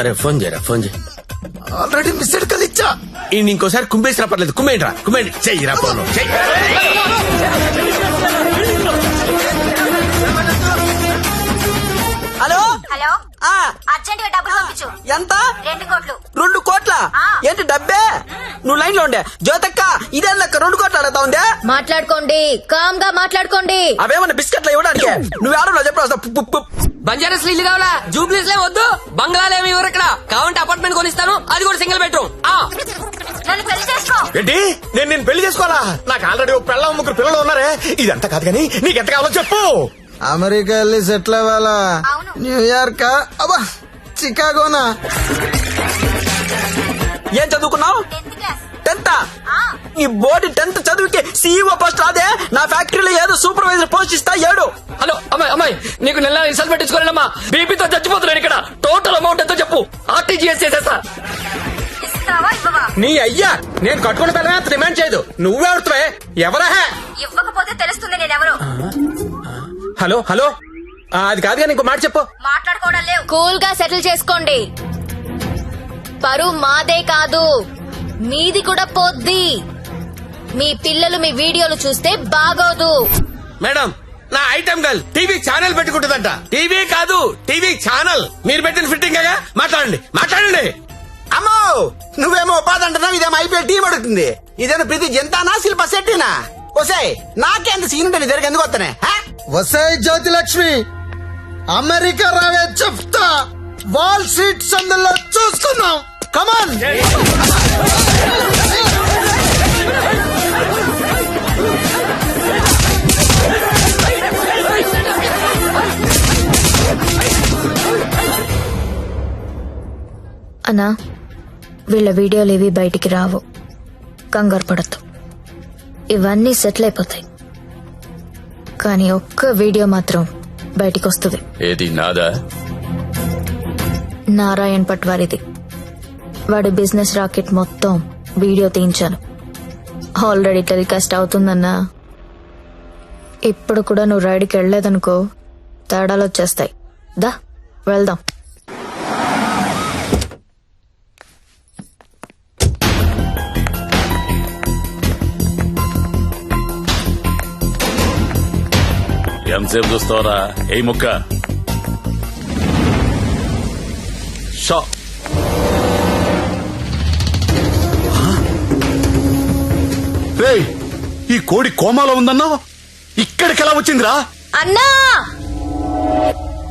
అరే ఫోన్ చేయరా, ఫోన్ చేయి. ఆల్రెడీ మిస్డ్ కాల్ ఇచ్చా. ఇంకోసారి కుమ్మేసినా పర్లేదు, కుమ్మేంట్రా, కుమ్మేండి. చెయ్యిరా ఫోన్, చెయ్యి. హలో హలో అర్జెంట్ గా డబ్బులు పంపించు. ఎంత? 2 కోట్లు. 2 కోట్ల? ఏంటి డబ్బే? నువ్వు లైన్ లో ఉండే జ్యోతక్క, ఇదే లెక్క 2 కోట్లు అడుగుతా ఉండే. మాట్లాడుకోండి, కామ్ గా మాట్లాడుకోండి. అవేమన్నా బిస్కెట్లు ఇవ్వడానికి నువ్వు ఆడలో చెప్పు. బంజారాస్ ఇల్లు కావాలా? జూబ్లీస్ లే వద్దు, బంగ్లాలేమి ఇవ్వరు ఇక్కడ. కావాలంటే అపార్ట్మెంట్ కొనిస్తాను, అది కూడా సింగిల్ బెడ్రూమ్. నన్ను పెళ్లి చేసుకో. ఏంటి? నేను పెళ్లి చేసుకోవాలా? నాకు ఆల్రెడీ 1 పిల్లలు ఉన్నారే. ఇదంతా కాదు కానీ నీకెంత కావాలో చెప్పు. అమెరికా వెళ్ళి సెటిల్ అవ్వాలా? న్యూయార్క్, అబ్బా చికాగోనా? ఏం చదువుకున్నావు? 10th. ఈ బోర్డు 10th చదువుకి సీఈఓ పోస్ట్ రాదే? నా ఫ్యాక్టరీలో ఏదో సూపర్వైజర్ పోస్ట్ ఇస్తా 7. హలో అమ్మాయి నీకు నెల రిసల్ట్ పెట్టించుకోలేనమ్మా. బీపీతో చచ్చిపోతున్నాను ఇక్కడ. టోటల్ అమౌంట్ ఎంతో చెప్పు, ఆర్టీజీఎస్ చేసేస్తా. నీ అయ్యా, నేను కట్టుకున్న పిల్లమే అంత డిమాండ్ చేయదు. నువ్వే అడుగుతావే, ఎవరా? ఇవ్వకపోతే తెలుస్తుంది నేనెవరు. హలో హలో, అది కాదు కానీ ఇంకో మాట చెప్పు. మాట్లాడుకోవడం లేవు. కూల్ గా సెటిల్ చేసుకోండి. పరువు మాదే కాదు, మీది కూడా పోద్ది. మీ పిల్లలు మీ వీడియోలు చూస్తే బాగోదు. మేడం, నా ఐటమ్ గర్ల్ టీవీ ఛానల్ పెట్టుకుంటుందంట. టీవీ కాదు, టీవీ ఛానల్. మీరు పెట్టిన ఫిట్టింగ్ గా మాట్లాడండి. అమ్మో, నువ్వేమో ఉపాధి అంటున్నావు, ఇదేమో ఐపీఎల్ టీం అడుగుతుంది. ఇదేమో ప్రతి జంతానా శిల్ప శెట్టినా? వసాయ్, నాకెంత సీన్ ఉంటే నీ దగ్గర ఎందుకు వస్తానే? వసాయ్ జ్యోతిలక్ష్మి, అమెరికా రావే చెప్తా. వాల్ స్ట్రీట్ సందులో చూసుకున్నాం. కమాన్. అన్నా, వీళ్ళ వీడియోలు ఏవి బయటికి రావు, కంగారు పడద్దు. ఇవన్నీ సెటిల్ అయిపోతాయి. కానీ ఒక్క వీడియో మాత్రం బయటికి వస్తుంది. ఏది నాదా? నారాయణ్ పట్వారిది. వాడి బిజినెస్ రాకెట్ మొత్తం వీడియో తీయించాను. ఆల్రెడీ టెలికాస్ట్ అవుతుందన్నా. ఇప్పుడు కూడా నువ్వు రైడ్కి వెళ్ళలేదనుకో, తేడాలు వచ్చేస్తాయి. దా వెళ్దాం. ఎంతసేపు చూస్తావరా? ఏ ముక్క షా. రేయ్, ఈ కోడి కోమాలో ఉందన్నావు, ఇక్కడికి ఎలా వచ్చిందిరా? అన్నా,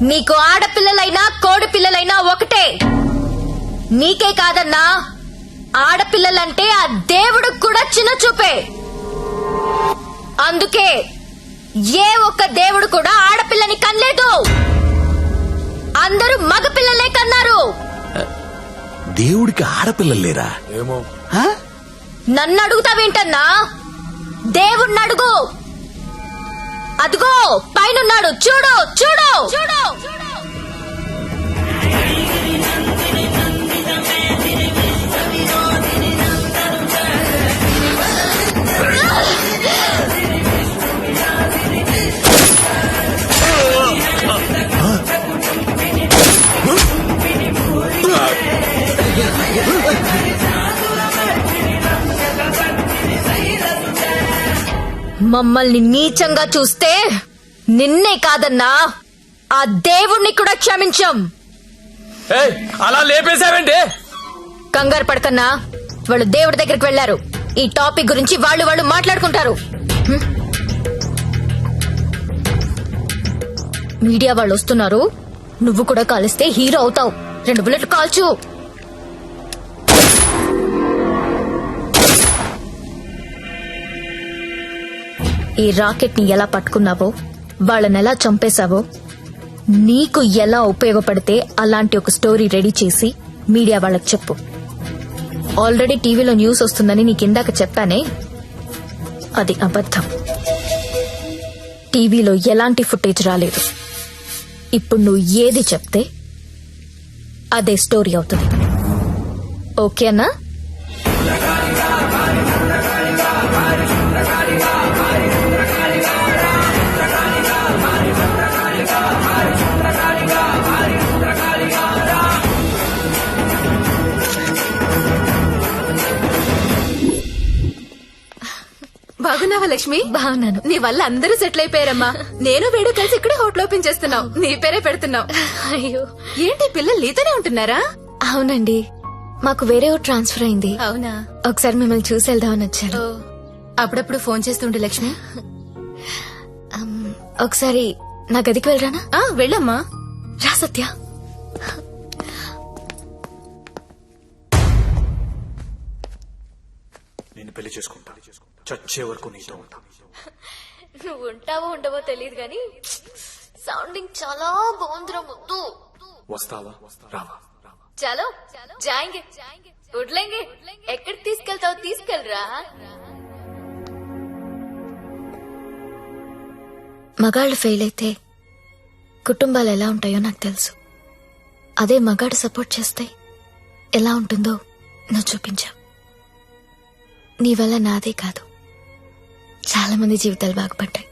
నీకు ఆడపిల్లలైనా కోడి పిల్లలైనా ఒకటే. నీకే కాదన్నా, ఆడపిల్లలంటే ఆ దేవుడికి కూడా చిన్న చూపే. అందుకే ఏ ఒక్క దేవుడు కూడా ఆడపిల్లని కనలేదు. అందరూ మగ పిల్లలే కన్నారు. దేవుడికి ఆడపిల్లలు లేరా? ఏమో. నన్ను అడుగుతావేంటన్నా? దేవుణ్ణి అడుగు. అదిగో పైనున్నాడు, చూడు చూడు చూడు. మమ్మల్ని నీచంగా చూస్తే నిన్నే కాదన్నా, ఆ దేవుణ్ణి కూడా క్షమించం. అలా లేపేశావేంటి? కంగారు పడకన్నా, వాళ్ళు దేవుడి దగ్గరికి వెళ్లారు. ఈ టాపిక్ గురించి వాళ్ళు మాట్లాడుకుంటారు. మీడియా వాళ్ళు వస్తున్నారు. నువ్వు కూడా కాలిస్తే హీరో అవుతావు. 2 బుల్లెట్లు కాల్చు. ఈ రాకెట్ ని ఎలా పట్టుకున్నావో, వాళ్ళని ఎలా చంపేశావో, నీకు ఎలా ఉపయోగపడితే అలాంటి ఒక స్టోరీ రెడీ చేసి మీడియా వాళ్ళకి చెప్పు. ఆల్రెడీ టీవీలో న్యూస్ వస్తుందని నీకిందాక చెప్పానే, అది అబద్ధం. టీవీలో ఎలాంటి ఫుటేజ్ రాలేదు. ఇప్పుడు నువ్వు ఏది చెప్తే అదే స్టోరీ అవుతుంది. ఓకేనా? బాగున్నావా లక్ష్మి? బాగున్నాను. నీ వల్ల అందరూ సెటిల్ అయిపోయారమ్మా. నేను వేడు కలిసి ఇక్కడే హోటల్ ఓపెన్ చేస్తున్నావు. నీ పేరే పెడుతున్నావు. అయ్యో, ఏంటి పిల్లలు నీతోనే ఉంటున్నారా? అవునండి, మాకు వేరే ఊరు ట్రాన్స్ఫర్ అయింది. అవునా? ఒకసారి మిమ్మల్ని చూసి వెళ్దామని వచ్చాను. అప్పుడప్పుడు ఫోన్ చేస్తుండే లక్ష్మి. ఒకసారి నా గదికి వెళ్ళరానా? వెళ్ళమ్మా. రా సత్య. నేను పెళ్లి చేసుకుంటా. చచ్చే వరకు నీతో ఉంటా. నువ్వు ఉంటావో ఉండవో తెలియదు గాని సౌండింగ్ చాలా బాగుందిరా ముద్దు. వస్తావా రావా? చలో జాయింగే వడ్లేంగే. ఎక్కడికి తీసుకెళ్తావు? తీసుకెళ్ళరా. మగాళ్ళు ఫెయిల్ అయితే కుటుంబాలు ఎలా ఉంటాయో నాకు తెలుసు. అదే మగాడు సపోర్ట్ చేస్తే ఎలా ఉంటుందో నువ్వు చూపించావు. నీ వల్ల నాదే కాదు, చాలా మంది జీవితాలు బాగుపడ్డాయి.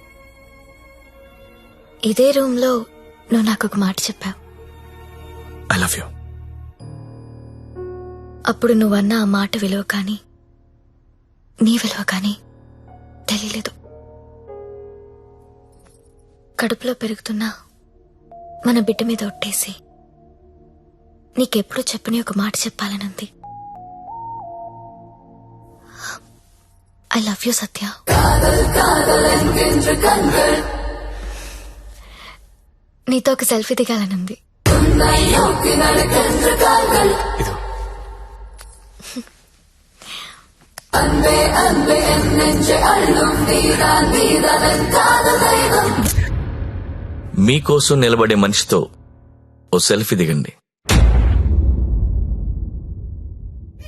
ఇదే రూమ్ లో నువ్వు నాకు ఒక మాట చెప్పావు. I love you. అప్పుడు నువ్వన్న ఆ మాట విలువ కానీ నీ విలువ కానీ తెలియలేదు. కడుపులో పెరుగుతున్నా మన బిడ్డ మీద ఒట్టేసి నీకెప్పుడు చెప్పని ఒక మాట చెప్పాలనుంది. ఐ లవ్ యూ సత్య. నీతో ఒక సెల్ఫీ దిగాలనుంది. మీకోసం నిలబడే మనిషితో ఓ సెల్ఫీ దిగండి.